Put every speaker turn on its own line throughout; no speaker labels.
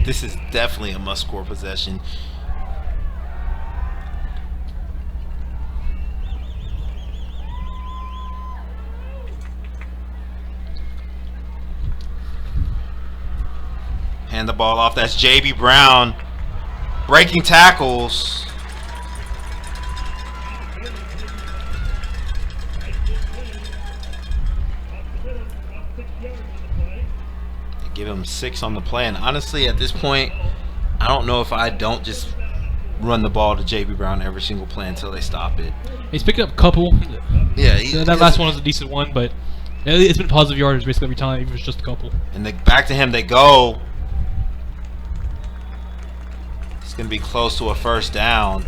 This is definitely a must-score possession. Hand the ball off. That's J.B. Brown breaking tackles. Give him 6 on the play, and honestly at this point I don't know if I don't just run the ball to J.B. Brown every single play until they stop it.
He's picked up a couple.
Yeah,
that last one was a decent one, but it's been positive yardage basically every time, even if it's just a couple.
And back to him they go. It's going to be close to a first down.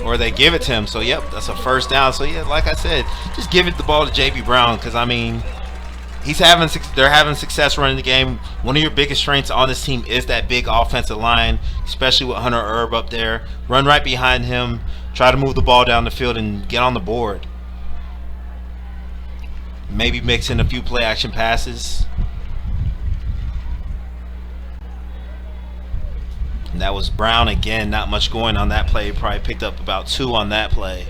Or they give it to him. So, yep, that's a first down. So, yeah, like I said, just give it the ball to J.B. Brown because, I mean, they're having success running the game. One of your biggest strengths on this team is that big offensive line, especially with Hunter Erb up there. Run right behind him. Try to move the ball down the field and get on the board. Maybe mix in a few play-action passes. And that was Brown again. Not much going on that play. Probably picked up about 2 on that play.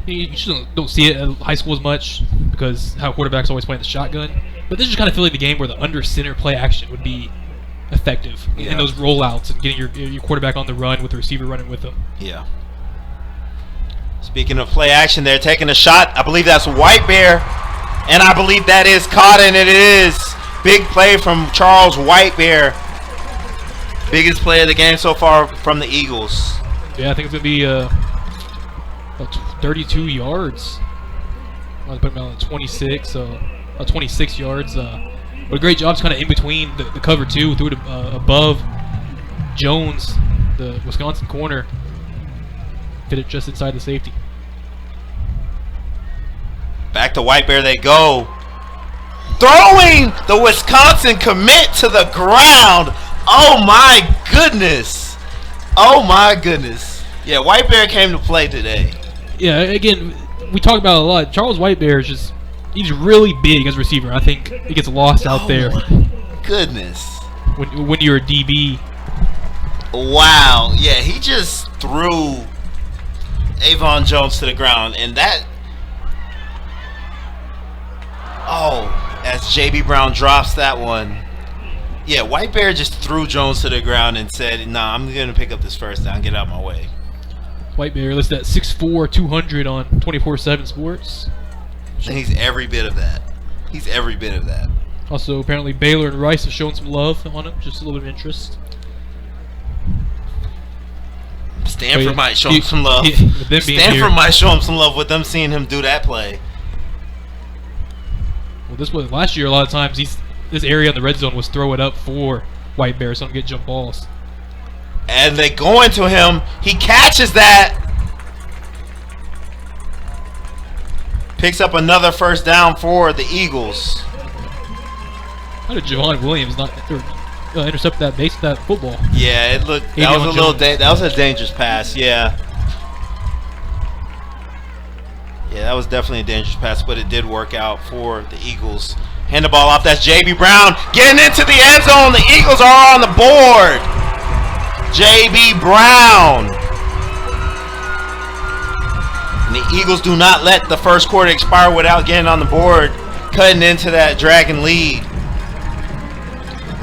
You just don't see it at high school as much because how quarterbacks always playing the shotgun. But this is kind of feeling the game where the under center play action would be effective in those rollouts and getting your quarterback on the run with the receiver running with them.
Yeah. Speaking of play action, they're taking a shot. I believe that's White Bear, and I believe that is caught, and it is. Big play from Charles White Bear. Biggest play of the game so far from the Eagles.
Yeah, I think it's going to be about 32 yards. I'll put him on 26, so 26 yards. But a great job, kind of in between the cover two, threw it above Jones, the Wisconsin corner. Fit it just inside the safety.
Back to White Bear they go. Throwing the Wisconsin commit to the ground. Oh my goodness. Oh my goodness. Yeah, White Bear came to play today.
Yeah, again, we talk about it a lot. Charles White Bear is just, he's really big as a receiver. I think it gets lost out there.
My goodness.
When you're a DB.
Wow. Yeah, he just threw Avon Jones to the ground, and that. Oh, as J.B. Brown drops that one. Yeah, White Bear just threw Jones to the ground and said, nah, I'm going to pick up this first down, get out of my way.
White Bear listed at 6'4", 200 on 24/7 Sports.
And he's every bit of that. He's every bit of that.
Also, apparently Baylor and Rice have shown some love on him, just a little bit of interest.
Stanford might show him some love. Stanford might show him some love with them seeing him do that play.
Well, this was last year. A lot of times, this area in the red zone was throw it up for White Bear, so don't get jump balls.
And they go into him. He catches that. Picks up another first down for the Eagles.
How did Javon Williams not intercept that football?
Yeah, it looked. That was a little. That was a dangerous pass. Yeah. Yeah, that was definitely a dangerous pass, but it did work out for the Eagles. Hand the ball off. That's J.B. Brown getting into the end zone. The Eagles are on the board. J.B. Brown. And the Eagles do not let the first quarter expire without getting on the board, cutting into that Dragon lead.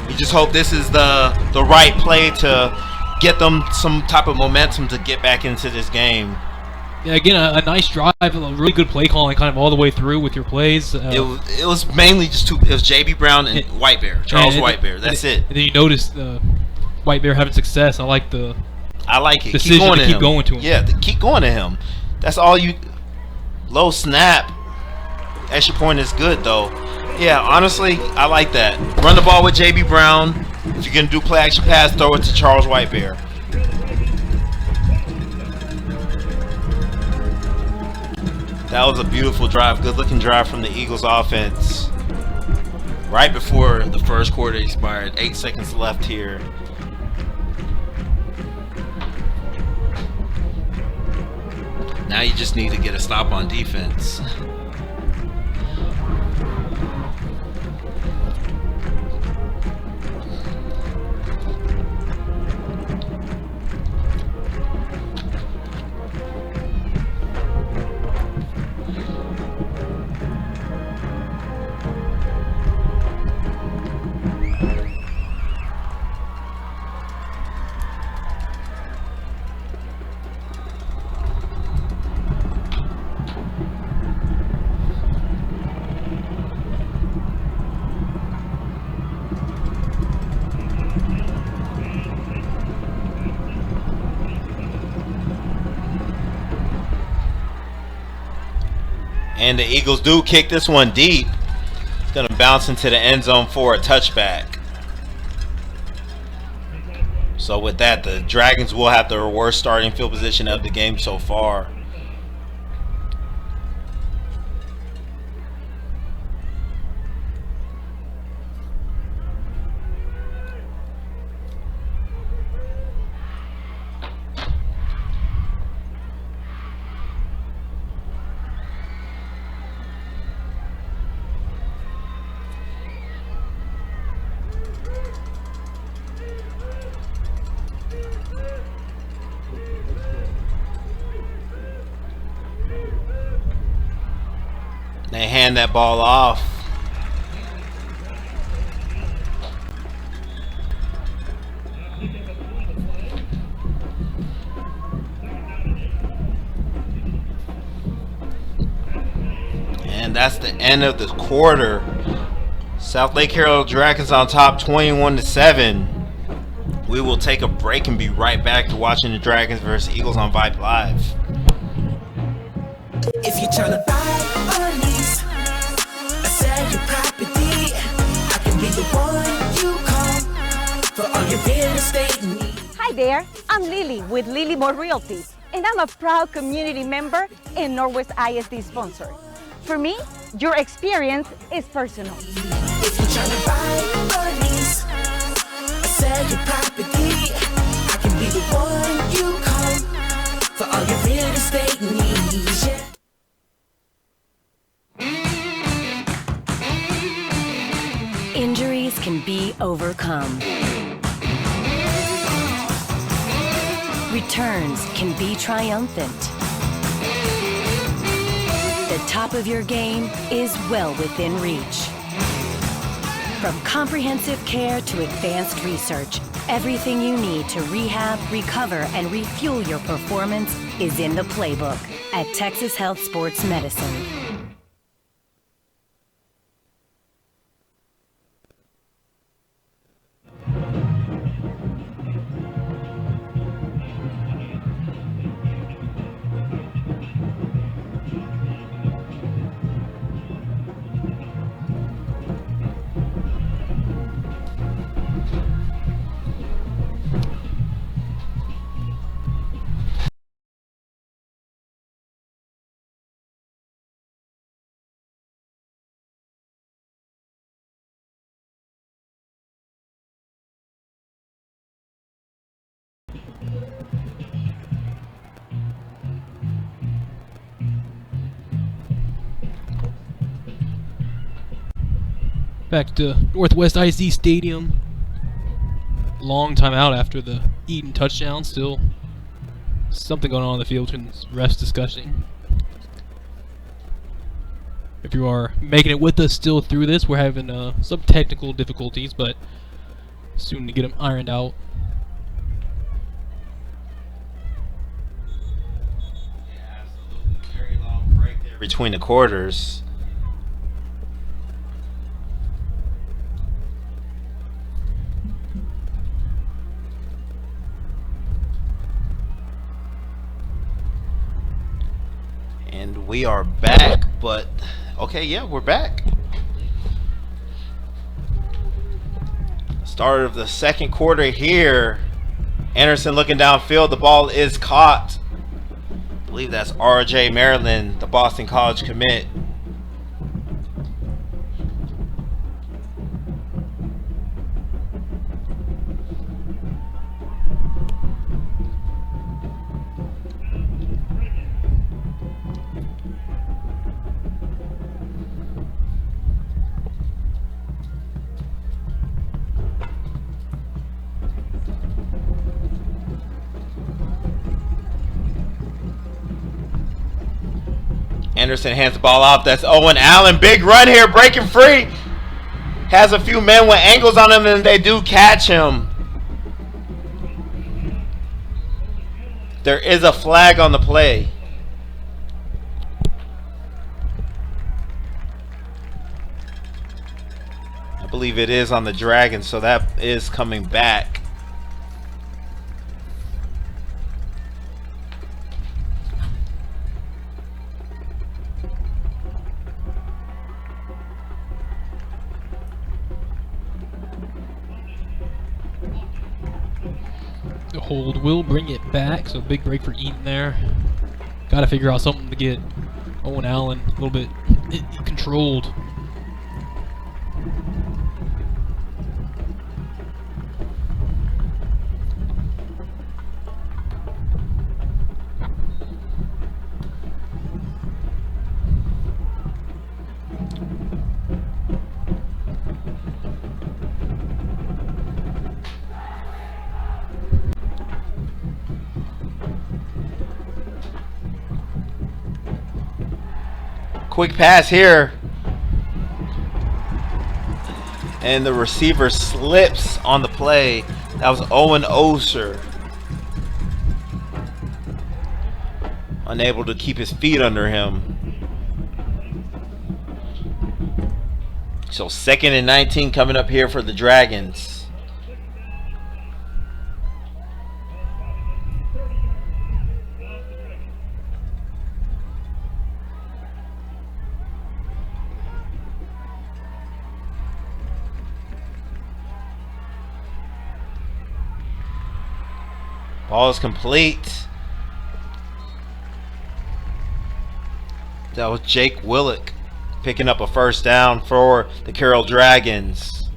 You just hope this is the right play to get them some type of momentum to get back into this game.
Yeah, again, a nice drive, a really good play calling kind of all the way through with your plays.
It was mainly just it was J.B. Brown and White Bear, Charles White Bear. That's it.
And then you notice White Bear having success. I like it.
Keep going
to him.
Yeah, keep going to him. That's all you. Low snap. Extra point is good though. Yeah, honestly, I like that. Run the ball with J.B. Brown. If you're gonna do play action pass, throw it to Charles White Bear. That was a beautiful drive, good-looking drive from the Eagles offense. Right before the first quarter expired, 8 seconds left here. Now you just need to get a stop on defense. And the Eagles do kick this one deep. It's going to bounce into the end zone for a touchback. So with that, the Dragons will have the worst starting field position of the game so far. They hand that ball off. And that's the end of the quarter. Southlake Carroll Dragons on top 21-7. We will take a break and be right back to watching the Dragons versus Eagles on Vype Live.
If you're trying to buy or lease, or sell your property, I can be the one you call for all your real estate needs.
Hi there, I'm Lily with Lily More Realty, and I'm a proud community member and Northwest ISD sponsor. For me, your experience is personal.
If you're trying to buy or lease, or sell your property, I can be the one you call for all your real estate needs. Yeah.
Injuries can be overcome. Returns can be triumphant. The top of your game is well within reach. From comprehensive care to advanced research, everything you need to rehab, recover, and refuel your performance is in the playbook at Texas Health Sports Medicine.
Back to Northwest ISD Stadium. Long time out after the Eaton touchdown. Still something going on the field between refs discussing. If you are making it with us still through this, we're having some technical difficulties, but soon to get them ironed out.
Yeah, absolutely. Very long break there between the quarters. And we are back, but okay, yeah, we're back. Start of the second quarter here. Anderson looking downfield. The ball is caught. I believe that's RJ Maryland, the Boston College commit. Anderson hands the ball off. That's Owen Allen. Big run here, breaking free. Has a few men with angles on him, and they do catch him. There is a flag on the play. I believe it is on the Dragons, so that is coming back.
The hold will bring it back, so big break for Eaton there. Got to figure out something to get Owen Allen a little bit controlled.
Quick pass here. And the receiver slips on the play. That was Owen Oser. Unable to keep his feet under him. So 2nd and 19 coming up here for the Dragons. Ball is complete. That was Jake Willick picking up a first down for the Carroll Dragons.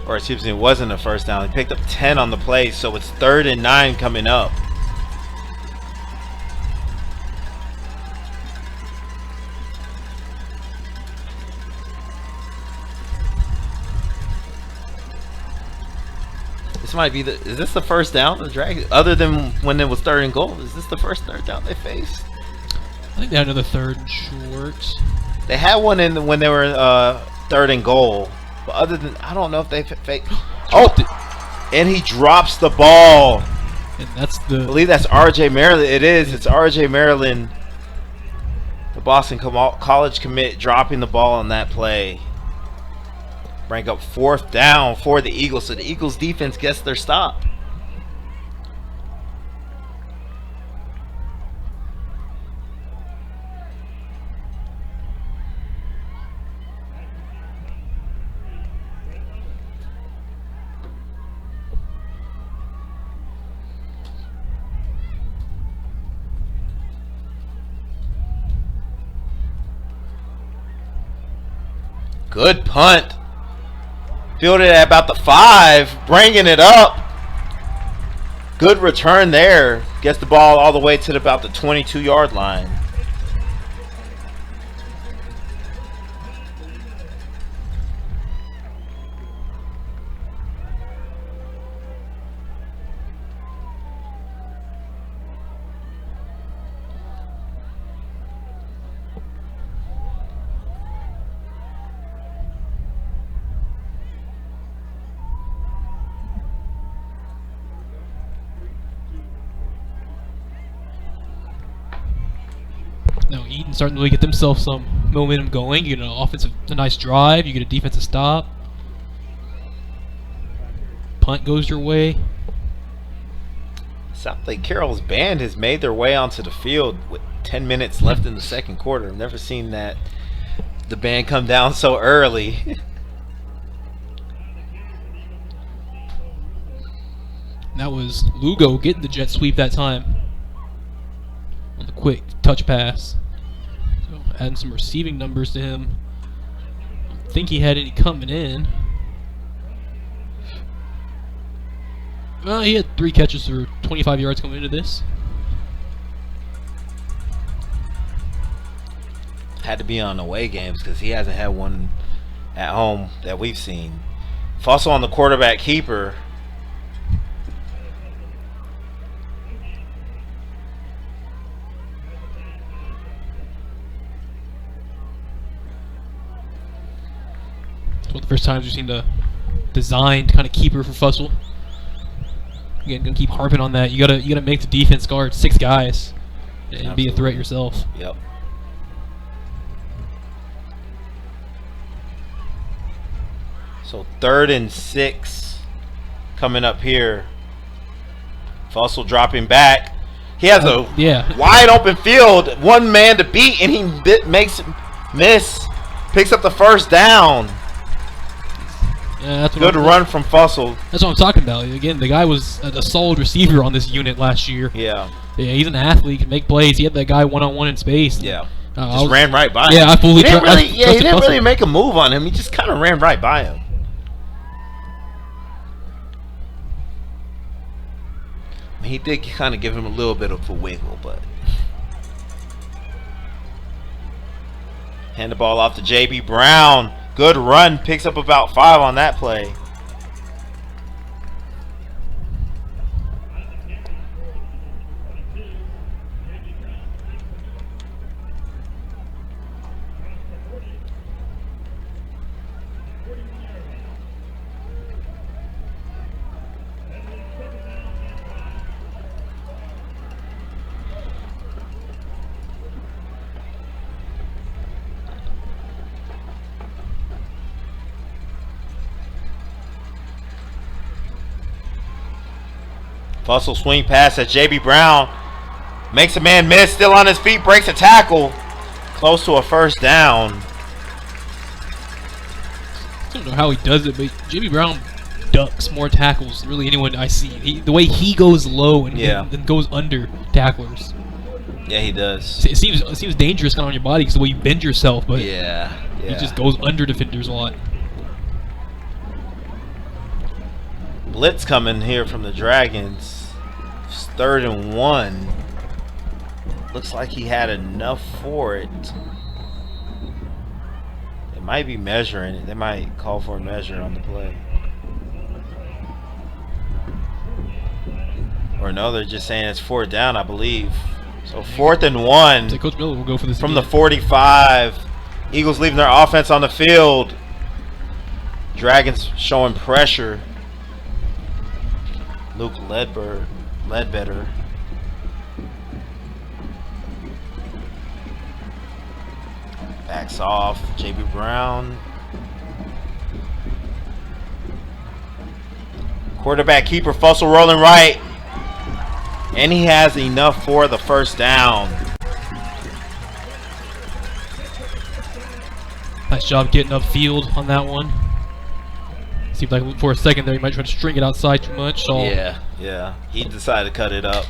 Or excuse me, it wasn't a first down. He picked up 10 on the play, so it's 3rd and 9 coming up. This might be the. Is this the first down the Dragons? Other than when it was 3rd and goal, is this the first 3rd down they faced?
I think they had another 3rd and short.
They had one in when they were 3rd and goal, but other than I don't know if they faked. Oh, and he drops the ball.
And that's the.
I believe that's R.J. Maryland. It is. It's R.J. Maryland, the Boston College commit, dropping the ball on that play. Bring up 4th down for the Eagles, so the Eagles defense gets their stop. Good punt. Fielded at about the 5, bringing it up. Good return there. Gets the ball all the way to about the 22-yard line.
Now Eaton starting to really get themselves some momentum going. You get a nice drive. You get a defensive stop. Punt goes your way.
Southlake Carroll's band has made their way onto the field with 10 minutes left in the 2nd quarter. I've never seen that the band come down so early.
That was Lugo getting the jet sweep that time on the quick touch pass. So adding some receiving numbers to him. I don't think he had any coming in. Well, he had 3 catches for 25 yards coming into this.
Had to be on away games because he hasn't had one at home that we've seen. Fossil on the quarterback keeper.
It's one of the first times we've seen the designed kind of keeper for Fussell. Again, gonna keep harping on that. You gotta make the defense guard 6 guys and
Absolutely.
be a threat yourself.
Yep. So 3rd and 6 coming up here. Fussell dropping back. He has a wide open field, one man to beat, and he makes him miss. Picks up the first down.
Yeah, that's what
Good run from Fussell.
That's what I'm talking about. Again, the guy was a solid receiver on this unit last year.
Yeah.
Yeah, he's an athlete, can make plays. He had that guy one-on-one in space.
Yeah. Just ran right by him.
Yeah, I fully
he
trusted
didn't
Fussell.
really make a move on him. He just kind of ran right by him. He did kind of give him a little bit of a wiggle, but hand the ball off to JB Brown. Good run, picks up about 5 on that play. Fussell swing pass at JB Brown. Makes a man miss, still on his feet, breaks a tackle. Close to a first down.
I don't know how he does it, but JB Brown ducks more tackles than really anyone I see. The way he goes low and then goes under tacklers.
Yeah, he does.
It seems dangerous kind of on your body because the way you bend yourself, but
yeah.
he just goes under defenders a lot.
Blitz coming here from the Dragons. It's 3rd and 1. Looks like he had enough for it. They might be measuring it. They might call for a measure on the play. Or no, they're just saying it's 4th down, I believe. So 4th and 1.
So Coach Miller will go for this
from
again.
the 45. Eagles leaving their offense on the field. Dragons showing pressure. Luke Ledbetter. Backs off. JB Brown. Quarterback keeper Fussell rolling right. And he has enough for the first down.
Nice job getting upfield on that one. Seemed like for a second there he might try to string it outside too much. So
Yeah. He decided to cut it up.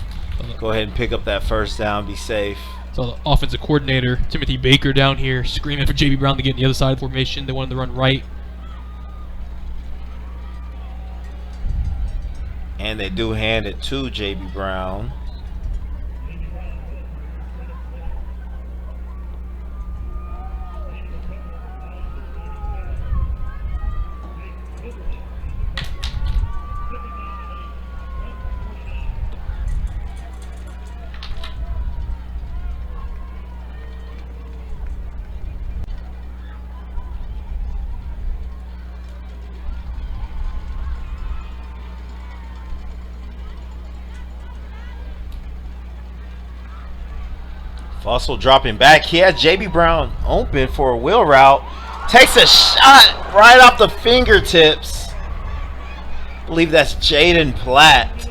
Go ahead and pick up that first down. Be safe.
So the offensive coordinator, Timothy Baker, down here screaming for JB Brown to get in the other side of the formation. They wanted to run right.
And they do hand it to JB Brown. Fussell dropping back. He had JB Brown open for a wheel route. Takes a shot right off the fingertips. I believe that's Jaden Platt.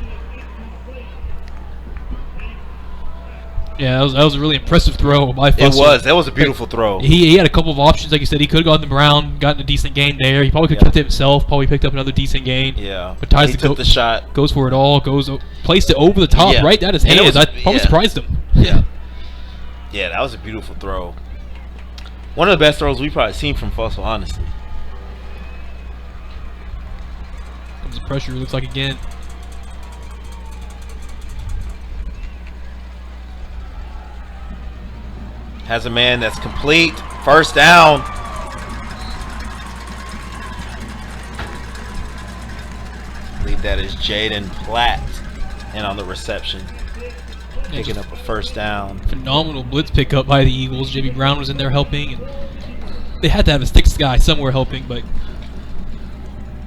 Yeah, that was a really impressive throw by Fussell.
It was. That was a beautiful throw.
He had a couple of options, like you said. He could have gotten the Brown, gotten a decent gain there. He probably could have kept it himself. Probably picked up another decent gain.
Yeah.
But ties
he took the shot.
Goes for it all. Placed it over the top, right at his hands. I probably surprised him.
Yeah, that was a beautiful throw. One of the best throws we've probably seen from Fussell, honestly.
Comes the pressure, looks like again.
Has a man that's complete. First down. I believe that is Jaden Platt. And on the reception. Picking up a first down.
Phenomenal blitz pickup by the Eagles. JB Brown was in there helping, and they had to have a sixth guy somewhere helping, but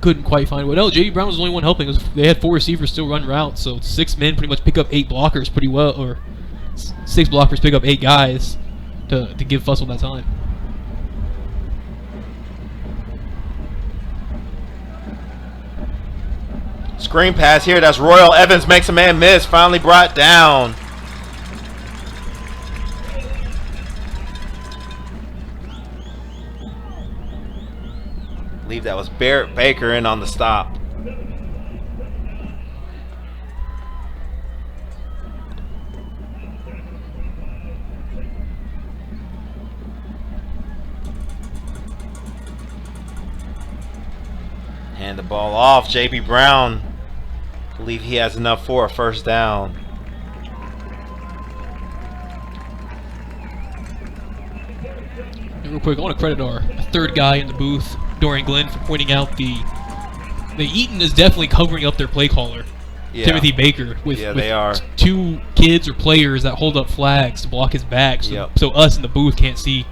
couldn't quite find one. No, JB Brown was the only one helping. They had 4 receivers still run routes, so 6 men pretty much pick up 8 blockers pretty well, or 6 blockers pick up 8 guys to give Fussell that time.
Screen pass here. That's Royal Evans, makes a man miss. Finally brought down. believe that was Barrett Baker in on the stop. And the ball off. JB Brown, I believe he has enough for a first down.
And real quick, I want to credit our third guy in the booth, Dorian Glenn, for pointing out the Eaton is definitely covering up their play caller, Timothy Baker, with
they are.
2 kids or players that hold up flags to block his back, so us in the booth can't see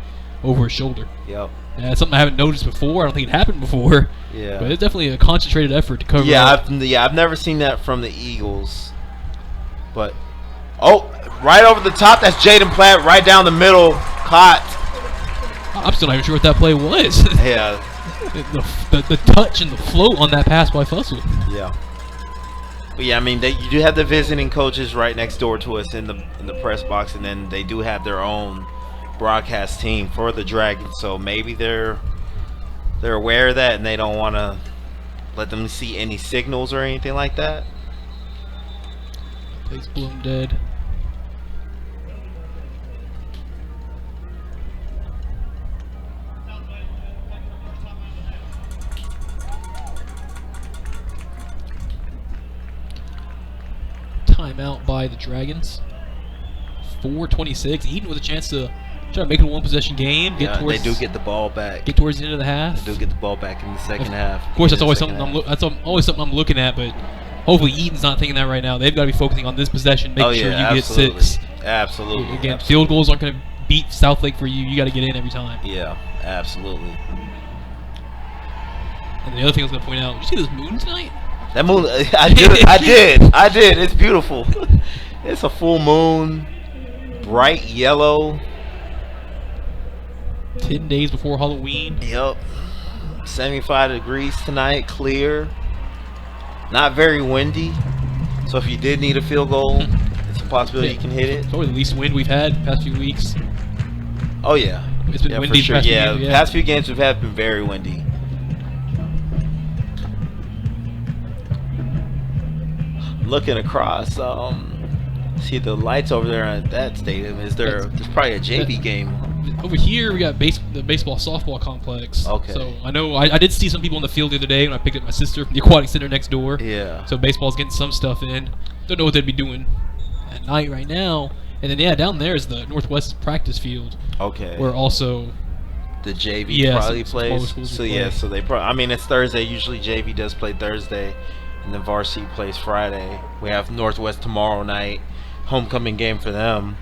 over his shoulder.
Yep.
That's something I haven't noticed before. I don't think it happened before.
Yeah.
But it's definitely a concentrated effort to cover up.
I've never seen that from the Eagles. But right over the top, that's Jaden Platt right down the middle, caught.
I'm still not even sure what that play was.
Yeah.
the touch and the float on that pass by Fussell.
Yeah. But yeah, I mean, you do have the visiting coaches right next door to us in the press box, and then they do have their own broadcast team for the Dragons, so maybe they're aware of that and they don't want to let them see any signals or anything like that.
Play's blown dead. Timeout by the Dragons. 4:26. Eaton with a chance to try to make it a one-possession game.
They do get the ball back.
Get towards the end of the half.
They do get the ball back in the second half.
Of course, that's always something. Always something I'm looking at. But hopefully, Eaton's not thinking that right now. They've got to be focusing on this possession, making sure you get 6.
Absolutely.
Again, field goals aren't going to beat Southlake for you. You got to get in every time.
Yeah, absolutely.
And the other thing I was going to point out, did you see this moon tonight?
That moon, I did. It's beautiful. It's a full moon, bright yellow.
10 days before Halloween.
Yep. 75 degrees tonight, clear. Not very windy. So if you did need a field goal, it's a possibility you can hit it.
It's probably the least wind we've had the past few weeks.
Oh yeah.
It's been windy
for sure.
the past few games,
the past few games we've had been very windy. Looking across, see the lights over there at that stadium. There's probably a JV game.
Over here we got the baseball softball complex.
Okay.
So I know I did see some people in the field the other day when I picked up my sister from the aquatic center next door.
Yeah.
So baseball's getting some stuff in. Don't know what they'd be doing at night right now. And then down there is the Northwest practice field.
Okay.
Where also
the JV probably plays. So
play.
so they probably. I mean, it's Thursday. Usually JV does play Thursday, and then varsity plays Friday. We have Northwest tomorrow night, homecoming game for them.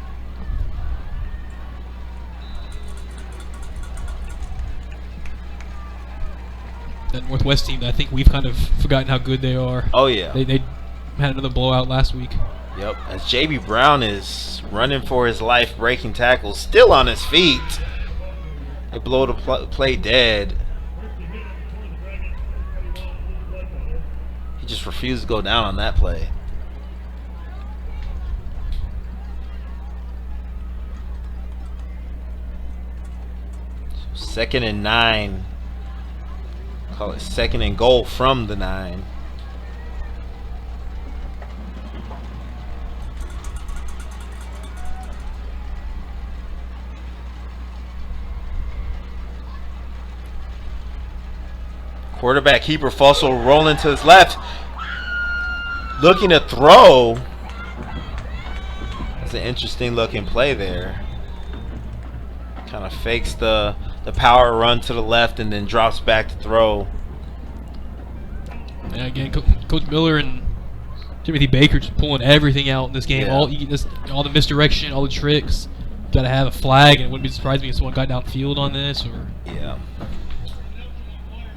That Northwest team, I think we've kind of forgotten how good they are.
Oh yeah.
They had another blowout last week.
Yep. As JB Brown is running for his life, breaking tackles, still on his feet. They blow the play dead. He just refused to go down on that play. So 2nd and 9. Call it 2nd and goal from the 9. Quarterback keeper Fussell rolling to his left, looking to throw. That's an interesting looking play there. Kind of fakes the power run to the left and then drops back to throw.
And again, Coach Miller and Timothy Baker just pulling everything out in this game.
Yeah.
All the misdirection, all the tricks. Got to have a flag, and it wouldn't be surprising if someone got downfield on this. Or
yeah.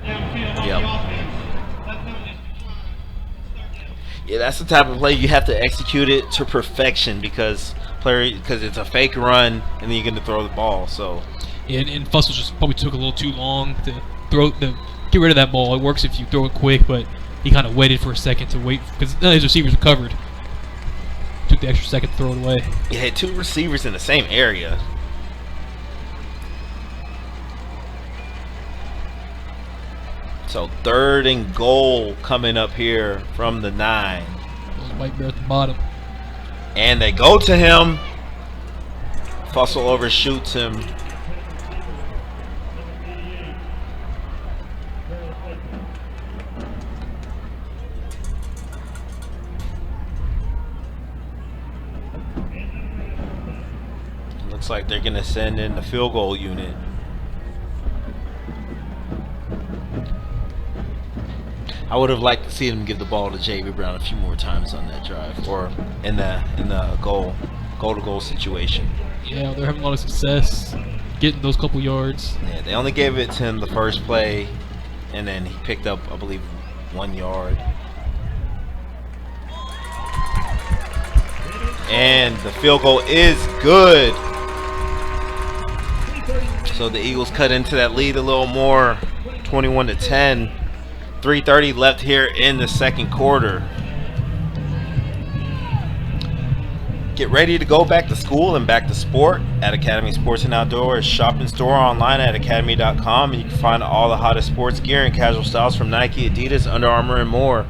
Yep. Yeah, that's the type of play you have to execute it to perfection because it's a fake run and then you're going to throw the ball. So.
And Fussell just probably took a little too long to get rid of that ball. It works if you throw it quick, but he kind of waited for a second to wait because none of his receivers are covered. Took the extra second to throw it away.
He had 2 receivers in the same area. So 3rd and goal coming up here from the 9.
White Bear at the bottom.
And they go to him. Fussell overshoots him. Looks like they're going to send in the field goal unit. I would have liked to see them give the ball to J.B. Brown a few more times on that drive, or in the goal-to-goal situation.
Yeah, they're having a lot of success getting those couple yards.
Yeah, they only gave it to him the first play, and then he picked up, I believe, 1 yard. And the field goal is good. So the Eagles cut into that lead a little more, 21-10. 3:30 left here in the second quarter. Get ready to go back to school and back to sport at Academy Sports and Outdoors. Shop in store online at academy.com, and you can find all the hottest sports gear and casual styles from Nike, Adidas, Under Armour, and more.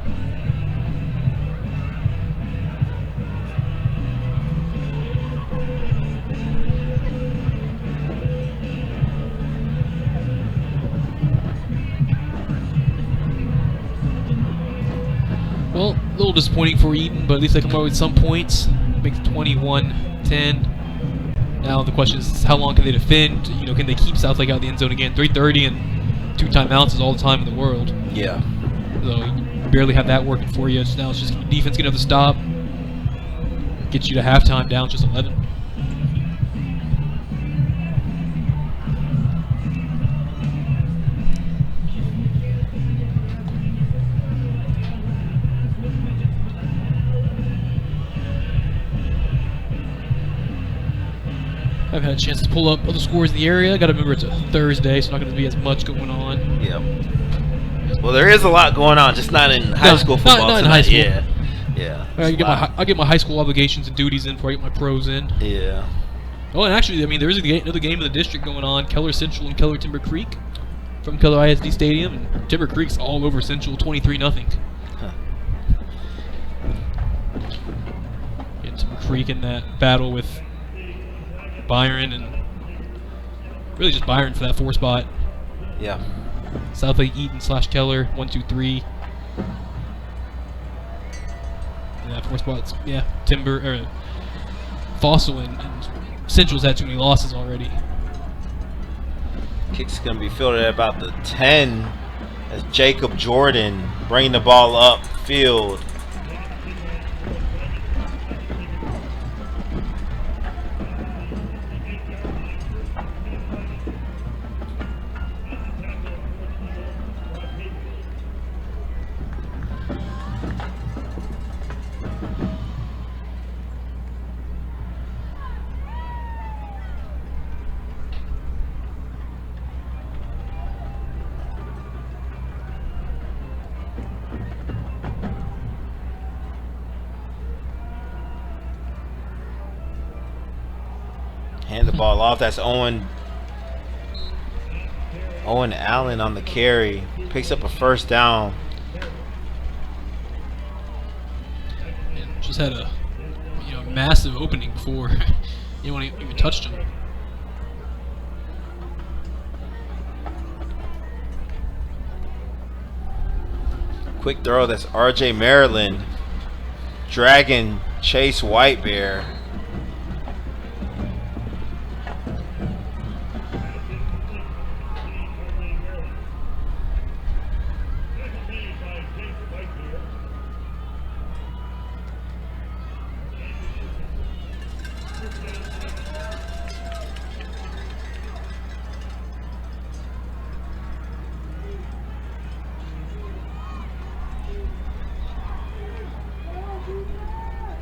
Well, a little disappointing for Eaton, but at least they come out with some points. Make it 21-10. Now the question is, how long can they defend? You know, can they keep Southlake out of the end zone again? 3:30 and 2 timeouts is all the time in the world.
Yeah.
So you barely have that working for you. So now it's just defense gonna have to stop, get you to halftime down just 11. I've had a chance to pull up other scores in the area. Got to remember it's a Thursday, so not going to be as much going on.
Yep. Well, there is a lot going on, just not in high school football.
Not in high school.
Yeah. Yeah.
I get my high school obligations and duties in before I get my pros in.
Yeah.
Oh, and actually, I mean, there is another game in the district going on. Keller Central and Keller Timber Creek from Keller ISD Stadium. And Timber Creek's all over Central, 23-0.
Huh.
Yeah, Timber Creek in that battle with Byron, and really just Byron for that 4 spot.
Yeah.
Southlake, Eaton / Keller, 1, 2, 3. And that 4 spots, yeah. Timber or Fossil and Central's had too many losses already.
Kick's gonna be fielded at about the 10 as Jacob Jordan bringing the ball up field. Hand the ball off. That's Owen Allen on the carry. Picks up a first down.
And just had a massive opening before anyone even touched him.
Quick throw. That's R.J. Maryland dragging Chase White Bear.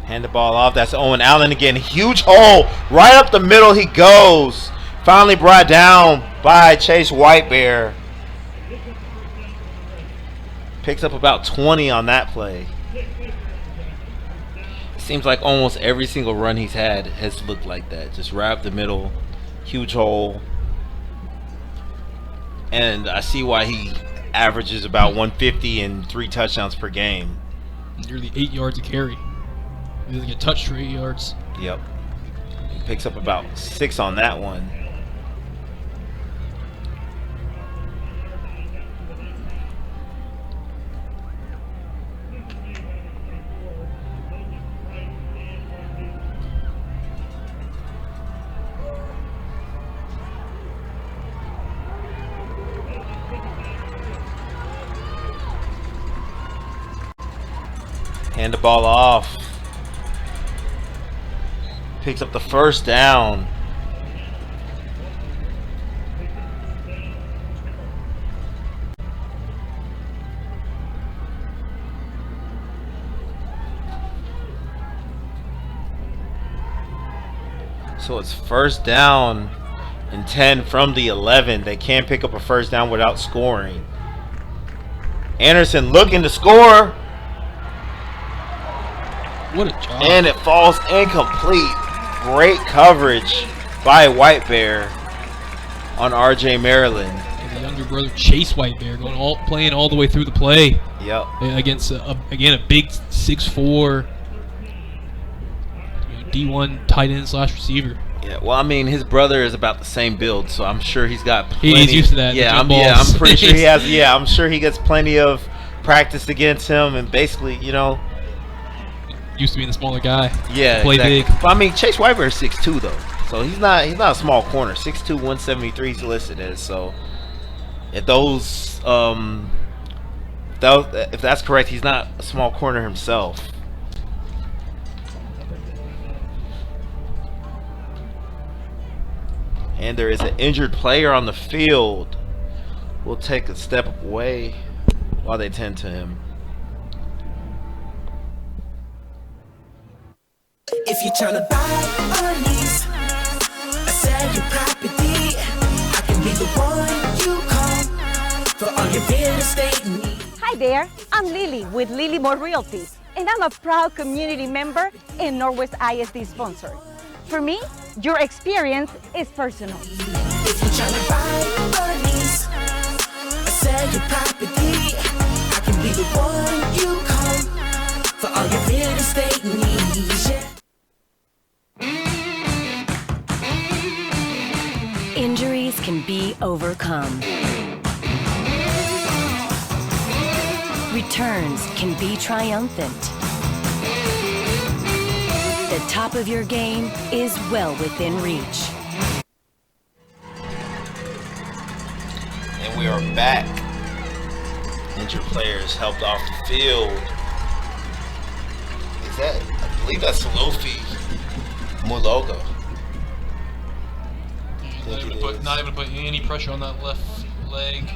Hand the ball off. That's Owen Allen again. Huge hole. Right up the middle he goes. Finally brought down by Chase White Bear. Picks up about 20 on that play. Seems like almost every single run he's had has looked like that. Just right up the middle. Huge hole. And I see why he averages about 150 and 3 touchdowns per game.
Nearly 8 yards a carry. He doesn't get touched for 8 yards.
Yep. He picks up about 6 on that one. Hand the ball off. Picks up the first down. So it's first down and 10 from the 11. They can't pick up a first down without scoring. Anderson looking to score.
What a job.
And it falls incomplete. Great coverage by White Bear on RJ Maryland.
And the younger brother Chase White Bear playing all the way through the play.
Yep.
Against again a big 6'4", D1 tight end / receiver.
Yeah. Well, I mean, his brother is about the same build, so I'm sure he's got plenty.
He's used to that.
Yeah, I'm pretty sure he has. Yeah, I'm sure he gets plenty of practice against him, and basically,
used to being the smaller guy.
Yeah,
play
exactly.
big.
But I mean, Chase White Bear is 6'2" though, so he's not a small corner. 6'2", 173 he's listed as. So if those if that's correct, he's not a small corner himself. And there is an injured player on the field. We'll take a step away while they tend to him.
If you're tryna buy or lease, or sell your property, I can be the one you call for all your real estate needs.
Hi there, I'm Lily with Lily More Realty, and I'm a proud community member and Northwest ISD sponsor. For me, your experience is personal.
If you're tryna buy or lease, or sell your property, I can be the one you call for all your real estate needs. Yeah.
Injuries can be overcome. Returns can be triumphant. The top of your game is well within reach.
And we are back. Injured players helped off the field. I believe that's Lofi Mulogo.
Not able to put any pressure on that left leg.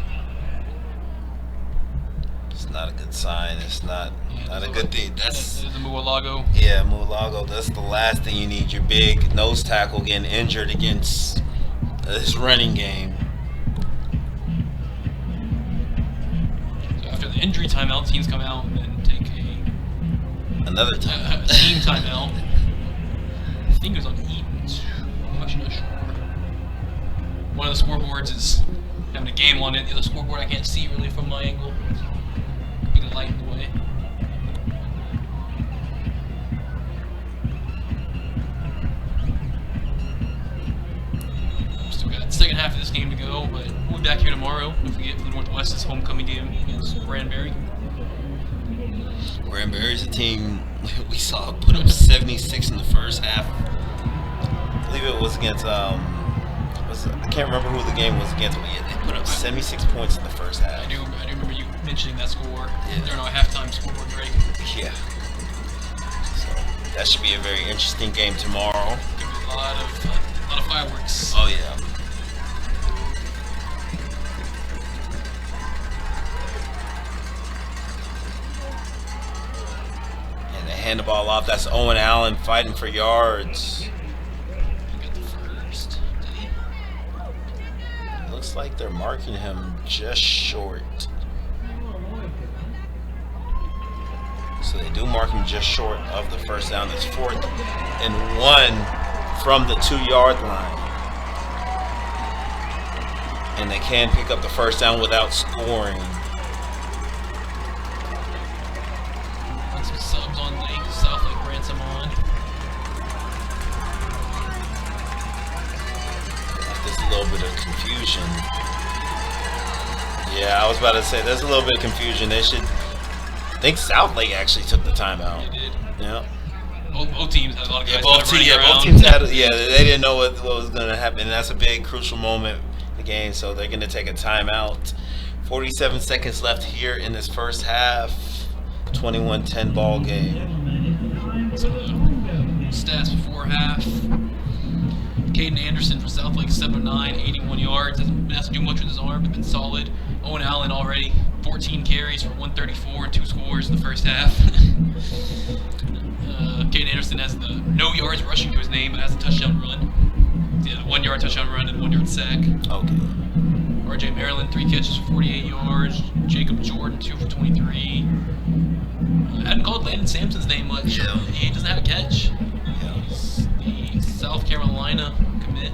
It's not a good sign. It's not a good thing. That's
the Mualago.
Yeah, Mualago. That's the last thing you need. Your big nose tackle getting injured against this running game.
So after the injury timeout, teams come out and then take
another
a team timeout. I think it was on Eaton too. I'm actually not sure. One of the scoreboards is having a game on it. The other scoreboard I can't see really from my angle. Could be the light in the way. Still got the second half of this game to go, but we'll be back here tomorrow. Don't forget for the Northwest's homecoming game against Granbury.
Granbury's a team we saw put up 76 in the first half. I believe it was against I can't remember who the game was against, but yeah, they put up 76 points in the first half.
I do remember you mentioning that score during our halftime scoreboard break.
Yeah. So that should be a very interesting game tomorrow.
Give it a lot of fireworks.
Oh yeah. And they hand the ball off. That's Owen Allen fighting for yards. Looks like they're marking him just short. So they do mark him just short of the first down. That's 4th and 1 from the 2-yard line. And they can pick up the first down without scoring. little bit of confusion. Yeah, I was about to say there's a little bit of confusion. They should. I think Southlake actually took the timeout.
They did.
Yeah.
Both teams had a lot of guys.
Both teams had. Yeah, they didn't know what was going to happen. And that's a big crucial moment in the game. So they're going to take a timeout. 47 seconds left here in this first half. 21-10 ball game.
Some of the stats before half. Caden Anderson from Southlake, 7'9", 81 yards. Hasn't has to do much with his arm. Been solid. Owen Allen already 14 carries for 134 and 2 scores in the first half. Caden Anderson has the no yards rushing to his name, but has a touchdown run. He had a 1 yard touchdown run and a 1 yard sack.
Okay.
RJ Maryland, 3 catches for 48 yards. Jacob Jordan, 2 for 23. I hadn't called Landon Sampson's name much.
Yeah.
He doesn't have a catch.
Yeah.
He's the South Carolina commit.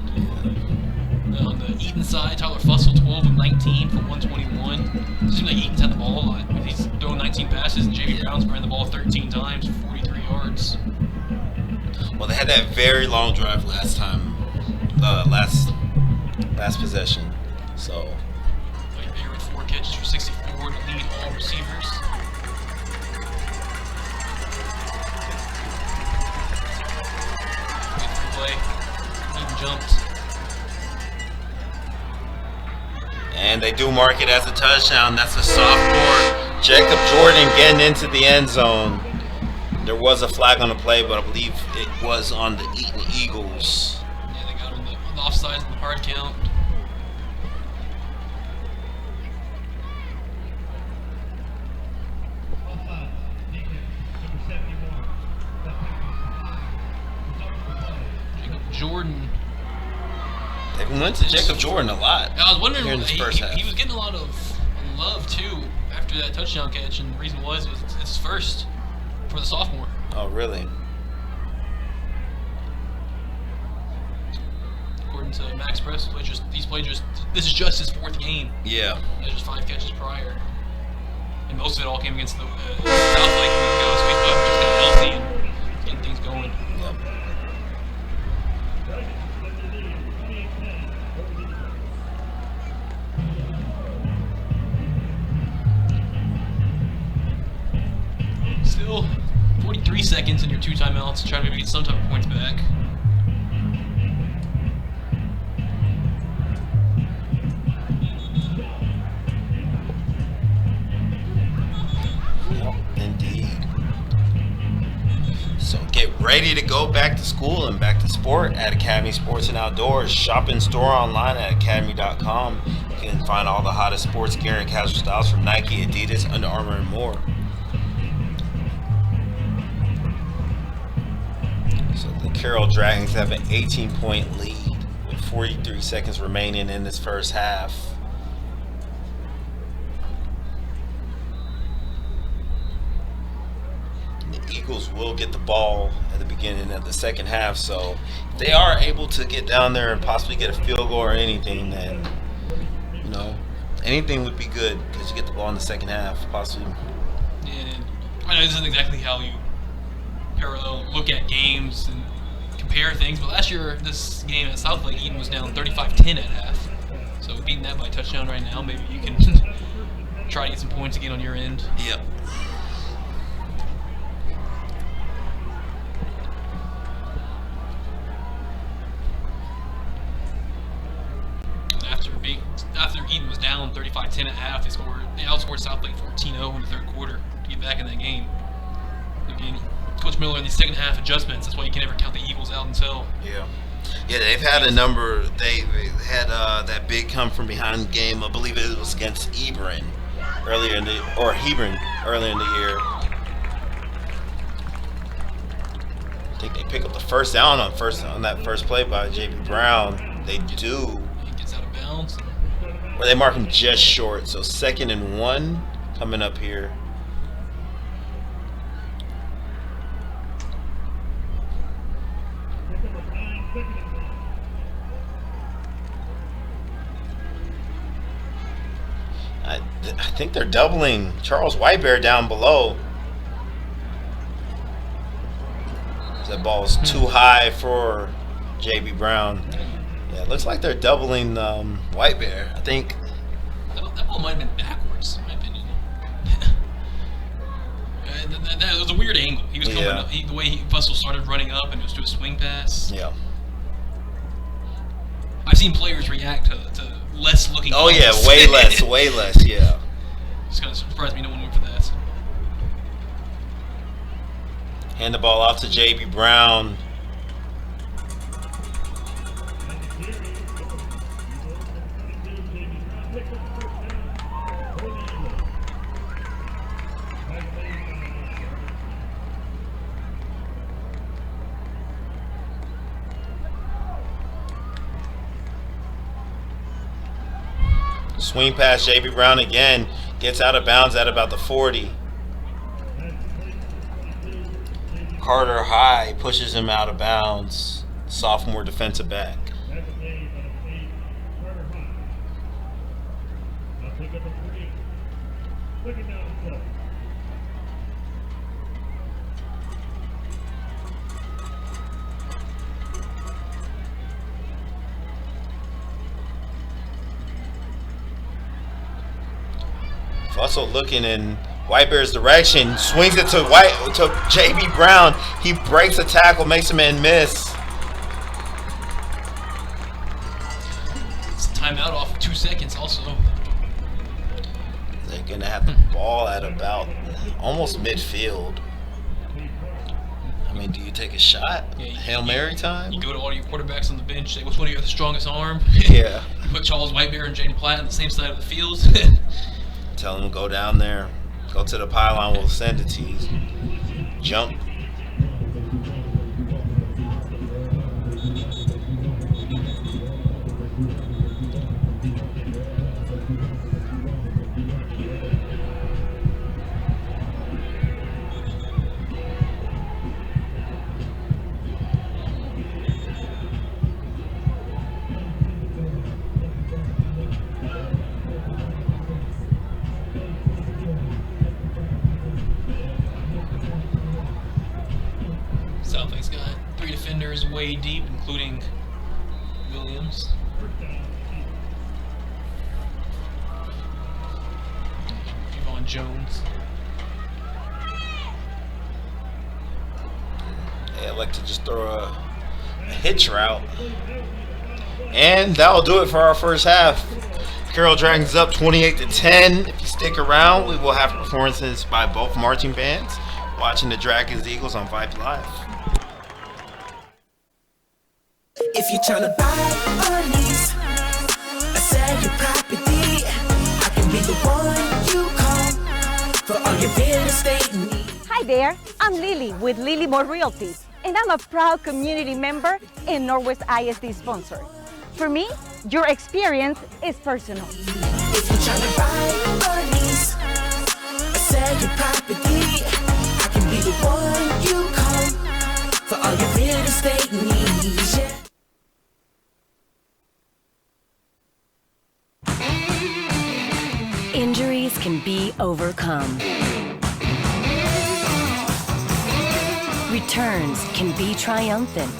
On the Eaton side, Tyler Fussell, 12 of 19 for 121. It seems like Eaton's had the ball a lot. He's thrown 19 passes, and JB Brown's ran the ball 13 times for 43 yards.
Well, they had that very long drive last time, last possession. So.
They were 4 catches for 64 to lead all receivers. Good play. Eaton jumped.
And they do mark it as a touchdown. That's a sophomore, Jacob Jordan, getting into the end zone. There was a flag on the play, but I believe it was on the Eaton Eagles.
Yeah, they got him on the offside in the hard count. Jacob Jordan.
They went to Jacob Jordan a lot.
I was wondering,
here in this first half.
he was getting a lot of love too after that touchdown catch, and the reason was it's his first for the sophomore.
Oh, really?
According to Max Press, this is just his 4th game.
Yeah.
There's just 5 catches prior, and most of it all came against the Southlake week ago. So he's just got healthy and getting things going.
Yep.
Still 43 seconds in your 2 timeouts. Try to maybe get some type of points back.
Yep, indeed. So get ready to go back to school and back to sport at Academy Sports and Outdoors. Shop in store online at academy.com. You can find all the hottest sports gear and casual styles from Nike, Adidas, Under Armour, and more. So the Carroll Dragons have an 18-point lead with 43 seconds remaining in this first half. And the Eagles will get the ball at the beginning of the second half, so if they are able to get down there and possibly get a field goal or anything, then you know anything would be good because you get the ball in the second half, possibly.
And I know this isn't exactly how you parallel look at games and compare things, but last year this game at Southlake, Eaton was down 35-10 at half. So beating that by a touchdown right now, maybe you can try to get some points again on your end.
Yep.
After Eaton was down 35-10 at half, they outscored Southlake 14-0 in the 3rd quarter to get back in that game. Again, Coach Miller in the second half adjustments. That's why you can never count the Eagles out until.
Yeah, they've had a number. They had that big come from behind game. I believe it was against Hebron earlier in the year. I think they pick up the first down on that first play by JB Brown. They do.
He gets out of bounds.
Where they mark him just short. So 2nd and 1 coming up here. I think they're doubling Charles Whitebear down below. That ball is too high for JB Brown. Yeah, it looks like they're doubling White Bear. I think.
That ball might have been backwards, in my opinion. That was a weird angle. He was coming up, the way Fussell started running up and just do a swing pass.
Yeah.
I've seen players react to less looking.
Oh yeah, way less. Yeah.
Just kind of surprised me no one went for that.
Hand the ball off to JB Brown. Swing past JB Brown again. Gets out of bounds at about the 40. Carter High pushes him out of bounds. Sophomore defensive back. Fussell looking in White Bear's direction, swings it to JB Brown. He breaks a tackle, makes a man miss.
It's a timeout off of 2 seconds also.
They're gonna have the ball at about almost midfield. I mean, do you take a shot?
Yeah,
Hail Mary time?
You go to all your quarterbacks on the bench, say, which one of you have the strongest arm?
Yeah.
You put Charles White Bear and Jaden Platt on the same side of the field.
Tell them go down there, go to the pylon, we'll send it to you. Jump.
Southlake's got 3 defenders way deep, including Williams. Javon Jones.
Yeah, I like to just throw a hitch route. And that'll do it for our first half. Carroll Dragons up 28-10. If you stick around, we will have performances by both marching bands. Watching the Dragons Eagles on Vype Live.
If you're tryna buy or lease, or sell your property, I can be the one you call for all your real estate needs.
Hi there, I'm Lily with Lily More Realty, and I'm a proud community member and Northwest ISD sponsor. For me, your experience is personal.
If you're tryna buy or lease, or sell your property, I can be the one you call for all your real estate needs. Yeah.
Injuries can be overcome. Returns can be triumphant.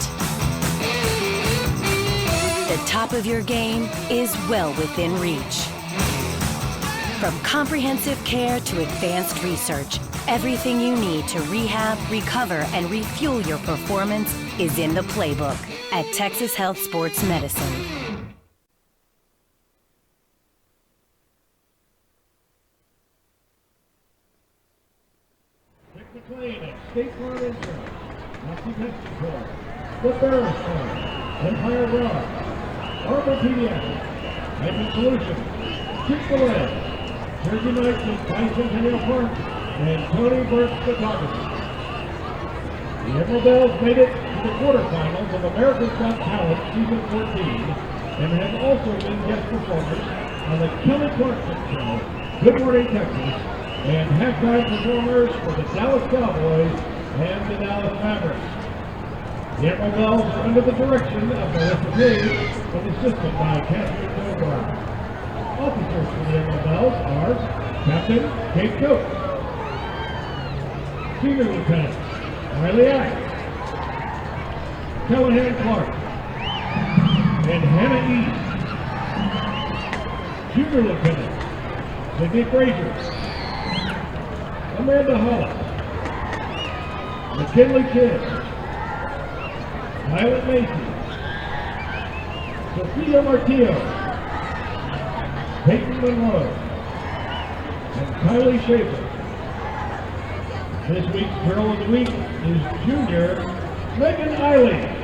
The top of your game is well within reach. From comprehensive care to advanced research, everything you need to rehab, recover, and refuel your performance is in the playbook at Texas Health Sports Medicine.
McLean at State Farm Insurance, Nazi Mexico, The Barris Farm, Empire Rock, Arbor Pediatrics, Hyphen Solutions, Chick-fil-A, Jersey Mike's in Bicentennial Park, and Tony Burke's Photography. The Emerald Bells made it to the quarterfinals of America's Got Talent Season 14 and have also been guest performers on the Kelly Clarkson Show, Good Morning Texas, and halftime performers for the Dallas Cowboys and the Dallas Mavericks. The Emerald Bells are under the direction of Melissa Page and assisted by Catherine Joe Brown. Officers for the Emerald Bells are Captain Kate Coates, Senior Lieutenant Riley Axe, Callahan Clark, and Hannah East. Junior Lieutenant, Sydney Frazier. Amanda Hollis. McKinley Kidd. Violet Macy. Sophia Martillo. Peyton Monroe. And Kylie Schaefer. This week's Girl of the Week is junior Megan Eiley.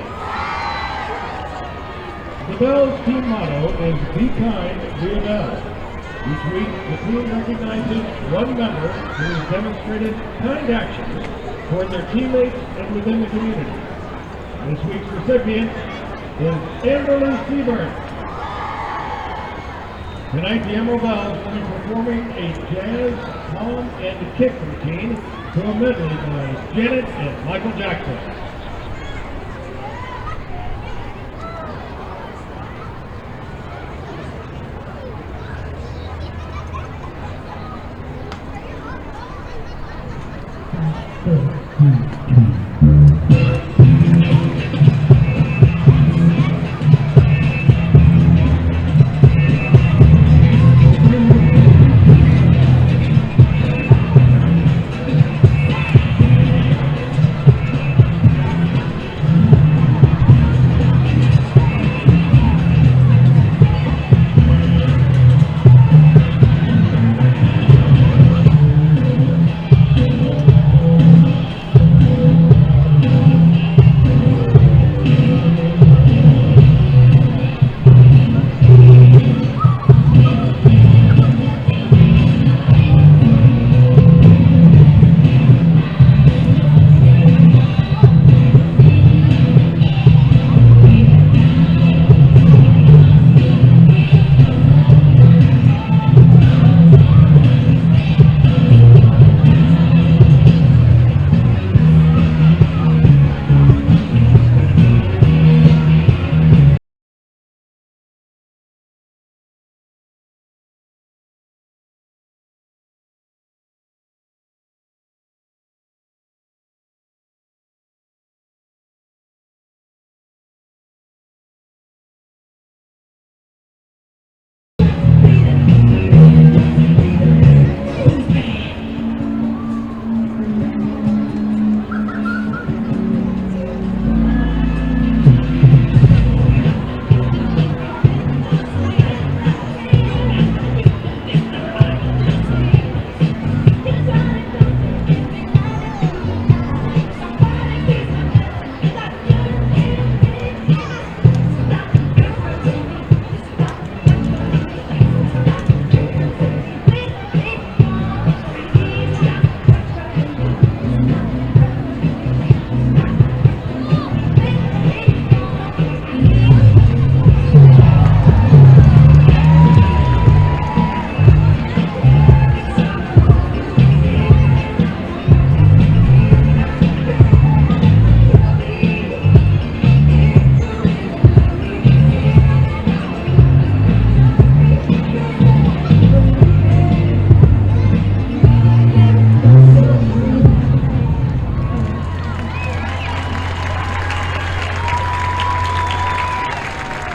The Bells team motto is Be Kind, Be a Bell. Each week, the team recognizes one member who has demonstrated kind actions toward their teammates and within the community. This week's recipient is Amberly Seaburn. Tonight, the Emerald Bells will be performing a jazz, palm, and kick routine to a medley by Janet and Michael Jackson.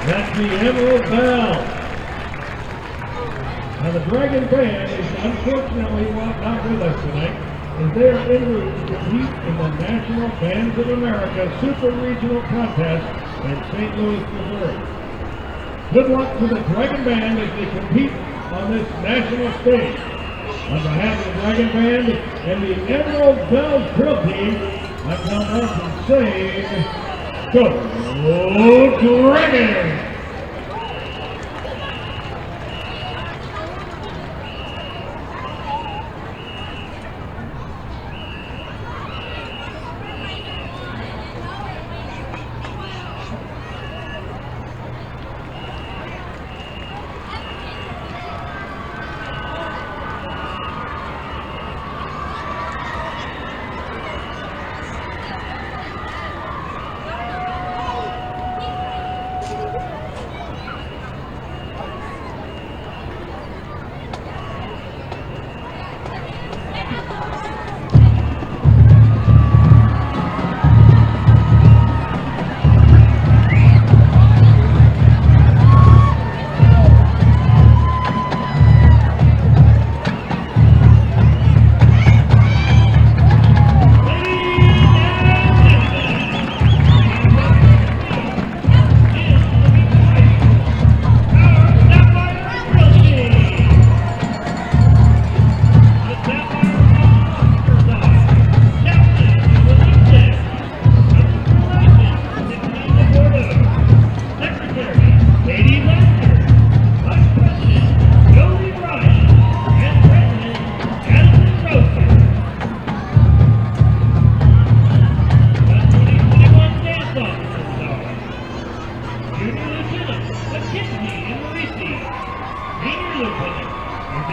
That's the Emerald Bell. Now the Dragon Band is unfortunately not with us tonight, as they are en route to compete in the National Bands of America Super Regional Contest in St. Louis, Missouri. Good luck to the Dragon Band as they compete on this national stage. On behalf of the Dragon Band and the Emerald Bells Drill Team, I'm Tom Nelson saying, Go Dragons!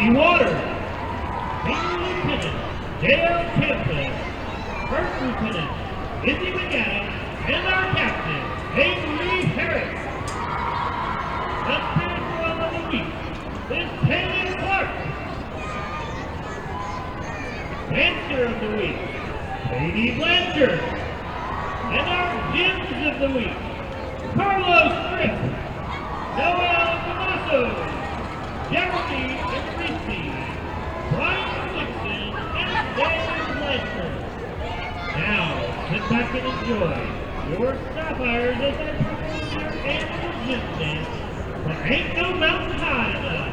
Lindsay Waters. Senior Lieutenant J.L. Champlin. First Lieutenant Izzy McAdams. And our Captain, Avery Harris. The spiritual of the week is Taylor Clark. Dancer of the week, Katie Blanchard. And our Gems of the week, Carlos Fripp, Noel Tomaso, Jeremy Enrique, Brian Dixon, and David Blanchard. Now, sit back and enjoy your Sapphires as they perform their annual gym dance, but ain't no mountain high enough.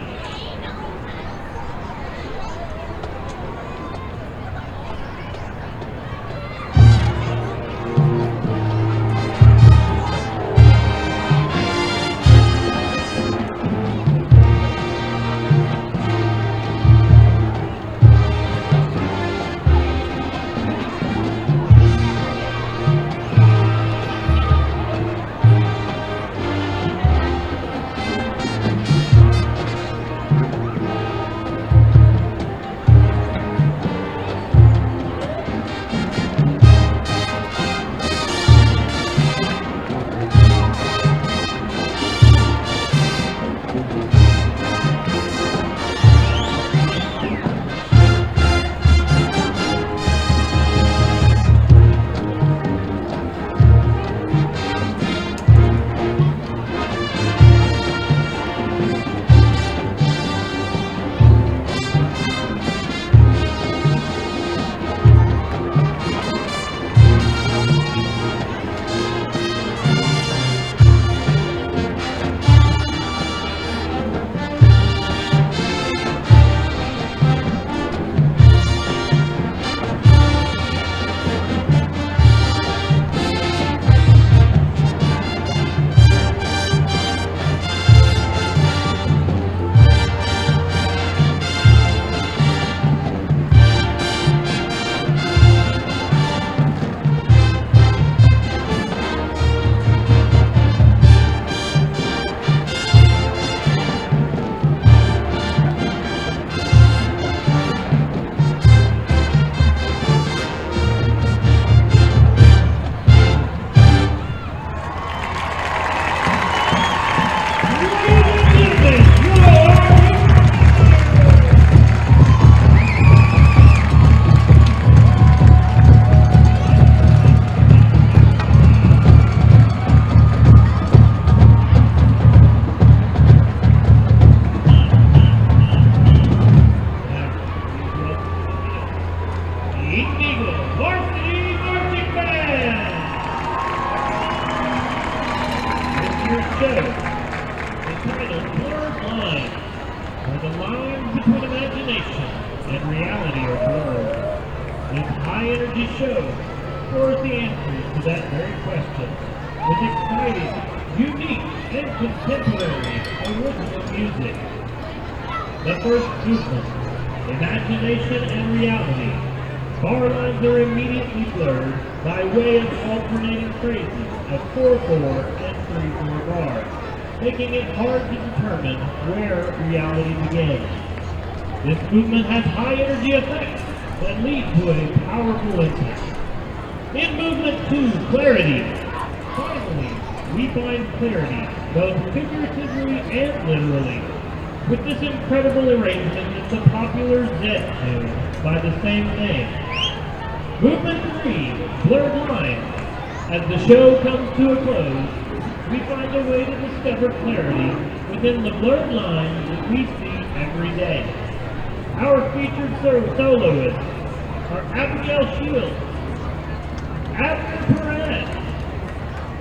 Imagination and reality. Bar lines are immediately blurred by way of alternating phrases of 4/4 and 3/4 bars, making it hard to determine where reality begins. This movement has high energy effects that lead to a powerful impact. In movement 2, clarity. Finally, we find clarity, both figuratively and literally. With this incredible arrangement is the popular Zed tune by the same name. Movement 3, blurred lines. As the show comes to a close, we find a way to discover clarity within the blurred lines that we see every day. Our featured soloists are Abigail Shields, Abner Perez,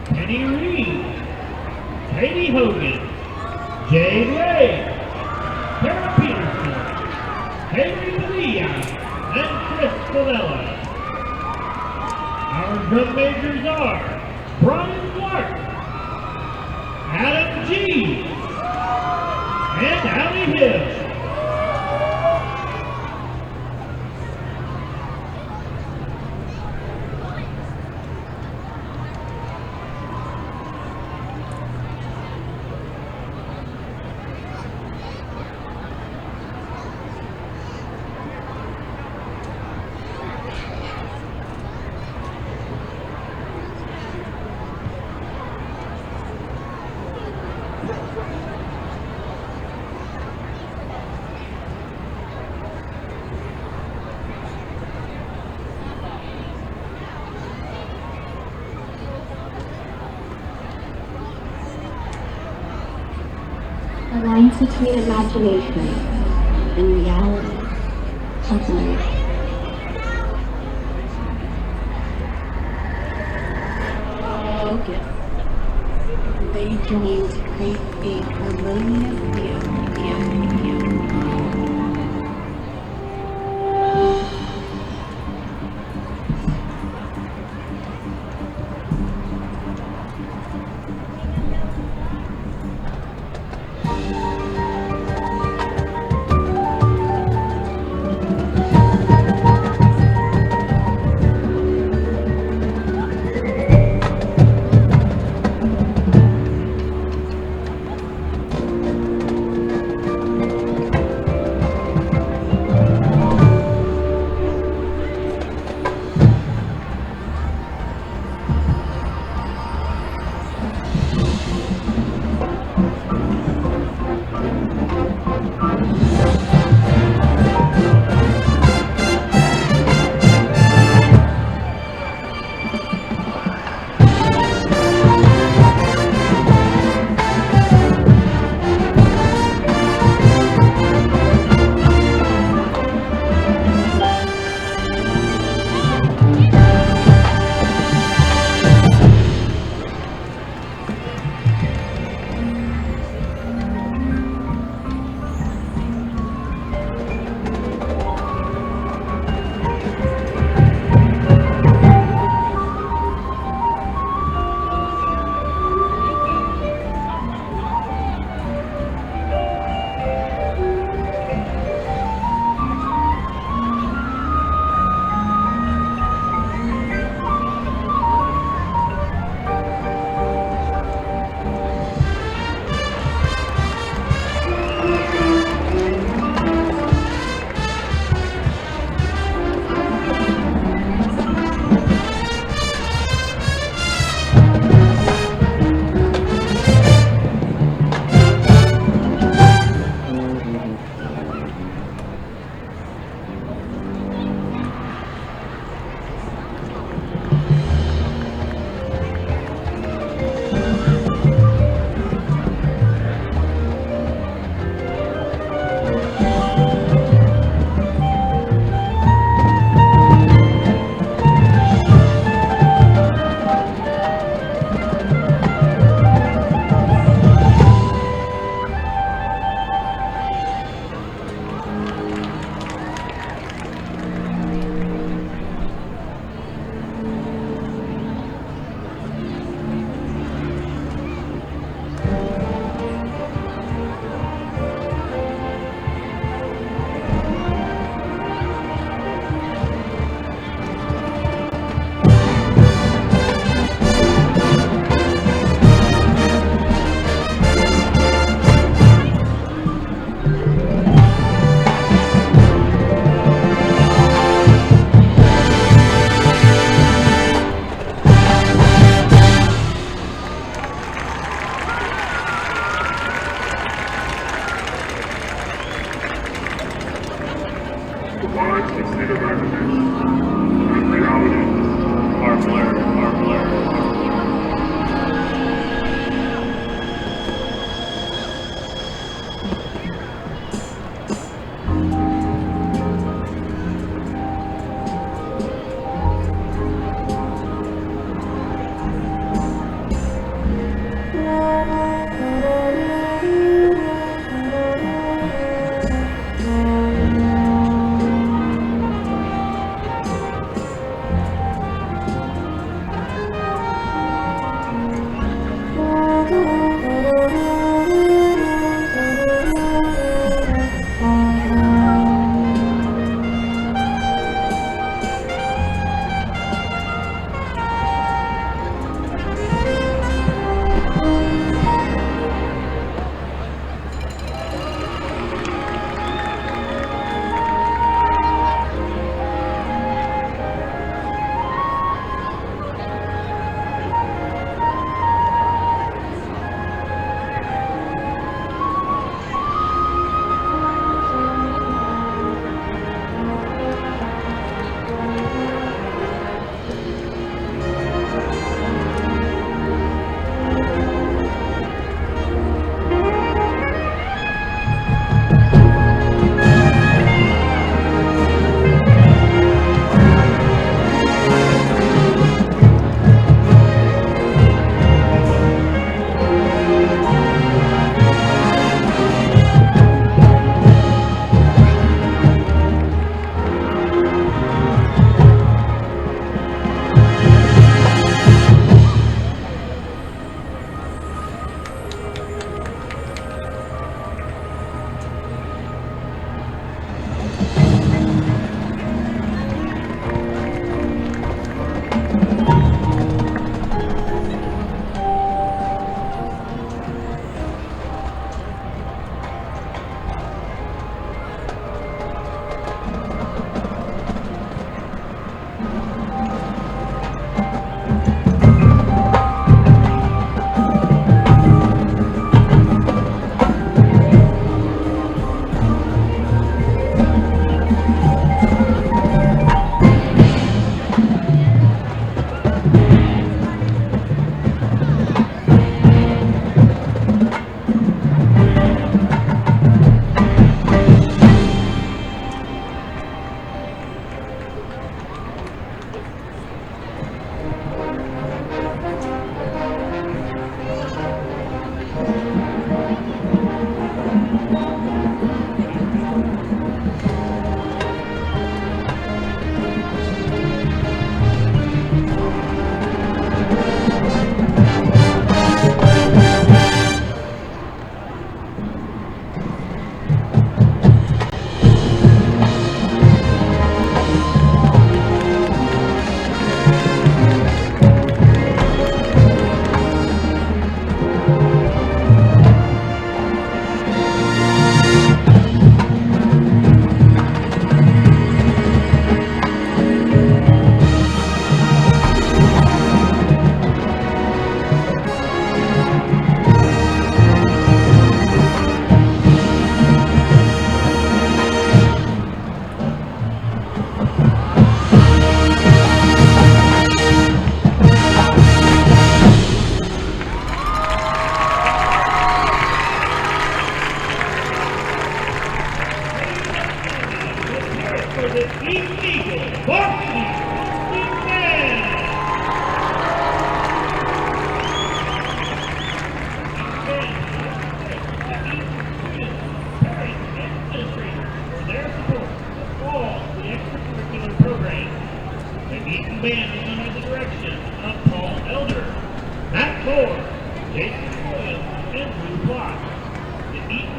Penny Reed, Katie Hogan, Jade Ray, Carol Peterson, Haley Malia, and Chris Favela. Our drum majors are Brian Clark, Adam G, and Allie Hill.
The lines between imagination and reality are blurred. Focus. They join to create a harmonious view.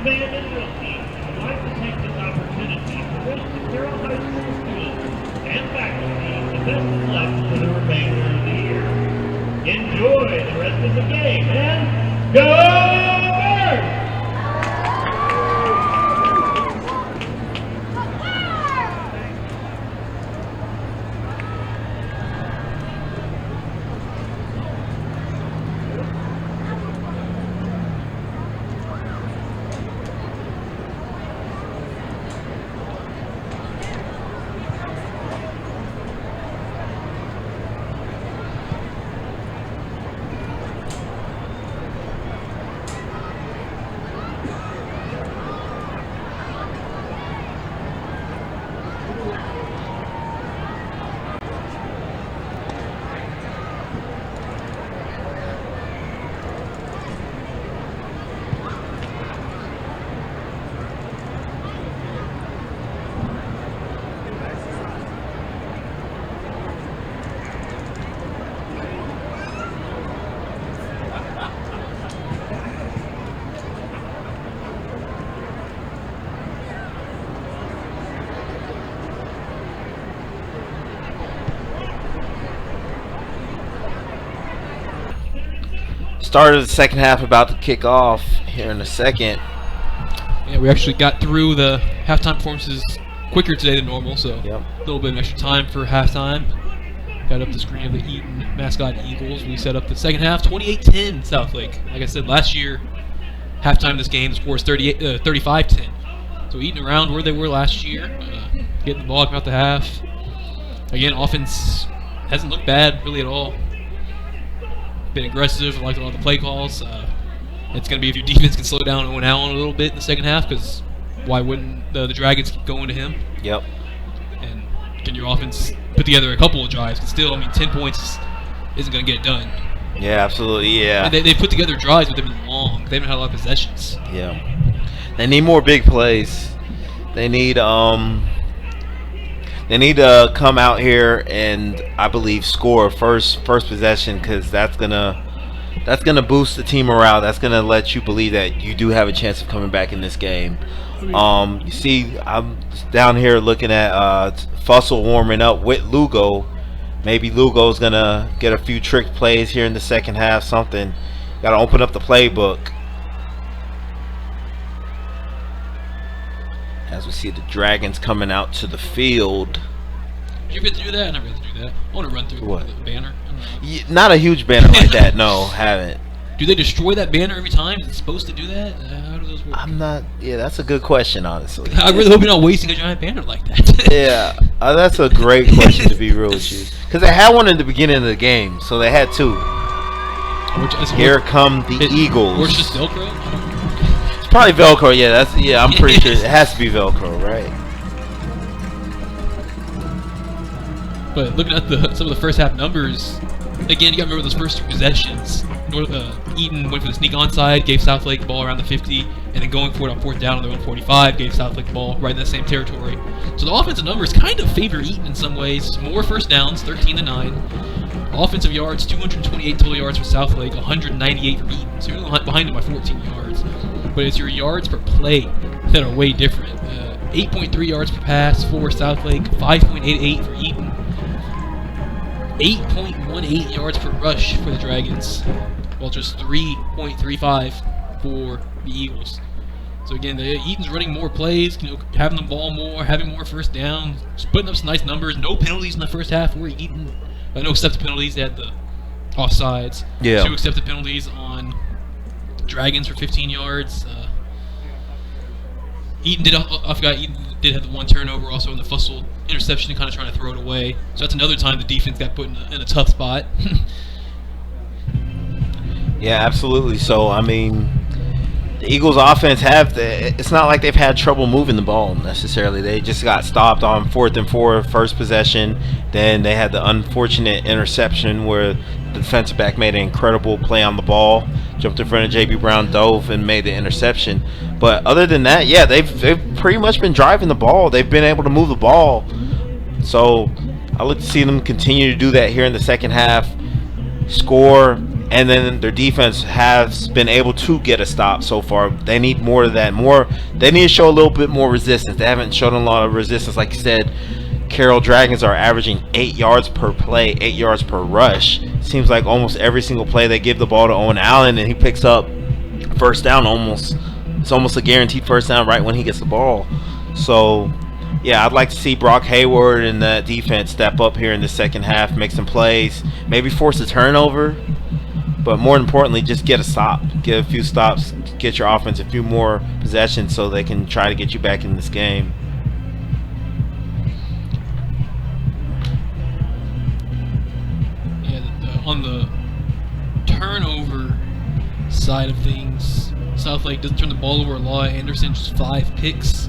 band and realty would like to take this opportunity to wish the Carroll High School students and faculty the best of luck for the remainder of the year. Enjoy the rest of the game and go Birds!
Start of the second half about to kick off here in a second.
Yeah, we actually got through the halftime performances quicker today than normal, so
Yep.
a little bit of extra time for halftime. Got up the screen of the Eaton mascot Eagles. We set up the second half, 28-10 Southlake. Like I said, last year, halftime of this game, the score is 35-10. So Eaton around where they were last year, getting the ball about the half. Again, offense hasn't looked bad really at all. Been aggressive. I liked a lot of the play calls. It's going to be if your defense can slow down Owen Allen a little bit in the second half, because why wouldn't the Dragons keep going to him?
Yep.
And can your offense put together a couple of drives? Because still, I mean, 10 points isn't going to get it done.
Yeah, absolutely. Yeah.
And they put together drives, but they've been long. They haven't had a lot of possessions.
Yeah. They need more big plays. They need to come out here and, I believe, score first possession, because that's gonna boost the team morale. That's gonna let you believe that you do have a chance of coming back in this game. You see, I'm down here looking at Fussell warming up with Lugo. Maybe Lugo's gonna get a few trick plays here in the second half. Something. Got to open up the playbook. As we see the Dragons coming out to the field.
Did you get to do that? I never got to do that. I want to run through
What?
the banner. I don't know.
Yeah, not a huge banner like that. No, haven't.
Do they destroy that banner every time? Is it supposed to do that? How do those work?
I'm not. Yeah, that's a good question, honestly.
I really hope you're not wasting a giant banner like that.
Yeah, that's a great question, to be real with you. Because they had one in the beginning of the game, so they had two. Here come the Eagles.
Or it's just Velcro? I don't know.
It's probably Velcro. Yeah, I'm pretty sure it has to be Velcro, right?
But looking at some of the first half numbers, again, you got to remember those first two possessions. Eaton went for the sneak onside, gave Southlake the ball around the 50, and then going for it on fourth down on their own 45, gave Southlake the ball right in that same territory. So the offensive numbers kind of favor Eaton in some ways. More first downs, 13-9. Offensive yards, 228 total yards for Southlake, 198 for Eaton. So you're behind them by 14 yards. But it's your yards per play that are way different. 8.3 yards per pass for Southlake, 5.88 for Eaton. 8.18 yards per rush for the Dragons, while just 3.35 for the Eagles. So again, Eaton's running more plays, having the ball more, having more first downs, just putting up some nice numbers. No penalties in the first half for Eaton. No accepted penalties. They had the offsides.
Yeah.
2 accepted penalties on Dragons for 15 yards. Eaton did. I forgot. Eaton did have the one turnover also in the Fussell interception, kind of trying to throw it away. So that's another time the defense got put in a tough spot.
Yeah, absolutely. So I mean, the Eagles' offense it's not like they've had trouble moving the ball necessarily. They just got stopped on 4th and 4, first possession. Then they had the unfortunate interception where the defensive back made an incredible play on the ball, jumped in front of JB Brown, dove, and made the interception. But other than that, yeah, they've pretty much been driving the ball. They've been able to move the ball. So I look to see them continue to do that here in the second half. Score And then their defense has been able to get a stop so far. They need more of that. They need to show a little bit more resistance. They haven't shown a lot of resistance. Like you said, Carroll Dragons are averaging 8 yards per play, 8 yards per rush. Seems like almost every single play they give the ball to Owen Allen, and he picks up first down almost. It's almost a guaranteed first down right when he gets the ball. So, yeah, I'd like to see Brock Hayward and the defense step up here in the second half, make some plays, maybe force a turnover. But more importantly, just get a stop. Get a few stops. Get your offense a few more possessions so they can try to get you back in this game.
On the turnover side of things, Southlake doesn't turn the ball over a lot. Anderson just 5 picks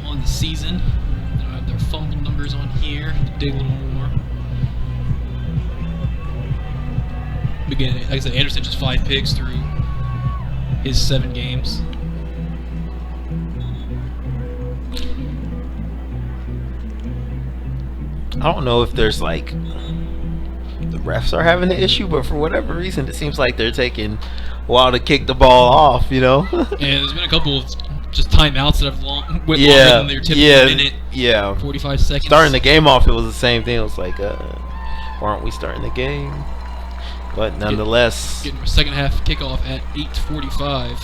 on the season. They don't have their fumble numbers on here. Dig a little more. Again, like I said, Anderson just 5 picks through his 7 games.
I don't know if there's like the refs are having an issue, but for whatever reason, it seems like they're taking a while to kick the ball off, you know?
And there's been a couple of just timeouts that have went longer than their typical minute.
Yeah.
45 seconds.
Starting the game off, it was the same thing. It was like, why aren't we starting the game? But nonetheless,
getting a second half kickoff at 8:45.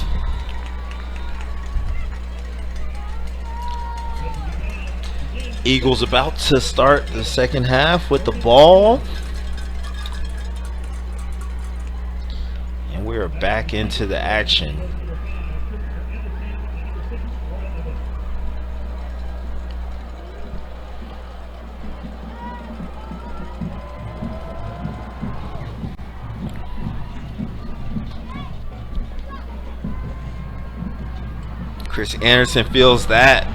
Eagles about to start the second half with the ball. And we're back into the action. Chris Anderson feels that.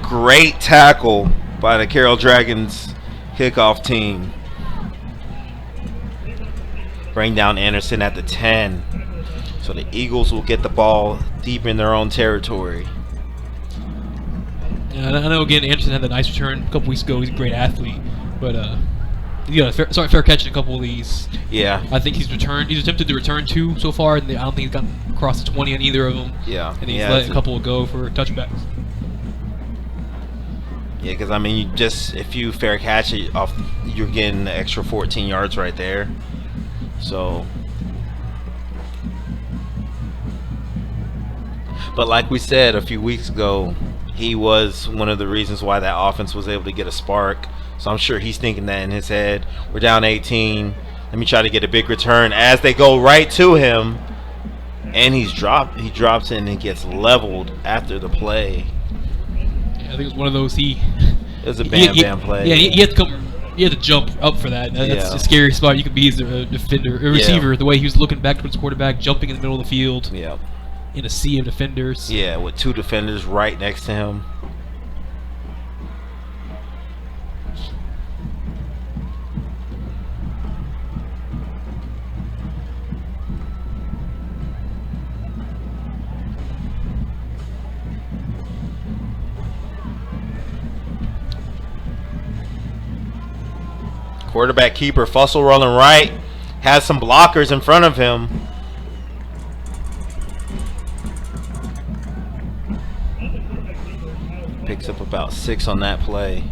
Great tackle by the Carroll Dragons kickoff team. Bring down Anderson at the 10. So the Eagles will get the ball deep in their own territory.
Yeah, I know, again, Anderson had that nice return a couple weeks ago. He's a great athlete. But, you got a fair catch in a couple of these.
Yeah.
I think he's attempted to return 2 so far, and I don't think he's gotten across the 20 on either of them.
Yeah.
And he's let a couple go for touchbacks.
Yeah, because I mean, if you fair catch it off, you're getting the extra 14 yards right there. So, but like we said a few weeks ago, he was one of the reasons why that offense was able to get a spark. So I'm sure he's thinking that in his head. We're down 18. Let me try to get a big return as they go right to him, and he drops it and it gets leveled after the play.
I think it was one of those. It
was a bam play.
Yeah, he had to come. He had to jump up for that. That's a scary spot you could be as a defender, a receiver. The way he was looking back towards the quarterback, jumping in the middle of the field.
Yeah.
In a sea of defenders.
Yeah, with 2 defenders right next to him. Quarterback keeper Fussell rolling right, has some blockers in front of him. Picks up about 6 on that play.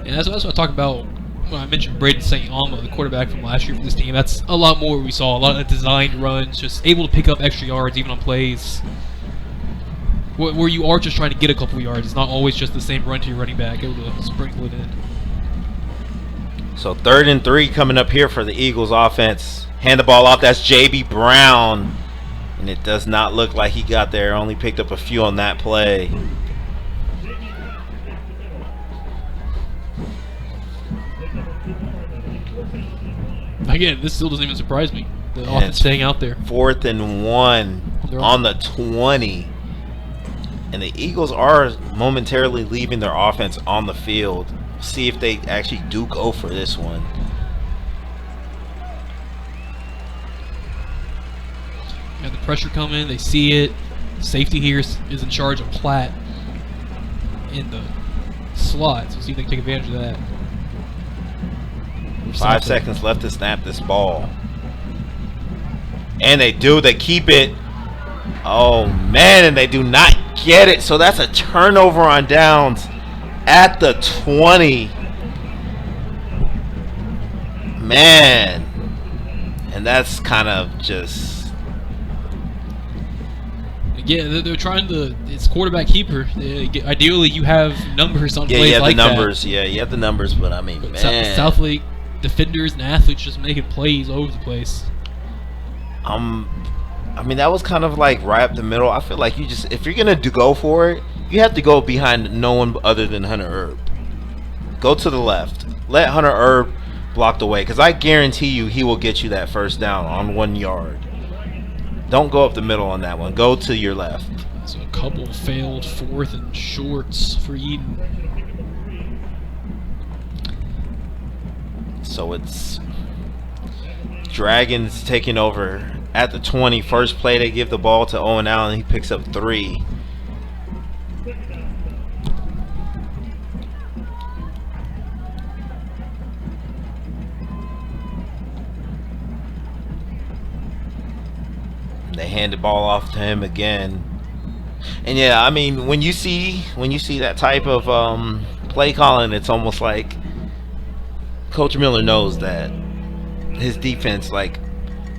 And that's what I talked about when I mentioned Braden St. Alma, the quarterback from last year for this team. That's a lot more we saw. A lot of designed runs, just able to pick up extra yards even on plays where you are just trying to get a couple yards. It's not always just the same run to your running back, able to sprinkle it in.
So 3rd and 3 coming up here for the Eagles offense. Hand the ball off. That's J.B. Brown. And it does not look like he got there. Only picked up a few on that play.
Again, this still doesn't even surprise me. The offense staying out there.
4th and 1 on the 20. And the Eagles are momentarily leaving their offense on the field. See if they actually do go for this one.
Got the pressure coming. They see it. Safety here is in charge of Platt in the slot. So see if they can take advantage of that.
5 seconds left to snap this ball. And they do. They keep it. Oh, man. And they do not get it. So that's a turnover on downs at the 20. Man. And that's kind of just...
Yeah, they're trying to. It's quarterback keeper. Ideally, you have numbers on plays
you have
like
the numbers.
that.
Yeah, you have the numbers, but I mean,
But
man.
Southlake defenders and athletes just making plays all over the place.
I mean, that was kind of like right up the middle. I feel like if you're gonna go for it, you have to go behind no one other than Hunter Herb. Go to the left. Let Hunter Herb block the way, because I guarantee you he will get you that first down on 1 yard. Don't go up the middle on that one. Go to your left.
So a couple failed 4th and shorts for Eaton.
So it's Dragons taking over at the 20. First play, they give the ball to Owen Allen. He picks up 3. They hand the ball off to him again. And yeah, I mean, when you see that type of play calling, it's almost like Coach Miller knows that his defense, like,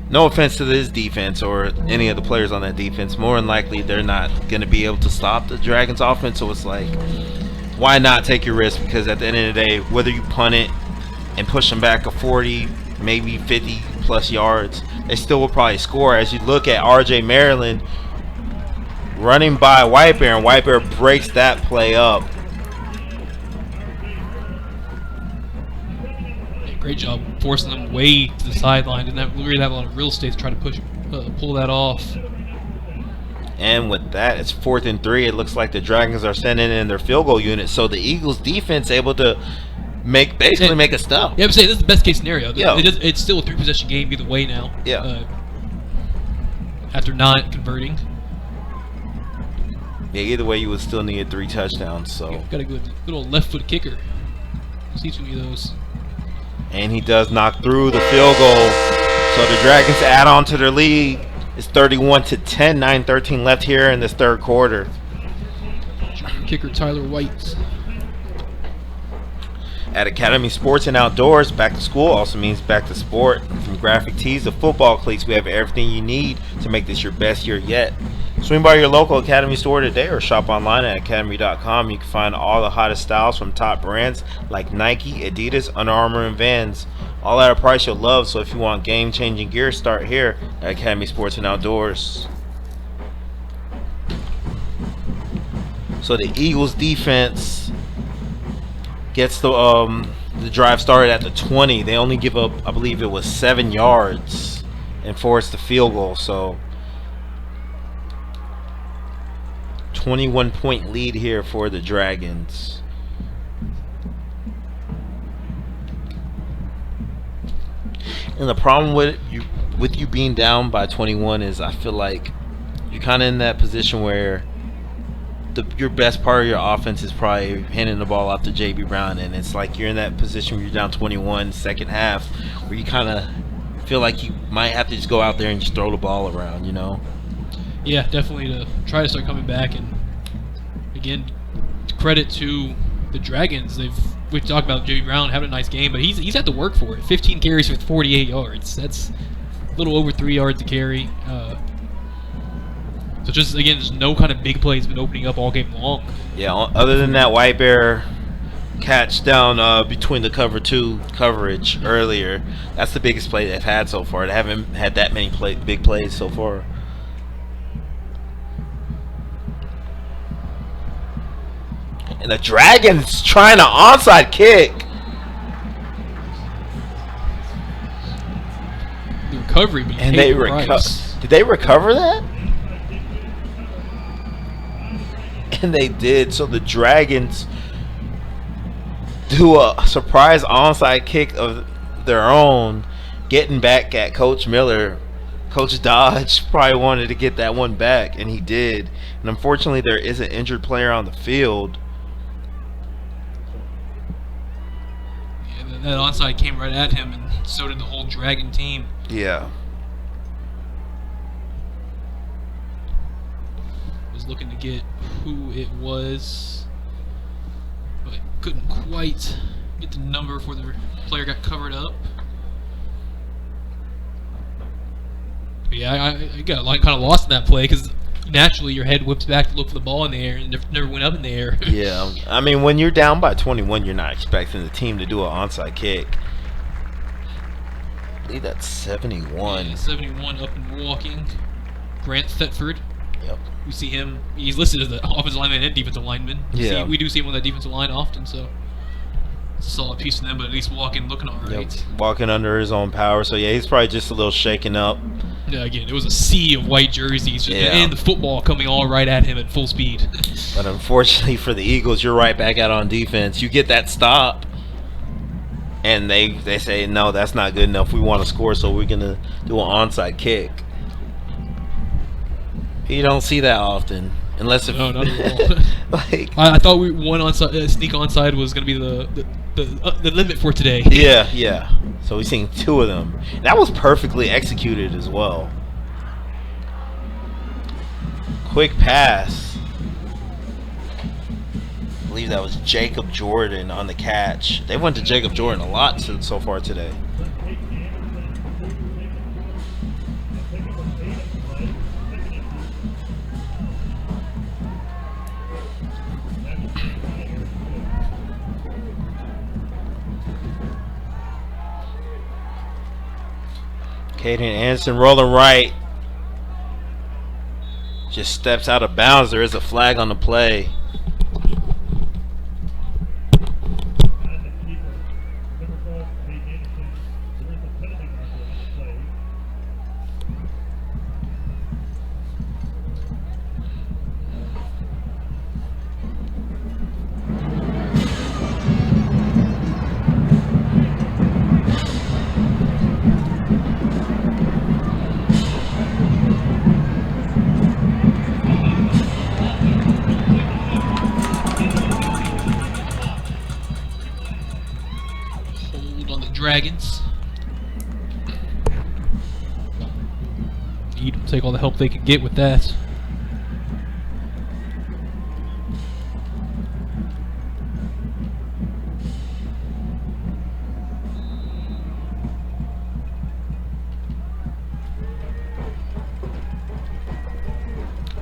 no offense to his defense or any of the players on that defense, more than likely they're not going to be able to stop the Dragons offense. So it's like, why not take your risk? Because at the end of the day, whether you punt it and push them back a 40, maybe 50 plus yards, they still will probably score. As you look at RJ Maryland running by Vype, and Vype breaks that play up.
Great job forcing them way to the sideline. Didn't really have a lot of real estate to try to pull that off.
And with that, it's 4th and 3. It looks like the Dragons are sending in their field goal unit. So the Eagles defense able to basically make a stop.
Yeah, I'm saying this is the best case scenario.
Yeah.
It's still a 3-possession game either way now.
Yeah.
After not converting.
Yeah, either way, you would still need 3 touchdowns. So
Got a good old left foot kicker. See too many of those.
And he does knock through the field goal. So the Dragons add on to their lead. It's 31-10, 9:13 left here in this third quarter.
Kicker Tyler White.
At Academy Sports and Outdoors, back to school also means back to sport. From graphic tees to football cleats, we have everything you need to make this your best year yet. Swing by your local Academy store today or shop online at academy.com. You can find all the hottest styles from top brands like Nike, Adidas, Under Armour, and Vans. All at a price you'll love, so if you want game-changing gear, start here at Academy Sports and Outdoors. So the Eagles defense gets the drive started at the 20. They only give up, I believe it was 7 yards, and force the field goal. So 21-point lead here for the Dragons. And the problem with you being down by 21 is I feel like you're kind of in that position where your best part of your offense is probably handing the ball off to JB Brown, and it's like you're in that position where you're down 21 second half, where you kind of feel like you might have to just go out there and just throw the ball around, you know?
Yeah, definitely to try to start coming back. And again, credit to the Dragons. We talked about JB Brown having a nice game, but he's had to work for it. 15 carries for 48 yards. That's a little over 3 yards to carry. So just, again, there's no kind of big plays been opening up all game long.
Yeah, other than that White Bear catch down between the cover 2 coverage earlier, that's the biggest play they've had so far. They haven't had that many big plays so far. And the Dragons trying an onside kick.
The recovery, but
And they did they recover that? And they did. So the Dragons do a surprise onside kick of their own, getting back at Coach Miller. Coach Dodge probably wanted to get that one back, and he did. And unfortunately, there is an injured player on the field.
That onside came right at him, and so did the whole Dragon team.
Yeah.
was looking to get who it was, but couldn't quite get the number before the player got covered up. But yeah, I got kind of lost in that play because naturally your head whips back to look for the ball in the air and never went up in the air.
Yeah, I mean, when you're down by 21, you're not expecting the team to do an onside kick. I believe that's 71.
Yeah, 71 up and walking. Grant Thetford.
Yep.
We see him. He's listed as the offensive lineman and defensive lineman. We do see him on that defensive line often, so it's a solid piece for them. But at least walking, looking all right.
Yep. Walking under his own power. So yeah, he's probably just a little shaken up.
Yeah, again, it was a sea of white jerseys, and the football coming all right at him at full speed.
But unfortunately for the Eagles, you're right back out on defense. You get that stop, and they say, no, that's not good enough. We want to score, so we're going to do an onside kick. You don't see that often. Unless if,
no, not at all.
like,
I thought one onside, sneak onside was going to be the limit for today.
Yeah. So we've seen 2 of them. That was perfectly executed as well. Quick pass. I believe that was Jacob Jordan on the catch. They went to Jacob Jordan a lot so far today. Caden Anderson rolling right. Just steps out of bounds. There is a flag on the play.
Dragons. Eaton will take all the help they can get with that.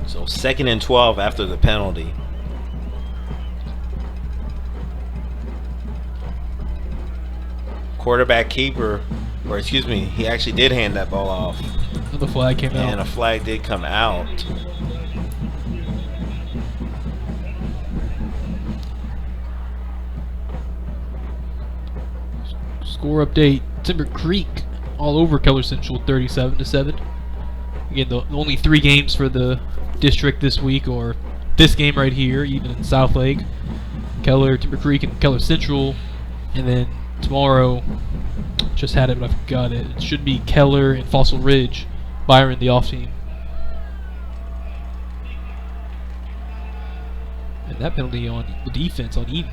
So 2nd and 12 after the penalty. Quarterback keeper, or excuse me, he actually did hand that ball off.
The flag came out.
And a flag did come out.
Score update: Timber Creek all over Keller Central, 37-7. Again, the only 3 games for the district this week, or this game right here, Eaton and Southlake, Keller, Timber Creek, and Keller Central, and then tomorrow, just had it but I forgot it. It should be Keller and Fossil Ridge, Byron the off team. And that penalty on the defense on Eaton.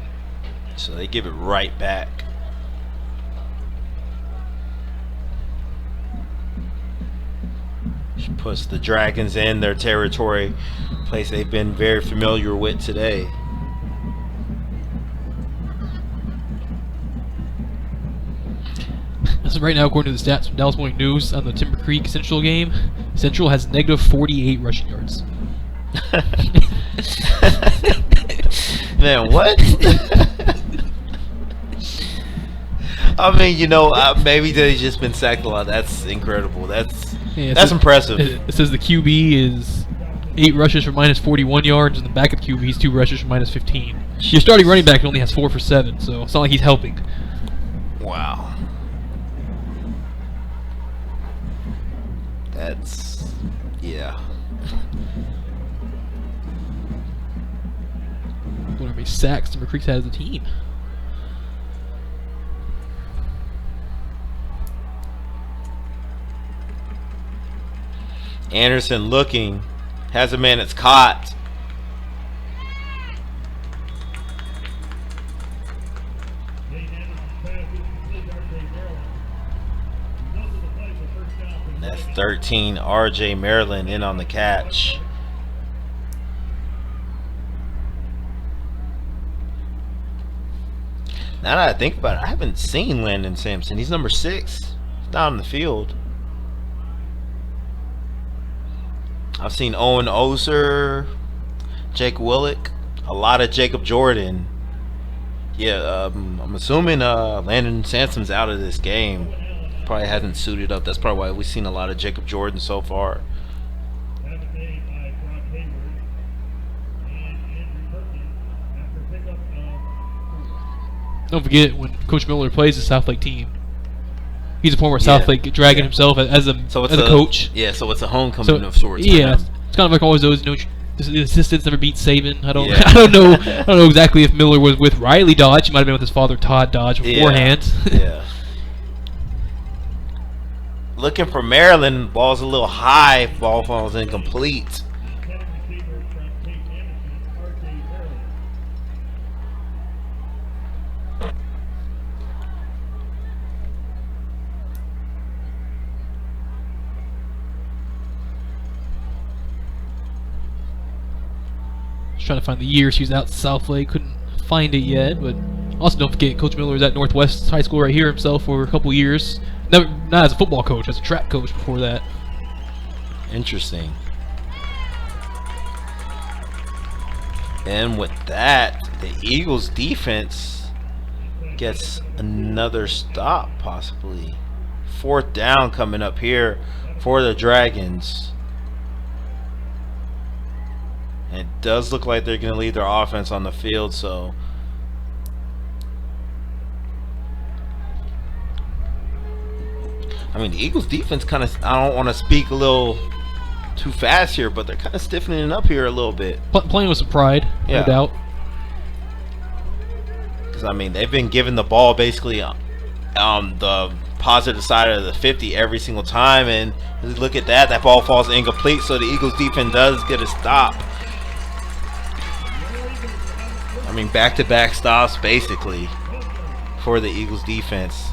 So they give it right back. Which puts the Dragons in their territory, place they've been very familiar with today.
So right now, according to the stats from Dallas Morning News on the Timber Creek Central game, Central has negative 48 rushing yards.
Man, what? I mean, you know, maybe they've just been sacked a lot. That's incredible. That's impressive.
It says the QB is 8 rushes for minus 41 yards, and the backup QB is 2 rushes for minus 15. Your starting running back only has 4 for 7, so it's not like he's helping.
Wow. That's, yeah.
Wonder how many sacks Timber Creek's had as a team.
Anderson looking, has a man that's caught. That's 13, RJ Maryland in on the catch. Now that I think about it, I haven't seen Landon Sampson. He's number 6. He's down in the field. I've seen Owen Oser, Jake Willick, a lot of Jacob Jordan. Yeah, I'm assuming Landon Sampson's out of this game. Probably hasn't suited up. That's probably why we've seen a lot of Jacob Jordan so far.
Don't forget, when Coach Miller plays the Southlake team, he's a former
Yeah.
Southlake dragging himself as a coach.
Yeah, so it's a homecoming of sorts.
Yeah,
for him.
it's kind of like always those. The assistants never beat Saban. I don't.
Yeah.
I don't know. I don't know exactly if Miller was with Riley Dodge. He might have been with his father Todd Dodge beforehand.
Yeah. Looking for Maryland. Ball's a little high. Ball falls incomplete.
Just trying to find the year she was out Southlake. Couldn't find it yet, but also don't forget Coach Miller was at Northwest High School right here himself for a couple years. Never, not as a football coach, as a track coach before that.
Interesting. And with that, the Eagles defense gets another stop, possibly. 4th down coming up here for the Dragons. It does look like they're going to leave their offense on the field, so I mean, the Eagles defense kind of, I don't want to speak a little too fast here, but they're kind of stiffening up here a little bit.
Playing with some pride,
Yeah.
no doubt.
Because, I mean, they've been giving the ball basically on the positive side of the 50 every single time, and look at that, that ball falls incomplete, so the Eagles defense does get a stop. I mean, back-to-back stops basically for the Eagles defense.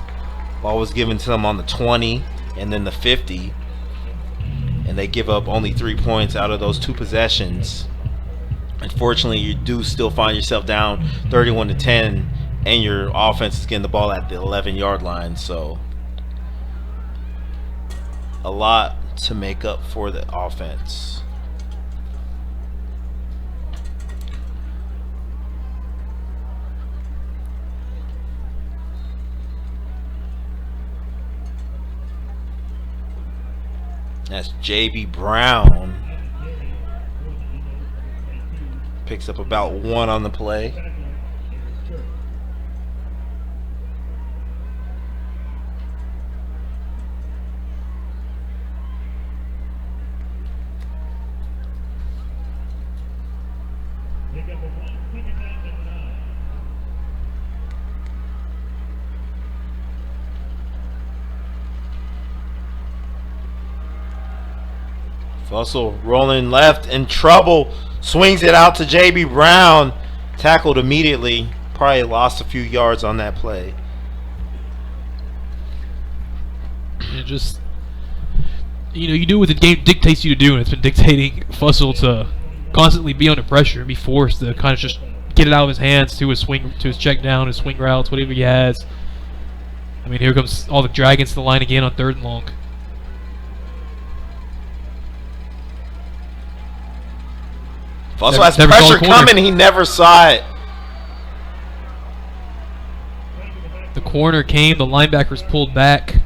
Ball was given to them on the 20 and then the 50, and they give up only 3 points out of those 2 possessions. Unfortunately, you do still find yourself down 31-10, and your offense is getting the ball at the 11-yard line, so a lot to make up for the offense. That's J.B. Brown. Picks up about 1 on the play. Fussell rolling left, in trouble, swings it out to J.B. Brown, tackled immediately, probably lost a few yards on that play.
And just, you do what the game dictates you to do, and it's been dictating Fussell to constantly be under pressure and be forced to kind of just get it out of his hands to his swing, to his check down, his swing routes, whatever he has. I mean, here comes all the Dragons to the line again on 3rd and long.
Fussell has
Never saw
pressure
the corner.
coming, he never saw it.
The corner came, the linebackers pulled back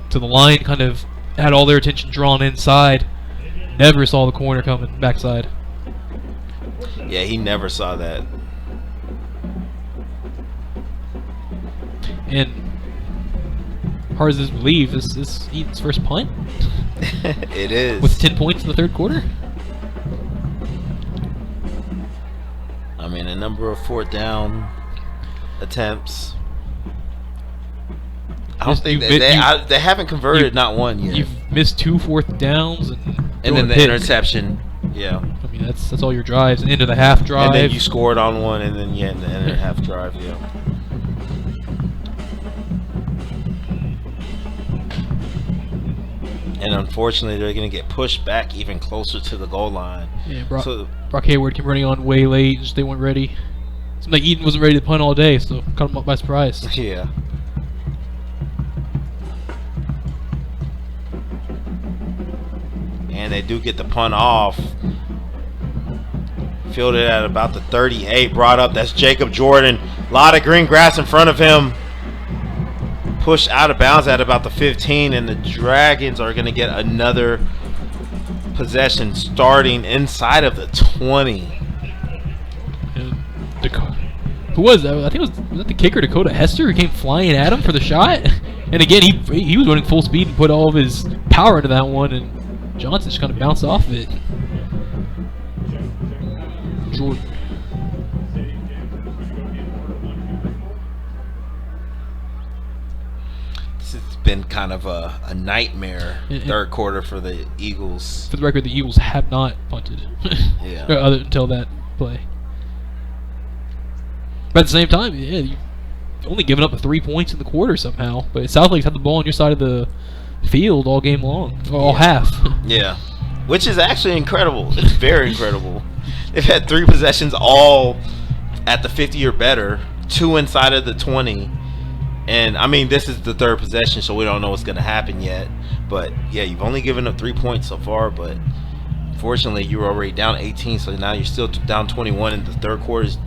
to the line, kind of had all their attention drawn inside. Never saw the corner coming backside.
Yeah, he never saw that.
And hard as this believe, this is Eaton's first punt
It is.
with 10 points in the 3rd quarter.
I mean, a number of 4th down attempts. I don't think they haven't converted not one yet.
You've missed 2 4th downs and
And then the
pick.
interception. Yeah.
I mean, that's all your drives. End of the half drive.
And then you scored on one, and then in the end of the half drive, yeah. And unfortunately, they're going to get pushed back even closer to the goal line.
Yeah,
So
Brock Hayward came running on way late. Just they weren't ready. Seemed like Eaton wasn't ready to punt all day, so caught him up by surprise.
Yeah. And they do get the punt off. Fielded at about the 38. Brought up. That's Jacob Jordan. A lot of green grass in front of him. Pushed out of bounds at about the 15. And the Dragons are going to get another possession starting inside of the 20.
Who was that? I think was that the kicker, Dakota Hester, who came flying at him for the shot. And again, he was running full speed and put all of his power into that one, and Johnson just kind of bounced off of it. Jordan.
This has been kind of a nightmare third quarter for the Eagles.
For the record, the Eagles have not punted.
Yeah.
Until that play. But at the same time, yeah, you've only given up 3 points in the quarter somehow. But Southlake's had the ball on your side of the field all game long, or all half.
Yeah, which is actually incredible. It's very incredible. They've had 3 possessions all at the 50 or better, 2 inside of the 20. And, I mean, this is the 3rd possession, so we don't know what's going to happen yet. But, yeah, you've only given up 3 points so far, but fortunately you were already down 18, so now you're still down 21, and the 3rd quarter is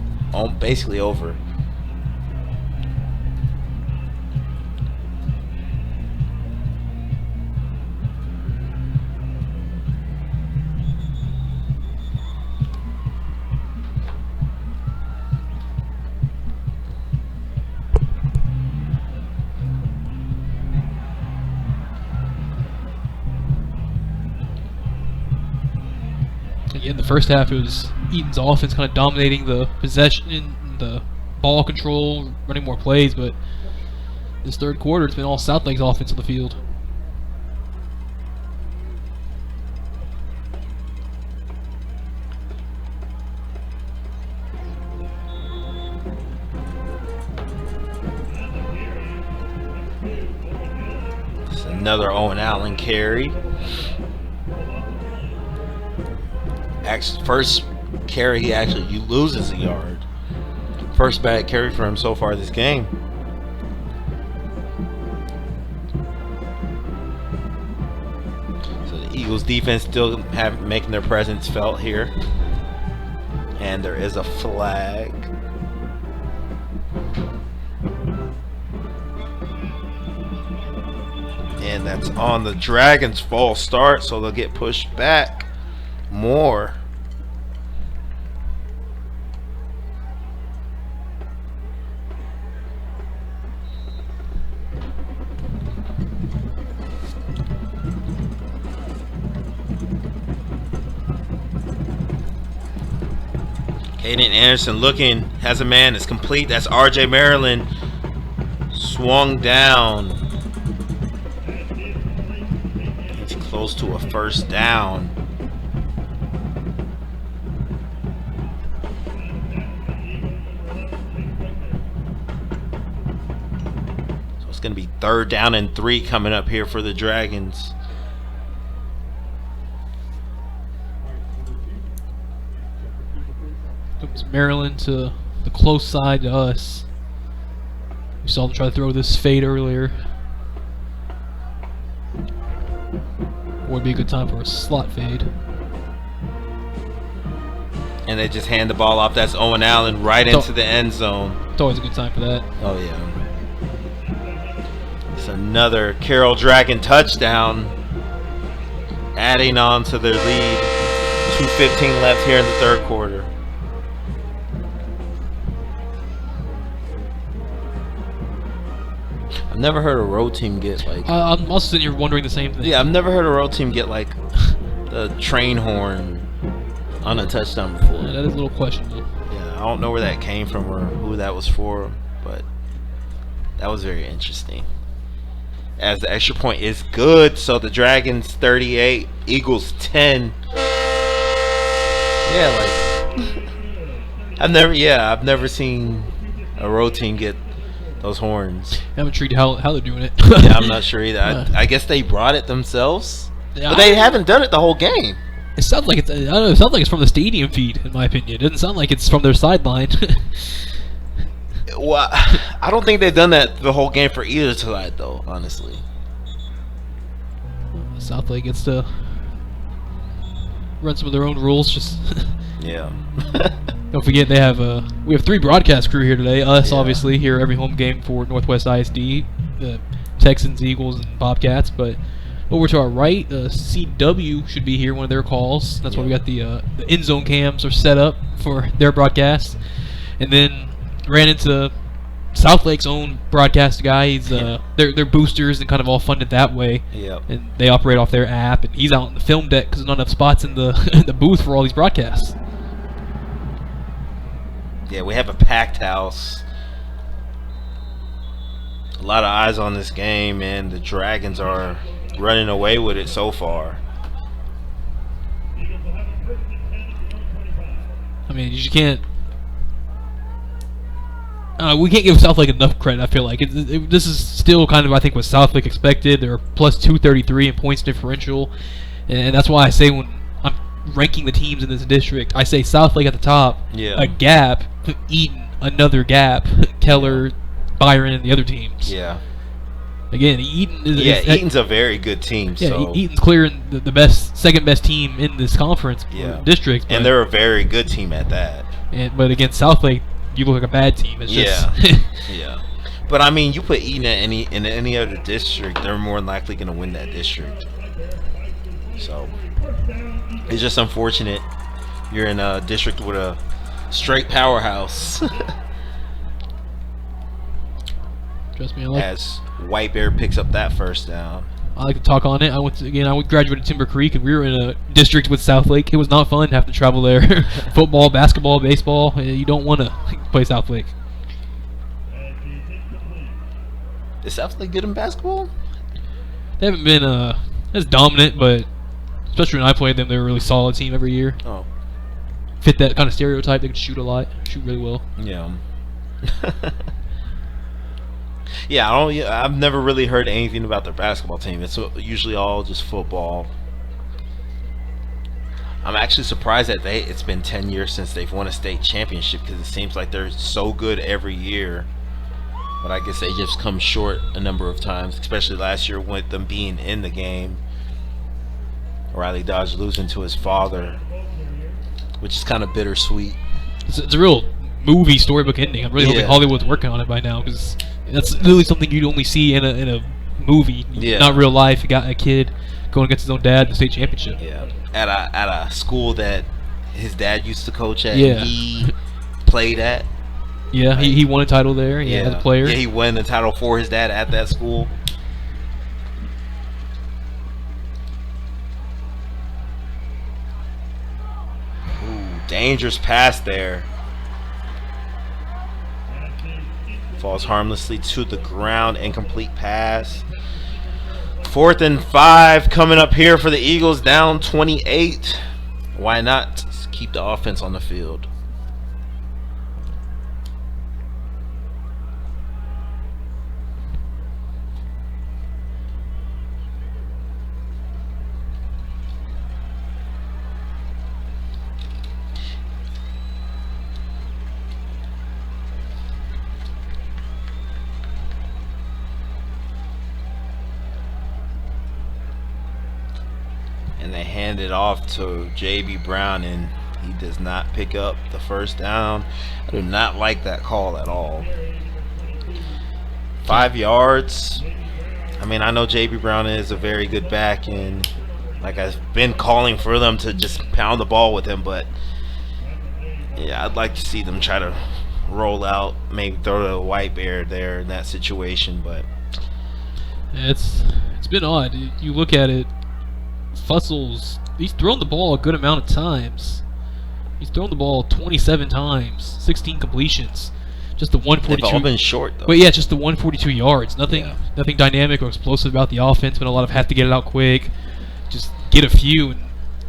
basically over.
In the first half, it was Eaton's offense kind of dominating the possession, the ball control, running more plays, but this third quarter, it's been all Southlake's offense on the field.
It's another Owen Allen carry. First carry, he loses a yard. First bad carry for him so far this game. So the Eagles defense still making their presence felt here. And there is a flag. And that's on the Dragons' false start, so they'll get pushed back more. Caden Anderson looking, has a man, it's complete. That's RJ Maryland. Swung down. He's close to a first down. So it's going to be 3rd down and 3 coming up here for the Dragons.
Comes Maryland to the close side to us. We saw them try to throw this fade earlier. Would be a good time for a slot fade.
And they just hand the ball off. That's Owen Allen right into the end zone.
It's always a good time for that.
Oh, yeah. It's another Carroll Dragon touchdown. Adding on to their lead. 2:15 left here in the third quarter. I've never heard a road team get like...
I'm also sitting here wondering the same thing.
Yeah, I've never heard a road team get like the train horn on a touchdown before.
Yeah, that is a little questionable.
Yeah, I don't know where that came from or who that was for, but that was very interesting. As the extra point is good, so the Dragons 38, Eagles 10. Yeah, like I've never seen a road team get those horns.
I'm intrigued how they're doing it.
Yeah, I'm not sure either. I guess they brought it themselves,
Yeah,
but they haven't done it the whole game.
It sounds like it's. I don't know. It sounds like it's from the stadium feed, in my opinion. It doesn't sound like it's from their sideline.
Well, I don't think they've done that the whole game for either side, though. Honestly.
Southlake gets to run some of their own rules. Just
Yeah.
don't forget they have we have 3 broadcast crew here today. Us,
Yeah.
obviously, here every home game for Northwest ISD, the Texans, Eagles, and Bobcats. But over to our right, CW should be here. One of their calls. That's why we got the end zone cams are set up for their broadcast. And then ran into Southlake's own broadcast guy. He's they're boosters and kind of all funded that way.
Yep.
And they operate off their app. And he's out in the film deck because there's not enough spots in the in the booth for all these broadcasts.
Yeah, we have a packed house. A lot of eyes on this game, and the Dragons are running away with it so far.
I mean, you can't. We can't give Southlake enough credit. I feel like this is still kind of, I think, what Southlake expected. They're plus 233 in points differential, and that's why I say when I'm ranking the teams in this district, I say Southlake at the top,
Yeah.
a gap, Eaton another gap, Keller, Byron, and the other teams.
Yeah.
Again, Eaton is
Eaton's a very good team.
yeah,
So.
Eaton's clearing the best, second best team in this conference district,
And they're a very good team at that.
but against Southlake, you look like a bad team. It's just
Yeah. But I mean, you put Eaton in any other district, they're more than likely going to win that district. So it's just unfortunate you're in a district with a straight powerhouse.
Trust me, I like.
As White Bear picks up that first down.
I like to talk on it. I graduated Timber Creek, and we were in a district with Southlake. It was not fun having to travel there. Football, basketball, baseball. You don't want to play Southlake.
Is Southlake good in basketball?
They haven't been as dominant, but especially when I played them, they were a really solid team every year.
Oh,
Fit that kind of stereotype. They could shoot a lot, shoot really well.
yeah. Yeah, I've never really heard anything about their basketball team. It's usually all just football. I'm actually surprised that it's been 10 years since they've won a state championship, because it seems like they're so good every year. But I guess they just come short a number of times, especially last year with them being in the game. Riley Dodge losing to his father, which is kind of bittersweet.
It's a real movie storybook ending. I'm really hoping Hollywood's working on it by now, because that's literally something you'd only see in a movie, not real life. You got a kid going against his own dad in the state championship.
Yeah, at a school that his dad used to coach at.
Yeah.
And he played at.
Yeah, he won a title there. Yeah, as a player.
Yeah, he won the title for his dad at that school. Ooh, dangerous pass there. Falls harmlessly to the ground. Incomplete pass. 4th and 5 coming up here for the Eagles, down 28. Why not keep the offense on the field? And they hand it off to JB Brown, and he does not pick up the first down. I do not like that call at all. 5 yards. I mean, I know JB Brown is a very good back, and like I've been calling for them to just pound the ball with him, but yeah, I'd like to see them try to roll out, maybe throw to a White Bear there in that situation, but
It's been odd. You look at it, Fussel's, he's thrown the ball a good amount of times. He's thrown the ball 27 times, 16 completions. Just the 142.
they've all been short though.
But yeah, just the 142 yards. Nothing dynamic or explosive about the offense. Been a lot of have to get it out quick, just get a few.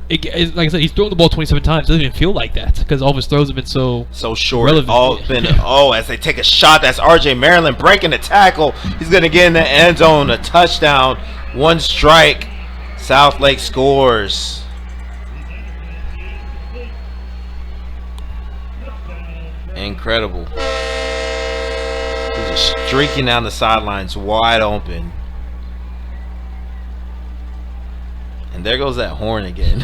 And like I said, he's thrown the ball 27 times. Doesn't even feel like that because all of his throws have been so
short.
relevant.
All been as they take a shot. That's RJ Maryland breaking the tackle. He's gonna get in the end zone. A touchdown. One strike. Southlake scores. Incredible. He's just streaking down the sidelines wide open. And there goes that horn again.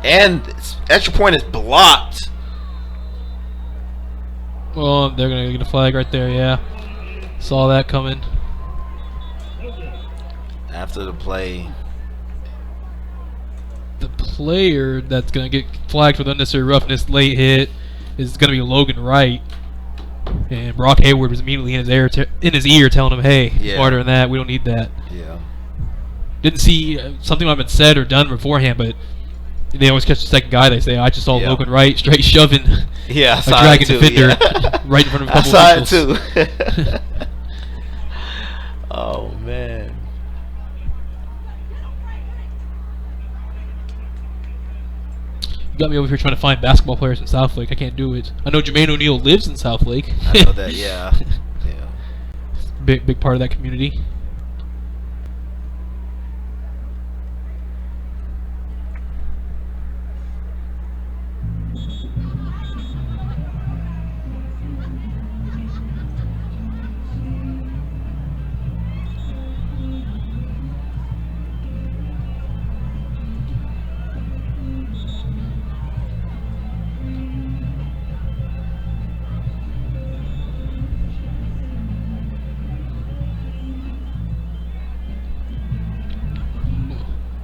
And extra point is blocked.
Well, they're gonna get a flag right there. Yeah, saw that coming.
After the play,
The player that's gonna get flagged for the unnecessary roughness late hit is gonna be Logan Wright, and Brock Hayward was immediately in his ear telling him, "Hey,
Yeah.
smarter than that. We don't need that."
yeah.
Didn't see something might have been said or done beforehand, but they always catch the second guy. They say, "I just saw
Yeah.
Logan Wright straight shoving
Yeah, I
a
saw
dragon
it too.
defender
Yeah.
right in front of a
I
couple
saw it
officials."
too. Oh man.
You got me over here trying to find basketball players in Southlake. I can't do it. I know Jermaine O'Neal lives in Southlake.
I know that. Yeah. Yeah.
Big part of that community.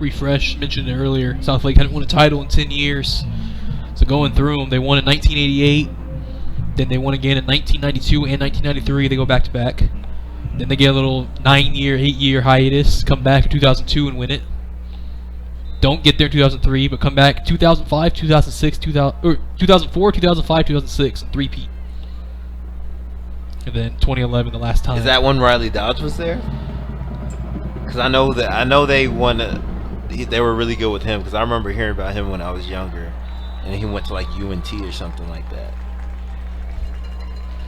Refresh, mentioned it earlier. Southlake hadn't won a title in 10 years. So going through them, they won in 1988. Then they won again in 1992 and 1993. They go back to back. Then they get a little 9-year, 8-year hiatus. Come back in 2002 and win it. Don't get there in 2003, but come back 2005, 2006, 2004, 2005, 2006, and three-peat. And then 2011, the last time.
Is that when Riley Dodge was there? Because I know they won. They were really good with him because I remember hearing about him when I was younger, and he went to like UNT or something like that.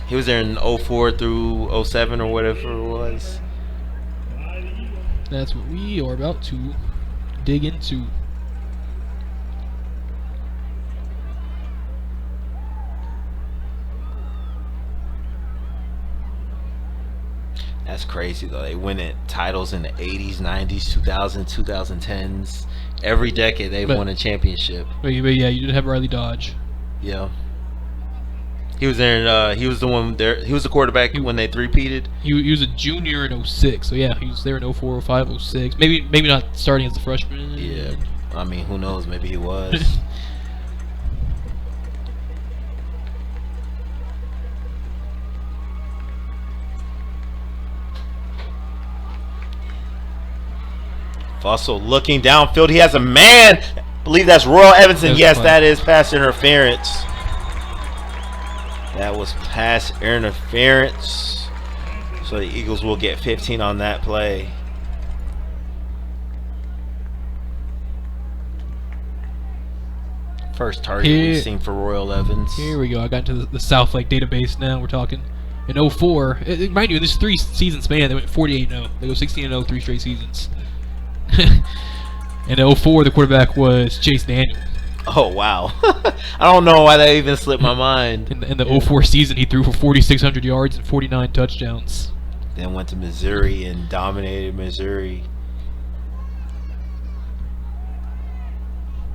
He was there in 04 through 07 or whatever it was.
That's what we are about to dig into.
That's crazy though. They win it titles in the 80s, 90s, 2000s, 2010s. Every decade they've won a championship.
But yeah, you did have Riley Dodge.
Yeah. He was there. He was the one there. He was the quarterback when they three-peated.
He was a junior in 06, so yeah, he was there in 04, 05, 06. Maybe not starting as a freshman.
Yeah. I mean, who knows? Maybe he was. Fussell looking downfield. He has a man. I believe that's Royal Evanson. Yes, that is pass interference. That was pass interference. So the Eagles will get 15 on that play. First target we've seen for Royal Evans.
Here we go. I got into the Southlake database now. We're talking. In 04, mind you, in this 3-season span, they went 48-0. They go 16-0 3 straight seasons. In 04, the quarterback was Chase Daniel.
Oh, wow. I don't know why that even slipped my mind.
In the 04 season, he threw for 4,600 yards and 49 touchdowns.
Then went to Missouri and dominated Missouri.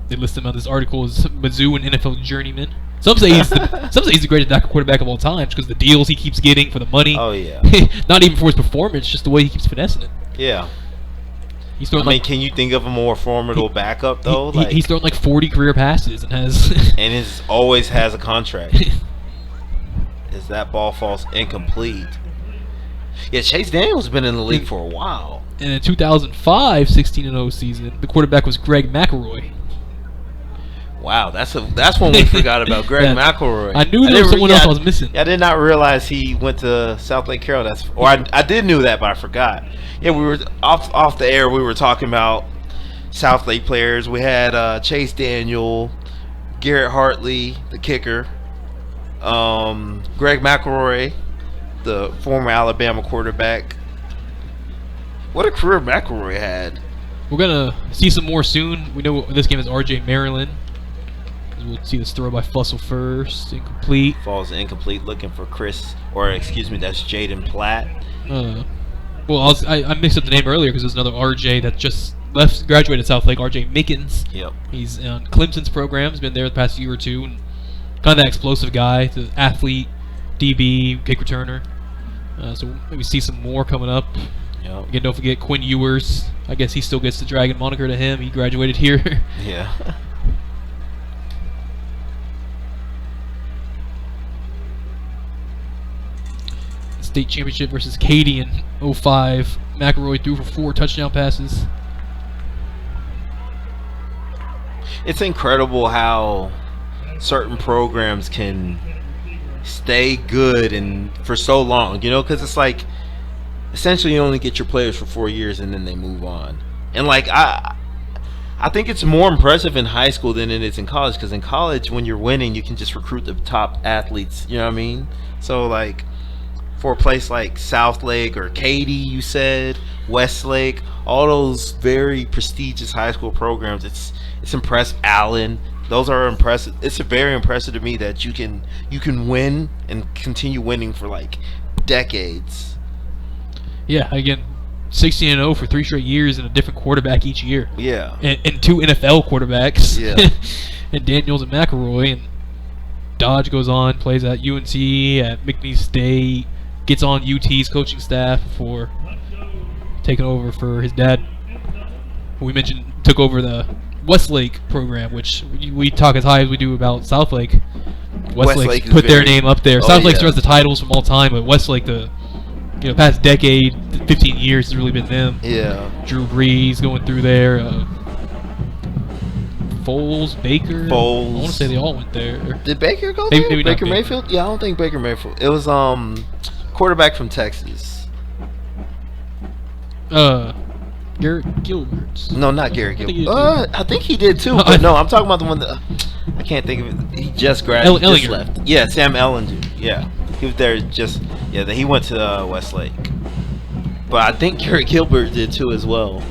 They list him on this article as Mizzou and NFL journeyman. Some say he's the greatest backup quarterback of all time because the deals he keeps getting for the money.
Oh, yeah.
Not even for his performance, just the way he keeps finessing it.
Yeah.
He's throwing
can you think of a more formidable backup though?
He's thrown like 40 career passes and has
and is always has a contract. As that ball falls incomplete. Yeah, Chase Daniel's been in the league for a while.
And in 2005 16-0 season, the quarterback was Greg McElroy.
Wow, that's one we forgot about. Greg McElroy.
I knew there was someone else I was missing.
I did not realize he went to Southlake Carroll. I did knew that, but I forgot. Yeah, we were off the air. We were talking about Southlake players. We had Chase Daniel, Garrett Hartley, the kicker. Greg McElroy, the former Alabama quarterback. What a career McElroy had.
We're going to see some more soon. We know this game is RJ Maryland. We'll see this throw by Fussell first. Incomplete.
Falls incomplete, looking for Chris, or excuse me, that's Jaden Platt.
Well, I mixed up the name earlier because there's another RJ that just graduated Southlake, RJ Mickens.
Yep.
He's on Clemson's program. He's been there the past year or two. And kind of that explosive guy, the athlete, DB, kick returner. So maybe see some more coming up.
Yep.
Again, don't forget Quinn Ewers. I guess he still gets the Dragon moniker to him. He graduated here.
Yeah.
State championship versus Katy in 05. McElroy threw for 4 touchdown passes.
It's incredible how certain programs can stay good and for so long, you know, because it's like essentially you only get your players for 4 years and then they move on. And like I think it's more impressive in high school than it is in college, because in college when you're winning you can just recruit the top athletes, you know what I mean? So like for a place like Southlake or Katy, you said, Westlake, all those very prestigious high school programs, it's impressive. Allen, those are impressive. It's very impressive to me that you can win and continue winning for like decades.
Yeah, again, 16-0 for 3 straight years and a different quarterback each year.
Yeah.
And 2 NFL quarterbacks.
Yeah.
And Daniels and McElroy. And Dodge goes on, plays at UNC, at McNeese State, gets on UT's coaching staff before taking over for his dad, who we mentioned took over the Westlake program, which we talk as high as we do about Southlake. Westlake put their name up there. Southlake still has the titles from all time, but Westlake, the past decade, 15 years has really been them.
Yeah.
Drew Brees going through there. Foles, Baker. I want to say they all went there.
Did Baker go there?
Maybe
Baker
not
Mayfield? Yeah, I don't think Baker Mayfield. It was quarterback from Texas.
Garrett Gilbert.
No, not Garrett Gilbert. I think he did too. But no, I'm talking about the one that I can't think of it. He just graduated. Just left. Yeah, Sam Ellinger. Yeah, he was there just. Yeah, he went to Westlake. But I think Garrett Gilbert did too as well.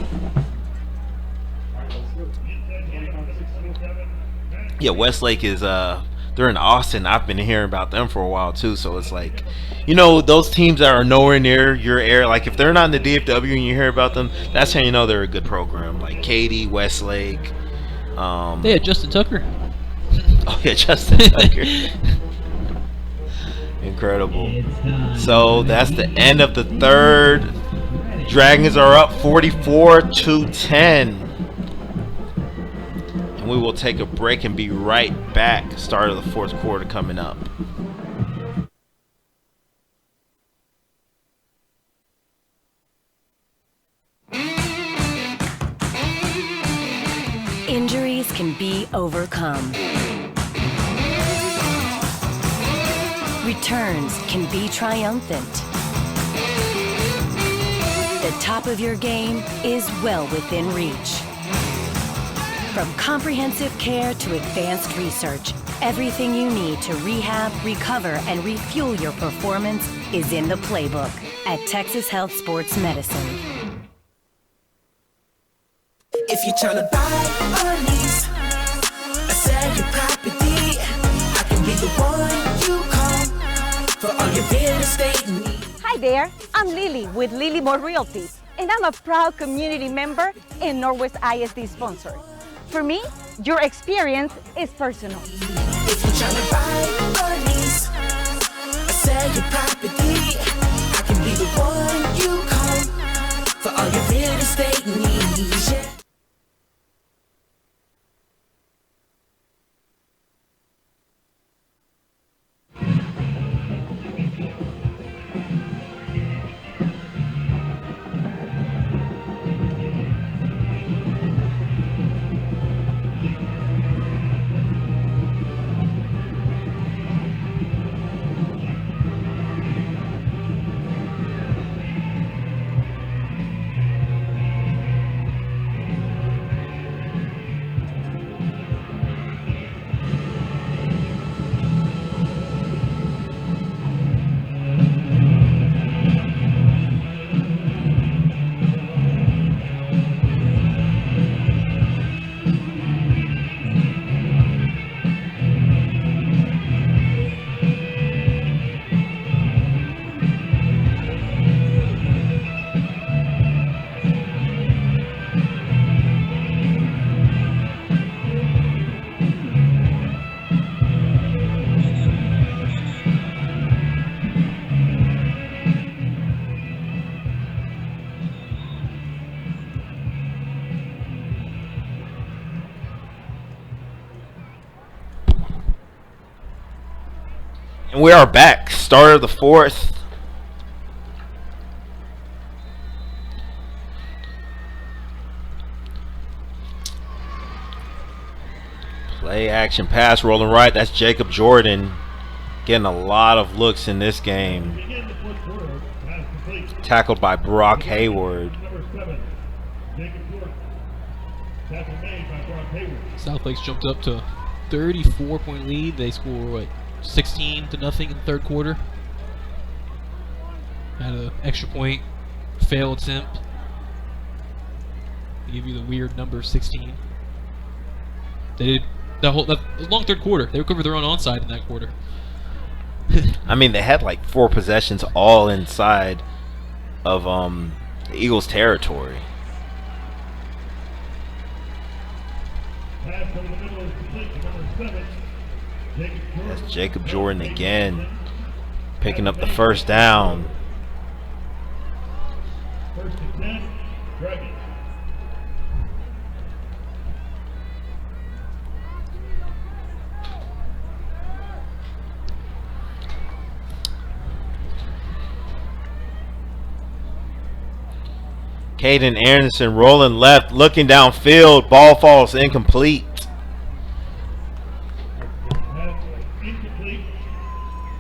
Yeah, Westlake is they're in Austin. I've been hearing about them for a while too. So it's like, those teams that are nowhere near your area. Like if they're not in the DFW and you hear about them, that's how you know they're a good program. Like Katy, Westlake.
They had Justin Tucker.
Oh yeah, Justin Tucker. Incredible. So that's the end of the third. Dragons are up 44-10. We will take a break and be right back. Start of the fourth quarter coming up.
Injuries can be overcome. Returns can be triumphant. The top of your game is well within reach. From comprehensive care to advanced research, everything you need to rehab, recover, and refuel your performance is in the playbook at Texas Health Sports Medicine.
If you're trying to buy or lease or sell your property, I can be the one you call for all your real estate needs.
Hi there, I'm Lily with Lily More Realty, and I'm a proud community member and Northwest ISD sponsor. For me, your experience is personal.
If you're trying to buy or lease or sell your property, I can be the one you call for all your real estate needs. Yeah.
And we are back. Start of the fourth. Play action pass rolling right. That's Jacob Jordan getting a lot of looks in this game. Tackled by Brock Hayward.
Southlake's jumped up to 34-point lead. They score what, 16-0 in the third quarter. Had an extra point fail attempt. They give you the weird number 16. They did that long third quarter. They recovered their own onside in that quarter.
I mean, they had like 4 possessions all inside of the Eagles' territory. That's Jacob Jordan again, picking up the first down.
First and 10, Dragons.
Caden Anderson rolling left, looking downfield. Ball falls incomplete.
Pass incomplete.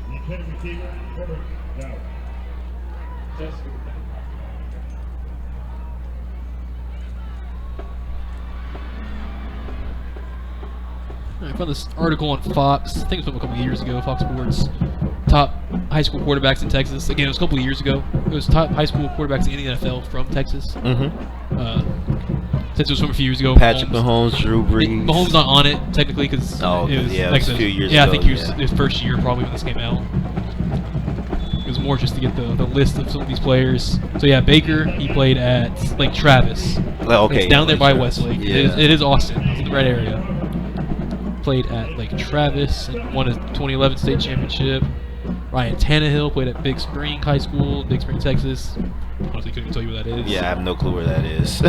The intended receiver, Robert Dow.
I found this article on Fox. I think it was from a couple of years ago. Fox Sports. Top high school quarterbacks in Texas. Again, it was a couple of years ago. It was top high school quarterbacks in the NFL from Texas. Since it was from a few years ago.
Patrick Mahomes, Drew Brees.
Mahomes not on it technically because
it was a few years
ago. Yeah, I think he was his first year probably when this came out. It was more just to get the list of some of these players. So yeah, Baker, he played at Lake Travis.
Okay,
it's down there by
Travis.
Westlake.
Yeah.
It is Austin. It's in the right area. Played at Lake Travis and won a 2011 state championship. Ryan Tannehill played at Big Spring High School, Big Spring, Texas. Honestly, couldn't even tell you what that is.
Yeah, I have no clue where that is.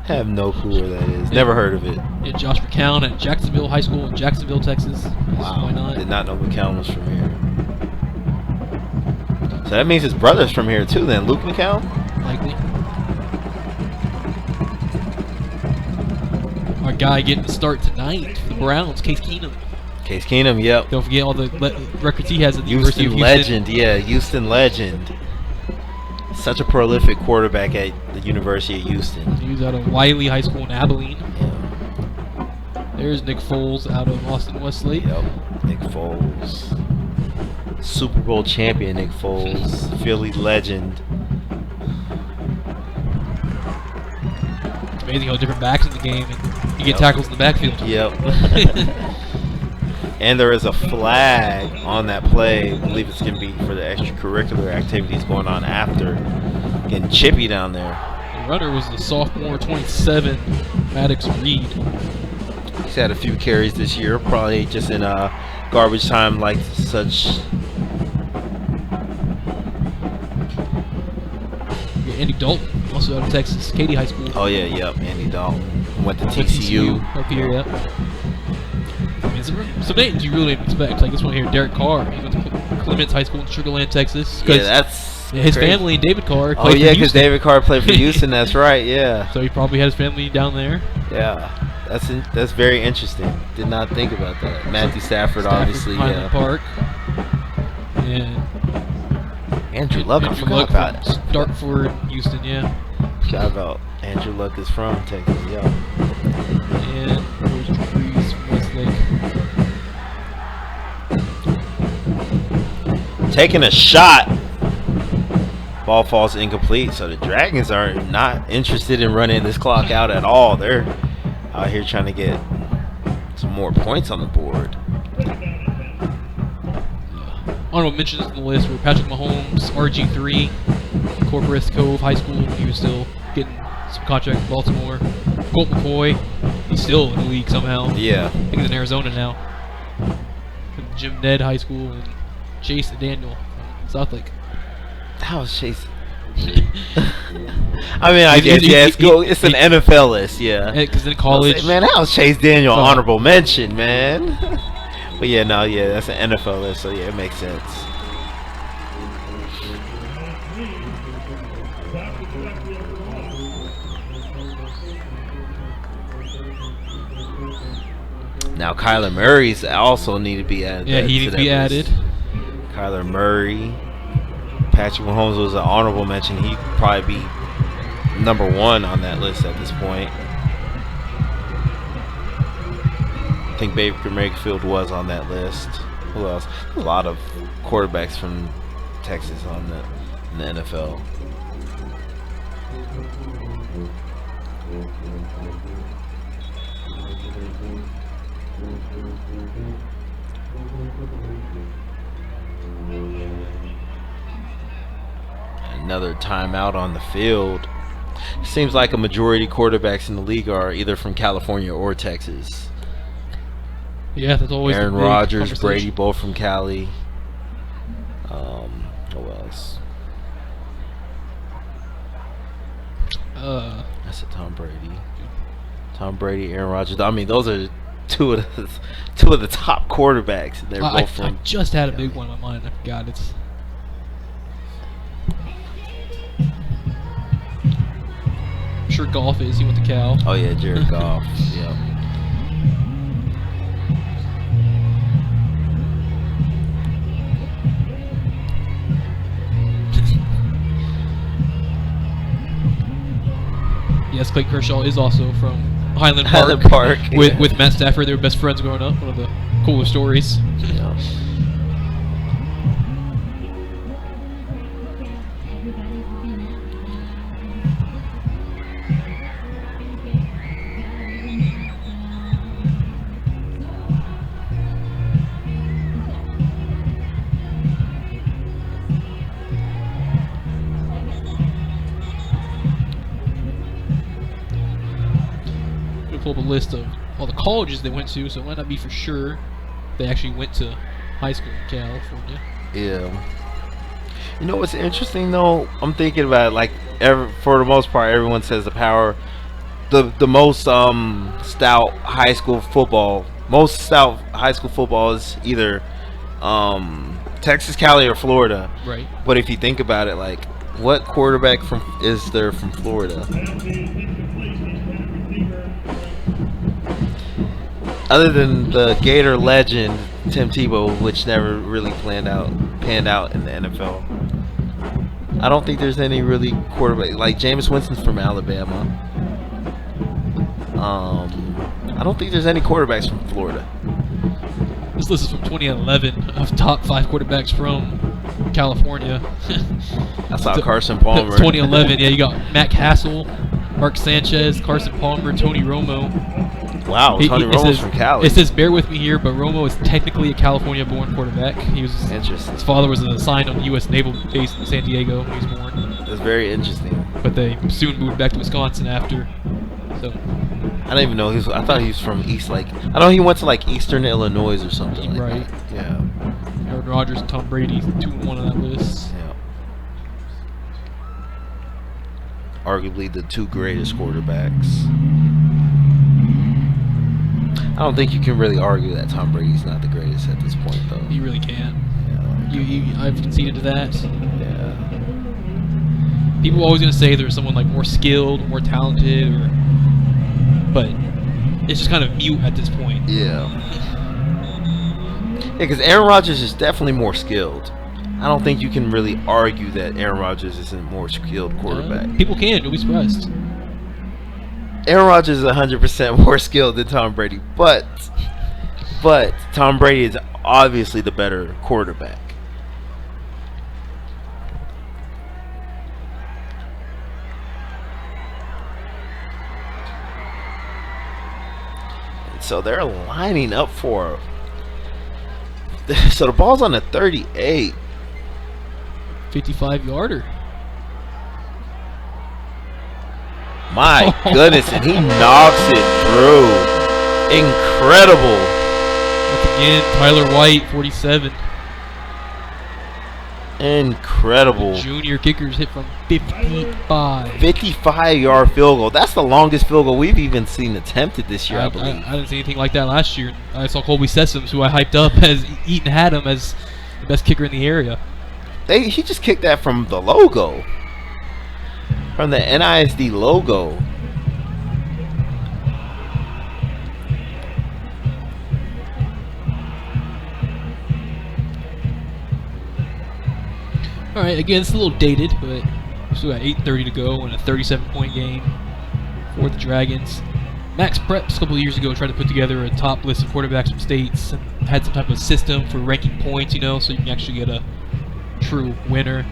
Have no clue where that is. Never heard of it.
And Josh McCown at Jacksonville High School in Jacksonville, Texas.
Wow.
Why not?
Did not know McCown was from here. So that means his brother's from here too then. Luke McCown?
Likely. Our guy getting the start tonight for the Browns, Case Keenum.
Case Keenum, yep.
Don't forget all the records he has at the University of Houston.
Legend, yeah, Houston legend. Such a prolific quarterback at the University of Houston.
He was out of Wiley High School in Abilene.
Yeah.
There's Nick Foles out of Austin Westlake.
Yep, Nick Foles. Super Bowl champion Nick Foles. Philly legend.
It's amazing how different backs in the game and you get tackles in the backfield.
Yep. And there is a flag on that play. I believe it's going to be for the extracurricular activities going on after. Getting chippy down there.
The runner was the sophomore 27, Maddox Reed.
He's had a few carries this year, probably just in garbage time like such.
Andy Dalton, also out of Texas, Katy High School.
Oh yeah, yep. Andy Dalton went to TCU.
Up here, yep. I mean, some names you really didn't expect. Like this one here, Derek Carr. He went to Clements High School in Sugar Land, Texas.
Yeah, that's
his
crazy.
family, David Carr, played
Oh yeah,
for
because
Houston.
David Carr played for Houston. That's right. Yeah.
So he probably had his family down there.
Yeah. That's very interesting. Did not think about that. Matthew Stafford obviously.
Highland
Yeah.
Park. And
Andrew Luck. I
Andrew
forgot
Luck
about
from
it.
Dartford, Houston, yeah.
Forgot about Andrew Luck is from Texas. Yeah.
And there's Drew Brees from Westlake.
Taking a shot. Ball falls incomplete. So the Dragons are not interested in running this clock out at all. They're out here trying to get some more points on the board.
Honorable mentions on the list were Patrick Mahomes, RG3, Corpus Cove High School. He was still getting some contract in Baltimore. Colt McCoy, he's still in the league somehow.
Yeah.
I think he's in Arizona now. From Jim Ned High School and Chase Daniel from Southlake.
How is Chase? I mean, I guess yeah. It's an NFL list, yeah.
Because in college,
Man, how's Chase Daniel honorable mention, man? But yeah, no, yeah, that's an NFL list, so yeah, it makes sense. Now Kyler Murray's also need to be added.
Yeah, he needs to be added.
Kyler Murray. Patrick Mahomes was an honorable mention. He'd probably be #1 on that list at this point. I think Baker Mayfield was on that list. Who else? A lot of quarterbacks from Texas on in the NFL. Another timeout on the field. Seems like a majority of quarterbacks in the league are either from California or Texas.
Yeah, that's always
Aaron
the big
Rodgers,
conversation.
Brady, both from Cali. Who else? That's it. Tom Brady, Aaron Rodgers. I mean, those are two of the top quarterbacks. They're both from.
I just had a big one in my mind. I forgot it's. I'm sure Goff is. He went to Cal.
Oh yeah, Jared Goff. Yeah.
Yes, Clayton Kershaw is also from Highland
Park.
with Matt Stafford. They were best friends growing up. One of the coolest stories.
Yeah.
Pull up a list of all the colleges they went to, so it might not be for sure they actually went to high school in California.
Yeah. You know what's interesting though? I'm thinking about it, like for the most part, everyone says the most stout high school football. Most stout high school football is either Texas, Cali, or Florida.
Right.
But if you think about it, like what quarterback is there from Florida? Other than the Gator legend Tim Tebow, which never really panned out in the NFL. I don't think there's any really quarterback like Jameis Winston's from Alabama. I don't think there's any quarterbacks from Florida.
This list is from 2011 of top 5 quarterbacks from California.
I saw Carson Palmer.
2011, yeah, you got Matt Castle, Mark Sanchez, Carson Palmer, Tony Romo.
Wow, Tony Romo's from Cali.
It says, bear with me here, but Romo is technically a California-born quarterback. He was
interesting. His
father was assigned on the U.S. Naval Base in San Diego when he was born.
That's very interesting.
But they soon moved back to Wisconsin after. So
I don't even know. I thought he was from East. Like I know he went to like Eastern Illinois or something. Like
right.
That. Yeah.
Aaron Rodgers and Tom Brady, 2-1 on that list.
Yeah. Arguably the 2 greatest quarterbacks. I don't think you can really argue that Tom Brady's not the greatest at this point, though.
You really can't.
Yeah,
I've conceded to that.
Yeah.
People are always going to say there's someone like more skilled, more talented, but it's just kind of mute at this point.
Yeah. Yeah, because Aaron Rodgers is definitely more skilled. I don't think you can really argue that Aaron Rodgers isn't a more skilled quarterback.
People can. You'll be surprised.
Aaron Rodgers is 100% more skilled than Tom Brady, but Tom Brady is obviously the better quarterback. So they're lining up for. So the ball's on the 38.
55-yarder.
My goodness, and he knocks it through. Incredible.
Once again, Tyler White, 47.
Incredible.
Junior kickers hit from 55.
55-yard field goal. That's the longest field goal we've even seen attempted this year, I believe.
I didn't see anything like that last year. I saw Colby Sessoms, who I hyped up as Eaton had him as the best kicker in the area.
He just kicked that from the logo. From the NISD logo.
All right, again, it's a little dated, but we still got 8:30 to go and a 37-point game for the Dragons. Max Preps a couple of years ago tried to put together a top list of quarterbacks from states and had some type of system for ranking points, you know, so you can actually get a true winner.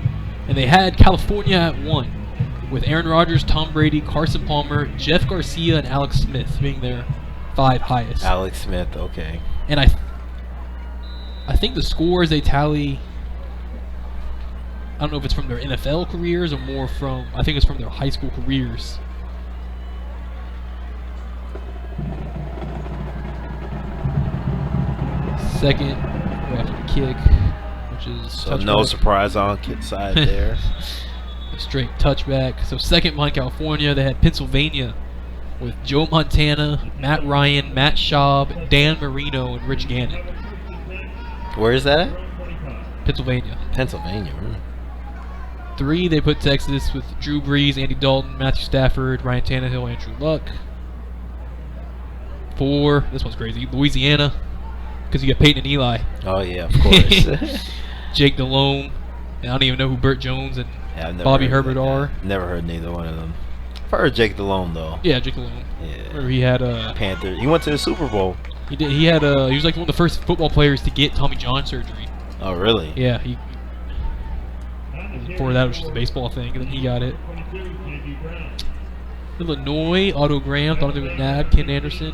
And they had California at 1, with Aaron Rodgers, Tom Brady, Carson Palmer, Jeff Garcia, and Alex Smith being their 5 highest.
Alex Smith, okay.
And I think the scores they tally, I don't know if it's from their NFL careers or more from, I think it's from their high school careers. Second, after the kick, which is
so no surprise on kid's side there.
A straight touchback. So second behind California, they had Pennsylvania with Joe Montana, Matt Ryan, Matt Schaub, Dan Marino, and Rich Gannon.
Where is that?
Pennsylvania.
Pennsylvania.
3, they put Texas with Drew Brees, Andy Dalton, Matthew Stafford, Ryan Tannehill, Andrew Luck. 4, this one's crazy, Louisiana, because you got Peyton and Eli.
Oh, yeah, of course.
Jake Delhomme, and I don't even know who Burt Jones and Bobby Herbert are.
Never heard neither one of them. I've heard Jake Delhomme, though.
Yeah, Jake Delhomme.
Yeah.
Where he had
Panther. He went to the Super Bowl.
He did. He had he was like one of the first football players to get Tommy John surgery.
Oh, really?
Yeah, before that it was just a baseball thing, and then he got it. Illinois, Otto Graham, Donovan McNabb, Ken Anderson,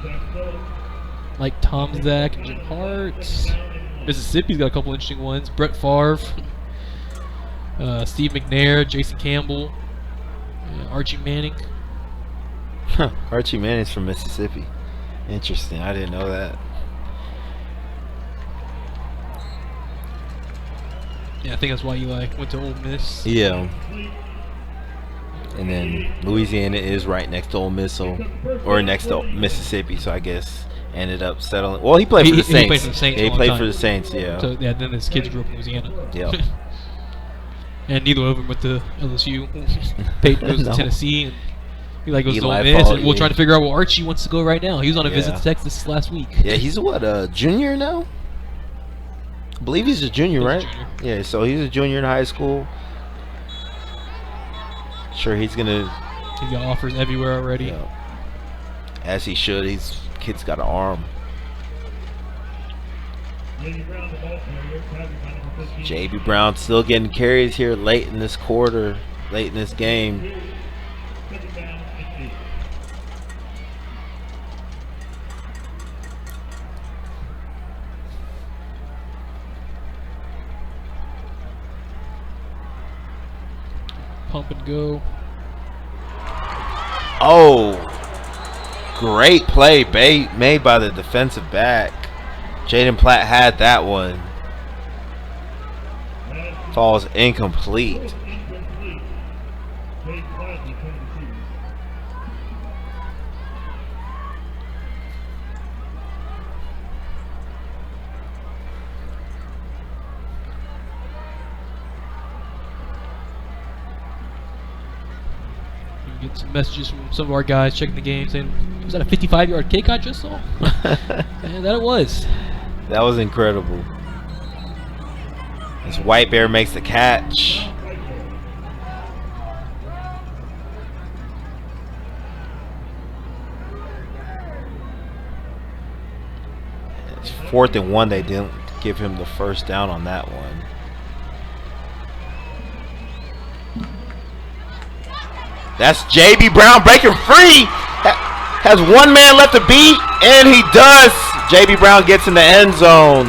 Mike Tomczak, and Jim Hart. Mississippi's got a couple interesting ones. Brett Favre, Steve McNair, Jason Campbell, Archie Manning.
Huh, Archie Manning's from Mississippi. Interesting. I didn't know that.
Yeah, I think that's why Eli went to Ole Miss.
Yeah. And then Louisiana is right next to Ole Miss, or next to Mississippi, so I guess ended up settling. Well, he played for the Saints.
He played for the Saints.
Yeah, he played for the Saints, yeah.
So yeah, then his kids grew up in Louisiana.
Yeah.
And neither of them went to LSU. Peyton goes to Tennessee, and Eli goes to Ole
Eli
Miss,
followed,
and we're trying to figure out where Archie wants to go right now. He was on a visit to Texas last week.
Yeah, he's a junior now? I believe he's a junior, right? Yeah, so he's a junior in high school. Sure, he's got
offers everywhere already.
Yeah. As he should. Kid's got an arm. JB Brown still getting carries here late in this quarter, late in this game.
Pump and go.
Oh, great play made by the defensive back. Jaden Platt had that one. Falls incomplete.
Get some messages from some of our guys checking the game saying, was that a 55-yard kick I just saw? And that it was.
That was incredible. This White Bear makes the catch. It's 4th and 1. They didn't give him the first down on that one. That's JB Brown breaking free. Has one man left to beat, and he does. JB Brown gets in the end zone.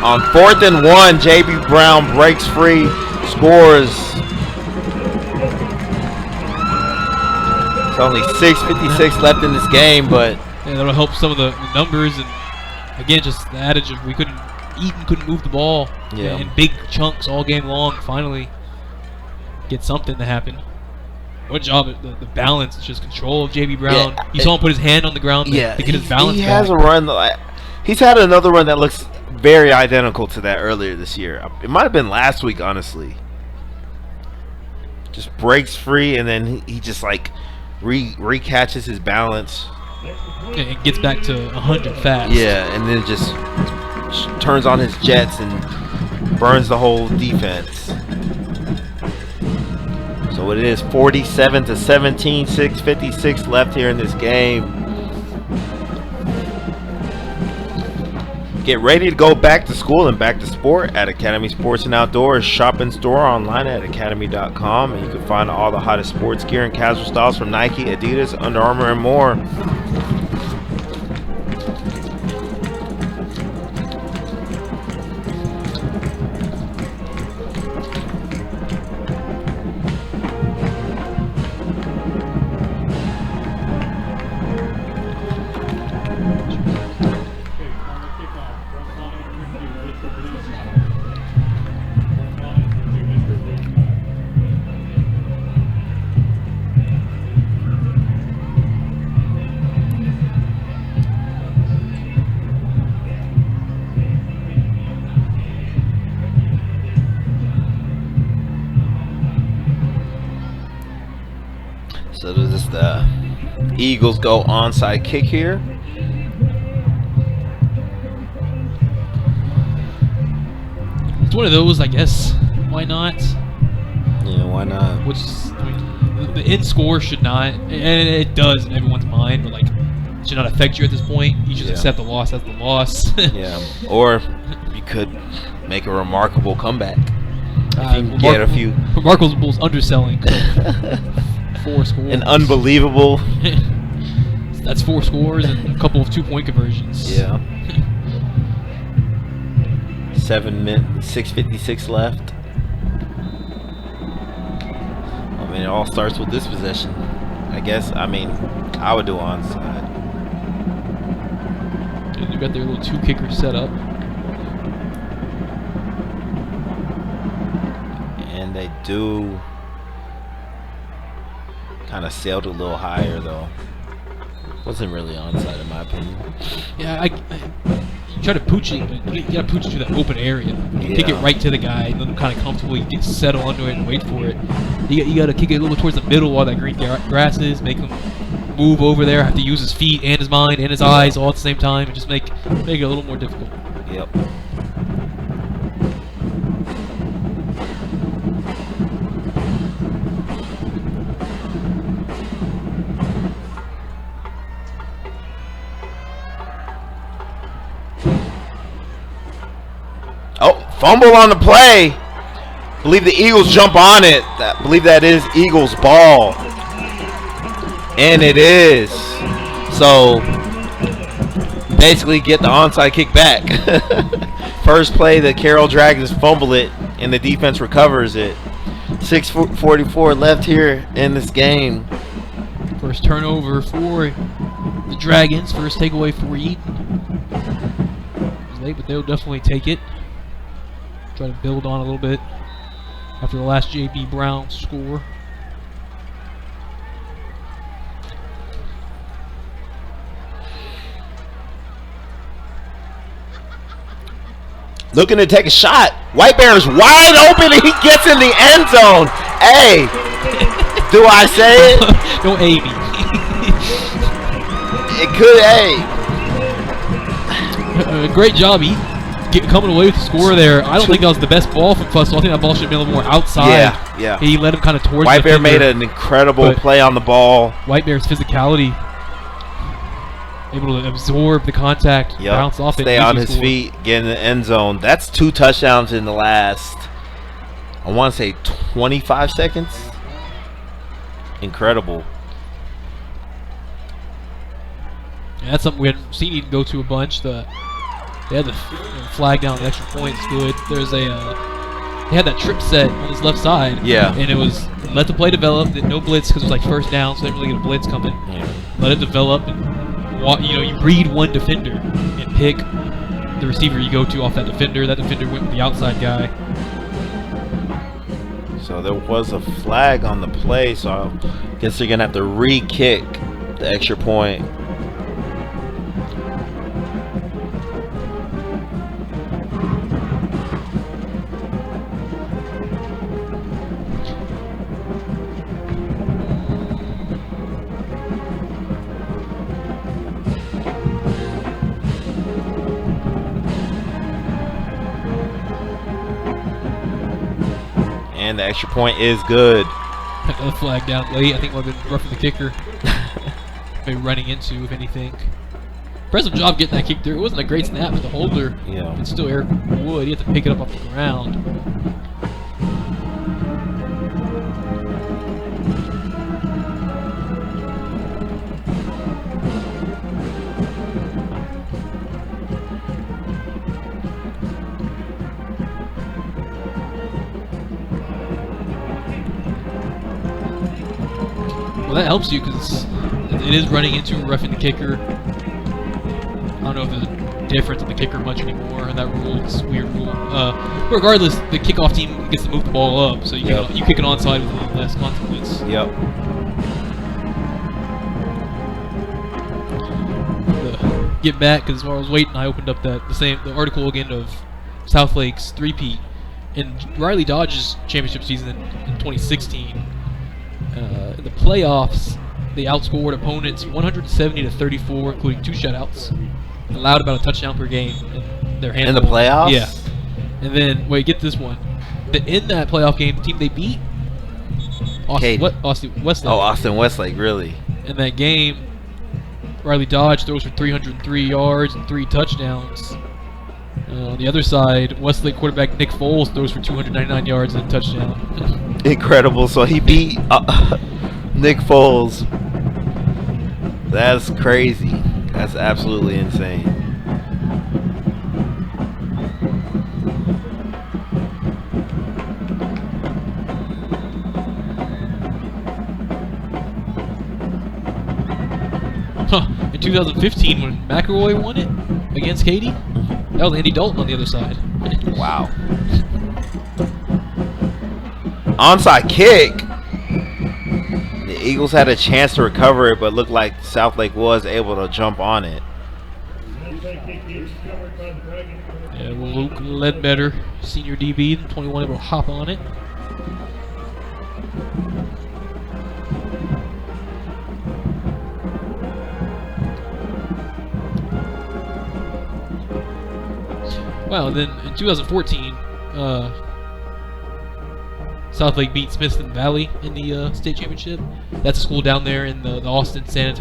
On 4th and 1, JB Brown breaks free, scores. It's only 6:56 left in this game, but
yeah, that'll help some of the numbers, and again, just the adage of we couldn't Eaton couldn't move the ball in big chunks all game long. Finally, get something to happen. What a job! The balance, just control of JB Brown.
Yeah,
you saw him put his hand on the ground to get his balance
He
back.
has a run. He's had another run that looks very identical to that earlier this year. It might have been last week, honestly. Just breaks free, and then he just like recatches his balance.
And gets back to 100 fast.
Yeah, and then just turns on his jets and burns the whole defense. So it is 47-17, 6:56 left here in this game. Get ready to go back to school and back to sport at Academy Sports and Outdoors. Shop in store online at academy.com, and you can find all the hottest sports gear and casual styles from Nike, Adidas, Under Armour, and more. So does the Eagles go onside kick here?
It's one of those, I guess. Why not?
Yeah, why not?
Which is, I mean, the end score should not, and it does in everyone's mind, but like, it should not affect you at this point. You just accept the loss as the loss.
Yeah, or you could make a remarkable comeback. If you can get a few.
Remarkable's underselling. 4 scores.
An unbelievable.
That's 4 scores and a couple of 2-point conversions.
Yeah. 6:56 left. I mean, it all starts with this possession. I guess. I mean, I would do onside.
And you got their little 2 kickers set up.
And they do kind of sailed a little higher, though. Wasn't really onside in my opinion.
Yeah, you try to pooch it, but you gotta pooch it to that open area. You kick it right to the guy, and let him kind of comfortably get settle under it and wait for it. You gotta kick it a little towards the middle while that green grass is, make him move over there, have to use his feet and his mind and his eyes all at the same time, and just make it a little more difficult.
Yep. Oh, fumble on the play. Believe the Eagles jump on it. Believe that is Eagles ball. And it is. So, basically get the onside kick back. First play, the Carroll Dragons fumble it, and the defense recovers it. 6:44 left here in this game.
First turnover for the Dragons. First takeaway for Eaton. It was late, but they'll definitely take it. Try to build on a little bit after the last JB Brown score.
Looking to take a shot. White Bear's wide open and he gets in the end zone. Hey, do I say it?
Don't A me.
It could, hey.
Great job, Eaton. Coming away with the score there. I don't think that was the best ball from Fussell. I think that ball should have been a little more outside.
Yeah.
He led him kind of towards
White
the
Bear
defender.
made an incredible play on the ball.
White Bear's physicality, able to absorb the contact, bounce off it,
stay on his
score.
feet, get in the end zone. That's 2 touchdowns in the last, I want to say 25 seconds. Incredible.
Yeah, that's something we hadn't seen Eaton go to a bunch. They had the flag down, the extra points good. There's they had that trip set on his left side.
Yeah.
And it was let the play develop, no blitz because it was like first down, so they didn't really get a blitz coming. Yeah. Let it develop, and you read one defender and pick the the receiver you go to off that defender. That defender went with the outside guy.
So there was a flag on the play, so I guess they're going to have to re-kick the extra point. And the extra point is good.
Another flag down late. I think it might have been roughing the kicker. Maybe running into, if anything. Impressive job getting that kick through. It wasn't a great snap, but the holder, it's still Eric Wood. He had to pick it up off the ground. Well, that helps you because it is running into roughing the kicker. I don't know if there's a difference in the kicker much anymore, and that rule is a weird rule. Regardless, the kickoff team gets to move the ball up, so you kick it onside with a little less consequence.
Yep.
Get back because while I was waiting, I opened up the article again of Southlake's three-peat in Riley Dodge's championship season in 2016. In the playoffs, they outscored opponents 170-34, including 2 shutouts. Allowed about a touchdown per game in their handful.
In the playoffs?
Yeah. And then, wait, get this one. In that playoff game, the team they beat, Austin Westlake.
Oh, Austin Westlake, really?
In that game, Riley Dodge throws for 303 yards and 3 touchdowns. On the other side, Westlake quarterback Nick Foles throws for 299 yards and a touchdown.
Incredible. So he beat Nick Foles. That's crazy. That's absolutely insane.
In 2015, when McElroy won it against Katie, that was Andy Dalton on the other side.
Wow. Onside kick. The Eagles had a chance to recover it, but looked like Southlake was able to jump on it.
Yeah, well, Luke Ledbetter, senior DB, 21, able to hop on it. Wow, and then in 2014, Southlake beat Smithson Valley in the state championship. That's a school down there in the Austin, San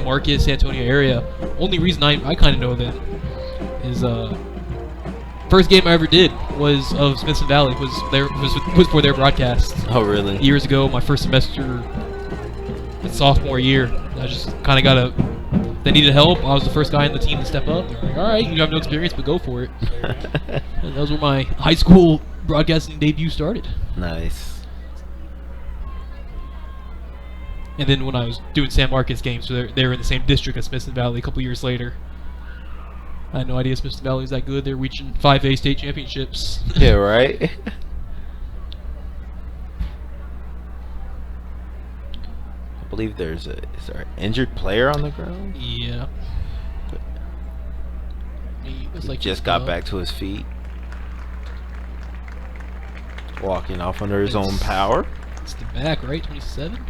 Marcos, San Antonio area. Only reason I kind of know them is first game I ever did was of Smithson Valley was for their broadcast.
Oh, really?
Years ago, my first semester, sophomore year. I just kind of got a. They needed help. I was the first guy in the team to step up. They're like, all right, you have no experience, but go for it. And that was where my high school broadcasting debut started.
Nice.
And then when I was doing San Marcos games, so they were in the same district as Smithson Valley a couple years later. I had no idea Smithson Valley was that good. They're reaching 5A state championships.
Yeah, right? I believe is there an injured player on the ground?
Yeah. He
just got back to his feet. Walking off under his own power.
It's the back, right? 27?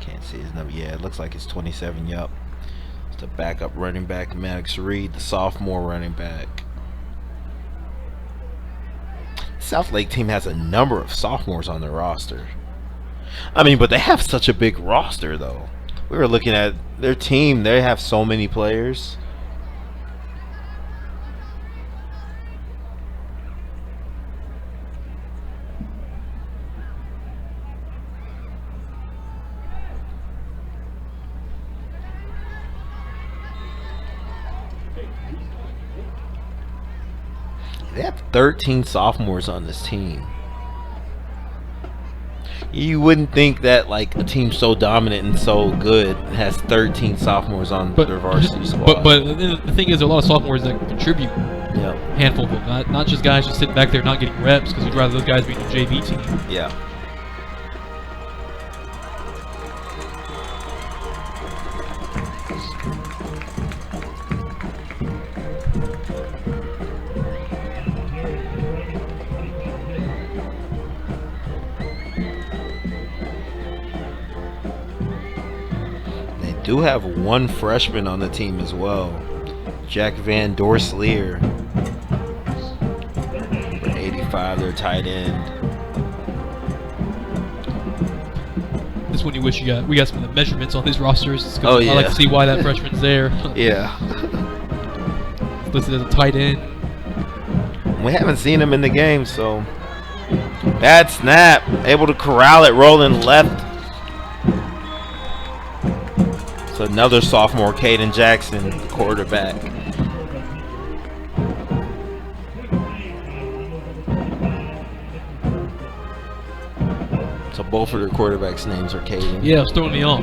Can't see his number. Yeah, it looks like it's 27. Yup. It's the backup running back, Maddox Reed, the sophomore running back. Southlake team has a number of sophomores on their roster. I mean, but they have such a big roster, though. We were looking at their team. They have so many players. They have 13 sophomores on this team. You wouldn't think that like a team so dominant and so good has 13 sophomores on their varsity squad.
But the thing is, there are a lot of sophomores that contribute.
Yeah.
A handful of them, not just guys just sitting back there not getting reps because we'd rather those guys be in the JV team.
Yeah. Do have one freshman on the team as well, Jack Van Dorsleer, number 85, their tight end.
This one you wish we got some of the measurements on these rosters.
Oh yeah,
I like to see why that freshman's there.
Yeah.
It's listed as a tight end.
We haven't seen him in the game, so bad snap, able to corral it, rolling left. So another sophomore, Caden Jackson, the quarterback. So both of their quarterbacks' names are Caden.
Yeah, it's throwing me off.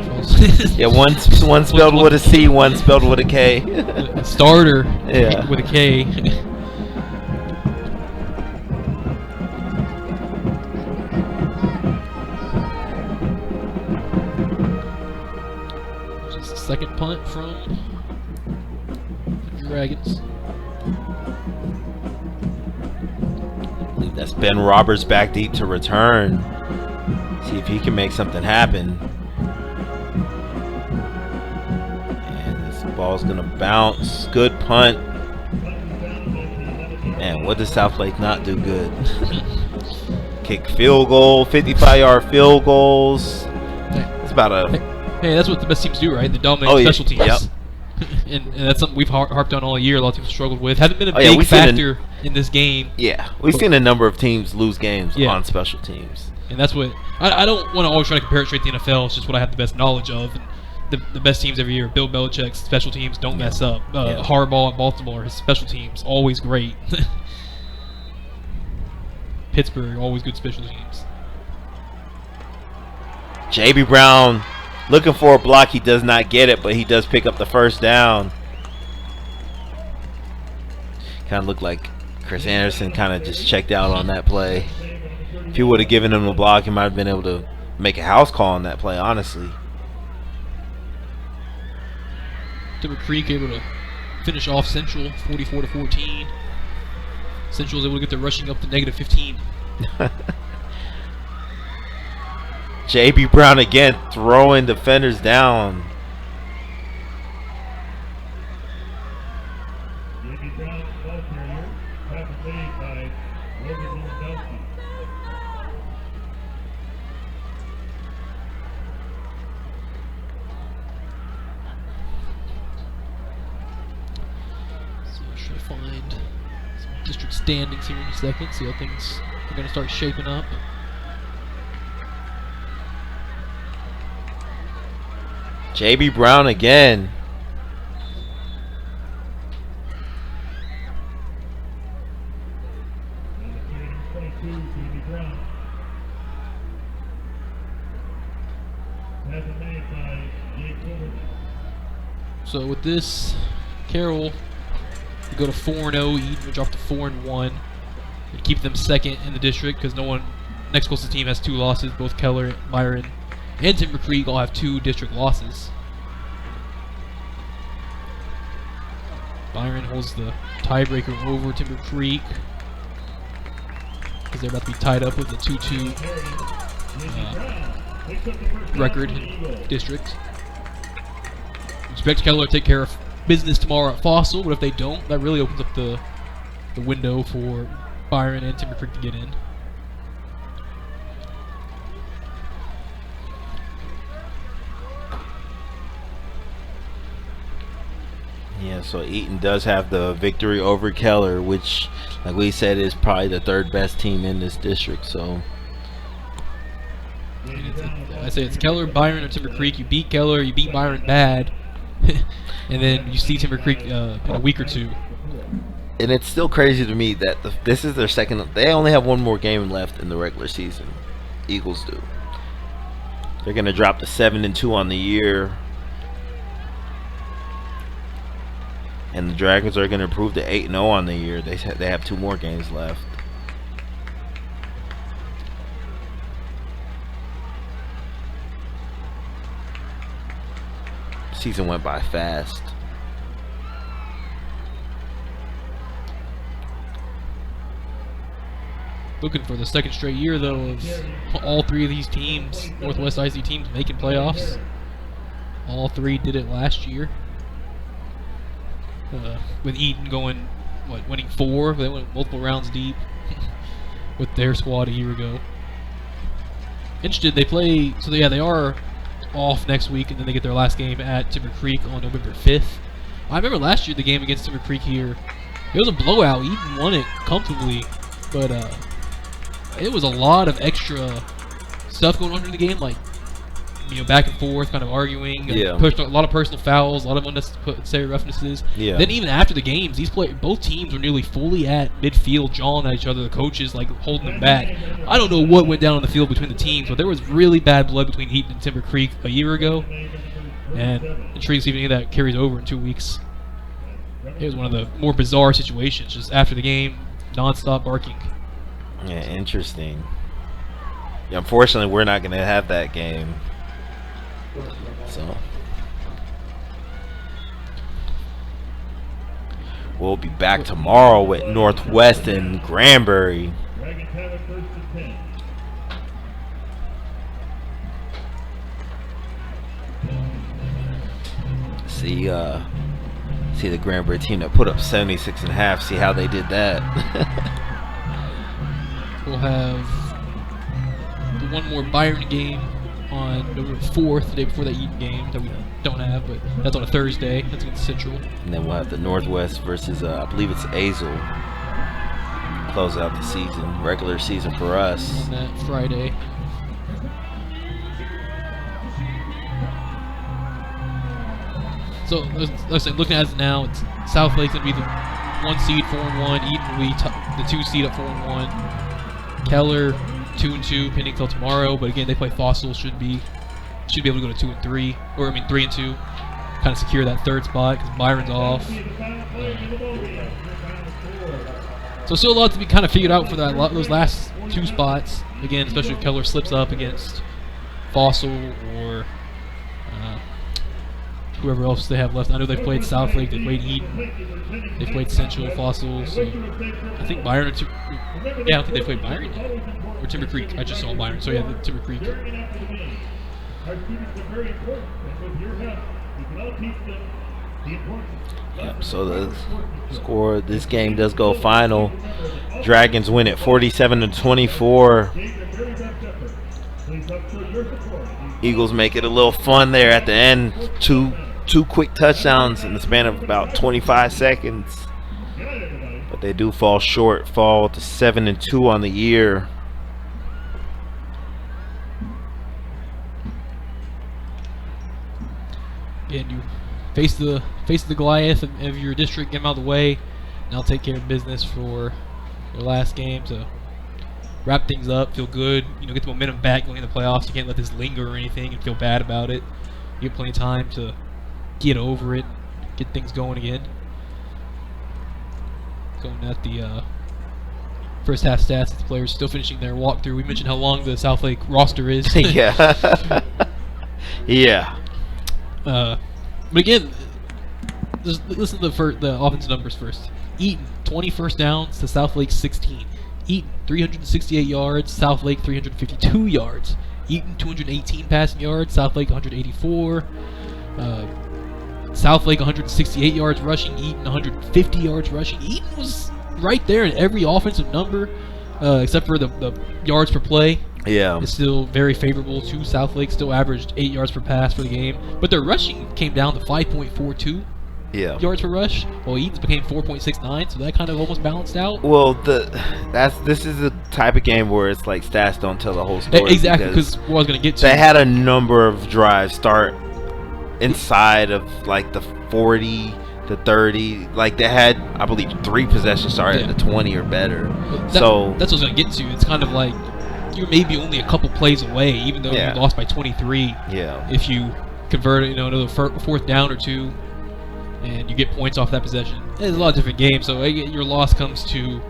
Yeah, one spelled with a C, one spelled with a K.
A starter
Yeah.
with a K. Second punt from the Dragons.
I believe that's Ben Roberts back deep to return. See if he can make something happen. And this ball's gonna bounce. Good punt. Man, what does Southlake not do good? Kick field goal, 55-yard field goals. It's about a...
Hey, that's what the best teams do, right? They dominate special teams.
Yep.
and that's something we've harped on all year. A lot of teams struggled with. Hasn't been a
yeah,
big factor in this game.
Yeah, we've seen a number of teams lose games on special teams.
And that's what I don't want to always try to compare it straight to the NFL. It's just what I have the best knowledge of. And the best teams every year. Bill Belichick's special teams don't mess up. Harbaugh at Baltimore, his special teams always great. Pittsburgh, always good special teams.
JB Brown looking for a block. He does not get it, but he does pick up the first down. Kind of looked like Chris Anderson kind of just checked out on that play. If he would have given him the block, he might have been able to make a house call on that play, honestly.
Timber Creek able to finish off Central 44-14. Central was able to get their rushing up to -15.
JB Brown again throwing defenders down.
JB Brown, ball carrier, pass made by Logan Lewandowski.
So I should find some district standings here in a second. See how things are going to start shaping up.
JB Brown again.
So with this, Carroll would go to 4-0. Eaton would drop to 4-1. It'd keep them second in the district because next closest team has 2 losses. Both Keller, Byron, and Timber Creek all have 2 district losses. Byron holds the tiebreaker over Timber Creek because they're about to be tied up with a 2-2 record in district. Expect Keller to take care of business tomorrow at Fossil, but if they don't, that really opens up the window for Byron and Timber Creek to get in.
Yeah, so Eaton does have the victory over Keller, which, like we said, is probably the 3rd best team in this district. So
I say it's Keller, Byron, or Timber Creek. You beat Keller, you beat Byron bad, and then you see Timber Creek in a week or 2.
And it's still crazy to me that this is their second. They only have one more game left in the regular season. Eagles do. They're going to drop to 7-2 on the year. And the Dragons are going to improve to 8-0 on the year. They have 2 more games left. Season went by fast.
Looking for the second straight year, though, of all 3 of these teams, Northwest IC teams, making playoffs. All 3 did it last year. With Eaton going, winning 4. They went multiple rounds deep with their squad a year ago. Interested, they play, so yeah, they are off next week, and then they get their last game at Timber Creek on November 5th. I remember last year the game against Timber Creek here, it was a blowout. Eaton won it comfortably, but it was a lot of extra stuff going on in the game, like, you know, back and forth, kind of arguing,
Yeah.
pushed a lot of personal fouls, a lot of unnecessary roughnesses.
Yeah.
Then even after the games, both teams were nearly fully at midfield, jawing at each other. The coaches like holding them back. I don't know what went down on the field between the teams, but there was really bad blood between Eaton and Timber Creek a year ago, and intrigued to see if any of that carries over in 2 weeks. It was one of the more bizarre situations. Just after the game, non-stop barking.
Yeah, interesting. Yeah, unfortunately, we're not going to have that game. So we'll be back tomorrow with Northwest and Granbury.
Dragons have it 1st and 10.
See the Granbury team that put up 76.5. See how they did that.
We'll have the one more Byron game on November 4th, the day before that Eaton game that we don't have, but that's on a Thursday. That's against Central.
And then we'll have the Northwest versus, I believe it's Azle. Close out the season, regular season for us.
On that Friday. So, let's say, looking at it now, it's Southlake's going to be the 1 seed, 4-1. Eaton will be the 2 seed at 4-1. Keller, 2-2, pending till tomorrow. But again, they play Fossil, should be able to go to 2-3, or 3-2, kind of secure that 3rd spot because Byron's off. So still a lot to be kind of figured out for those last 2 spots. Again, especially if Keller slips up against Fossil or whoever else they have left. I know they've played Southlake, they played Eaton, they played Central, Fossil. So I think Byron, I don't think they played Byron yet. Or Timber Creek. I just saw Byron. So yeah, the Timber Creek.
Our students are very important, and with your help, you can all teach them the importance.
Yep, so the score of this game does go final. Dragons win it 47-24. Eagles make it a little fun there at the end. Two quick touchdowns in the span of about 25 seconds. But they do fall short, fall to 7-2 on the year.
And you face the Goliath of your district, get them out of the way, and I'll take care of business for your last game to wrap things up, feel good, get the momentum back going in the playoffs. You can't let this linger or anything and feel bad about it. You get plenty of time to get over it, get things going again. Going at the first half stats, the players still finishing their walkthrough. We mentioned how long the Southlake roster is.
Yeah. Yeah.
But again, just listen to the offensive numbers first. Eaton, 20 first downs to Southlake 16. Eaton, 368 yards, Southlake 352 yards. Eaton, 218 passing yards, Southlake 184. Southlake 168 yards rushing, Eaton 150 yards rushing. Eaton was right there in every offensive number, except for the yards per play.
Yeah.
It's still very favorable to Southlake. Still averaged 8 yards per pass for the game, but their rushing came down to 5.42 yards per rush. Well, Eaton's became 4.69, so that kind of almost balanced out.
Well, this is the type of game where it's like stats don't tell the whole story.
Exactly, because what I was going to get to.
They had a number of drives start inside of like the 40 to 30. Like they had, I believe, 3 possessions started at the 20 or better.
That's what I was going to get to. It's kind of like you're maybe only a couple plays away, even though
Yeah.
you lost by 23.
Yeah.
If you convert it, another fourth down or two, and you get points off that possession. There's a lot of different games, so your loss comes to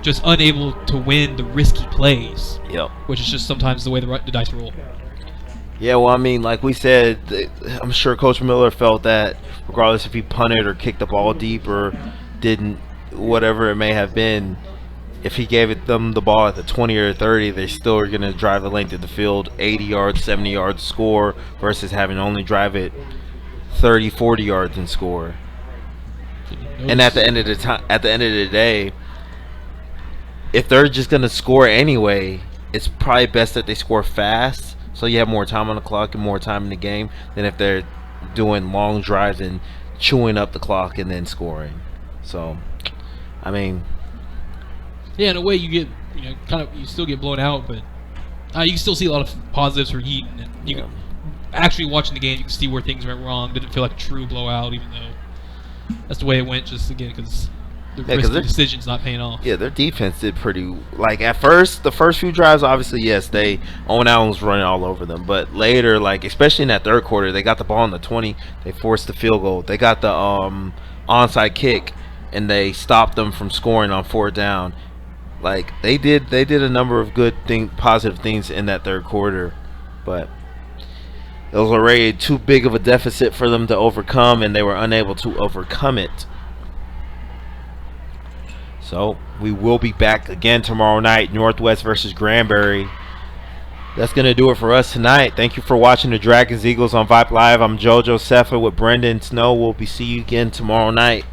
just unable to win the risky plays.
Yep.
Which is just sometimes the way the dice roll.
Yeah, well, I mean, like we said, I'm sure Coach Miller felt that regardless if he punted or kicked the ball deep or didn't, whatever it may have been, if he gave them the ball at the 20 or 30, they still are going to drive the length of the field, 80 yards, 70 yards, score, versus having to only drive it 30, 40 yards and score. And at the end of the day, if they're just going to score anyway, it's probably best that they score fast, so you have more time on the clock and more time in the game than if they're doing long drives and chewing up the clock and then scoring. So, I mean,
yeah, in a way you get, you still get blown out, but you can still see a lot of positives for Eaton. And you can, actually watching the game, you can see where things went wrong. Didn't feel like a true blowout, even though that's the way it went. Just again because the risky decision's not paying off.
Yeah, their defense did pretty. Like at first, the first few drives, obviously, yes, Owen Allen was running all over them. But later, like especially in that third quarter, they got the ball in the 20. They forced the field goal. They got the onside kick, and they stopped them from scoring on 4th down. Like they did a number of positive things in that third quarter, but it was already too big of a deficit for them to overcome, and they were unable to overcome it. So we will be back again tomorrow night, Northwest versus Granbury. That's going to do it for us tonight. Thank you for watching the Dragons Eagles on Vype Live. I'm JoJo Sefa with Brendan Snow. We'll see you again tomorrow night.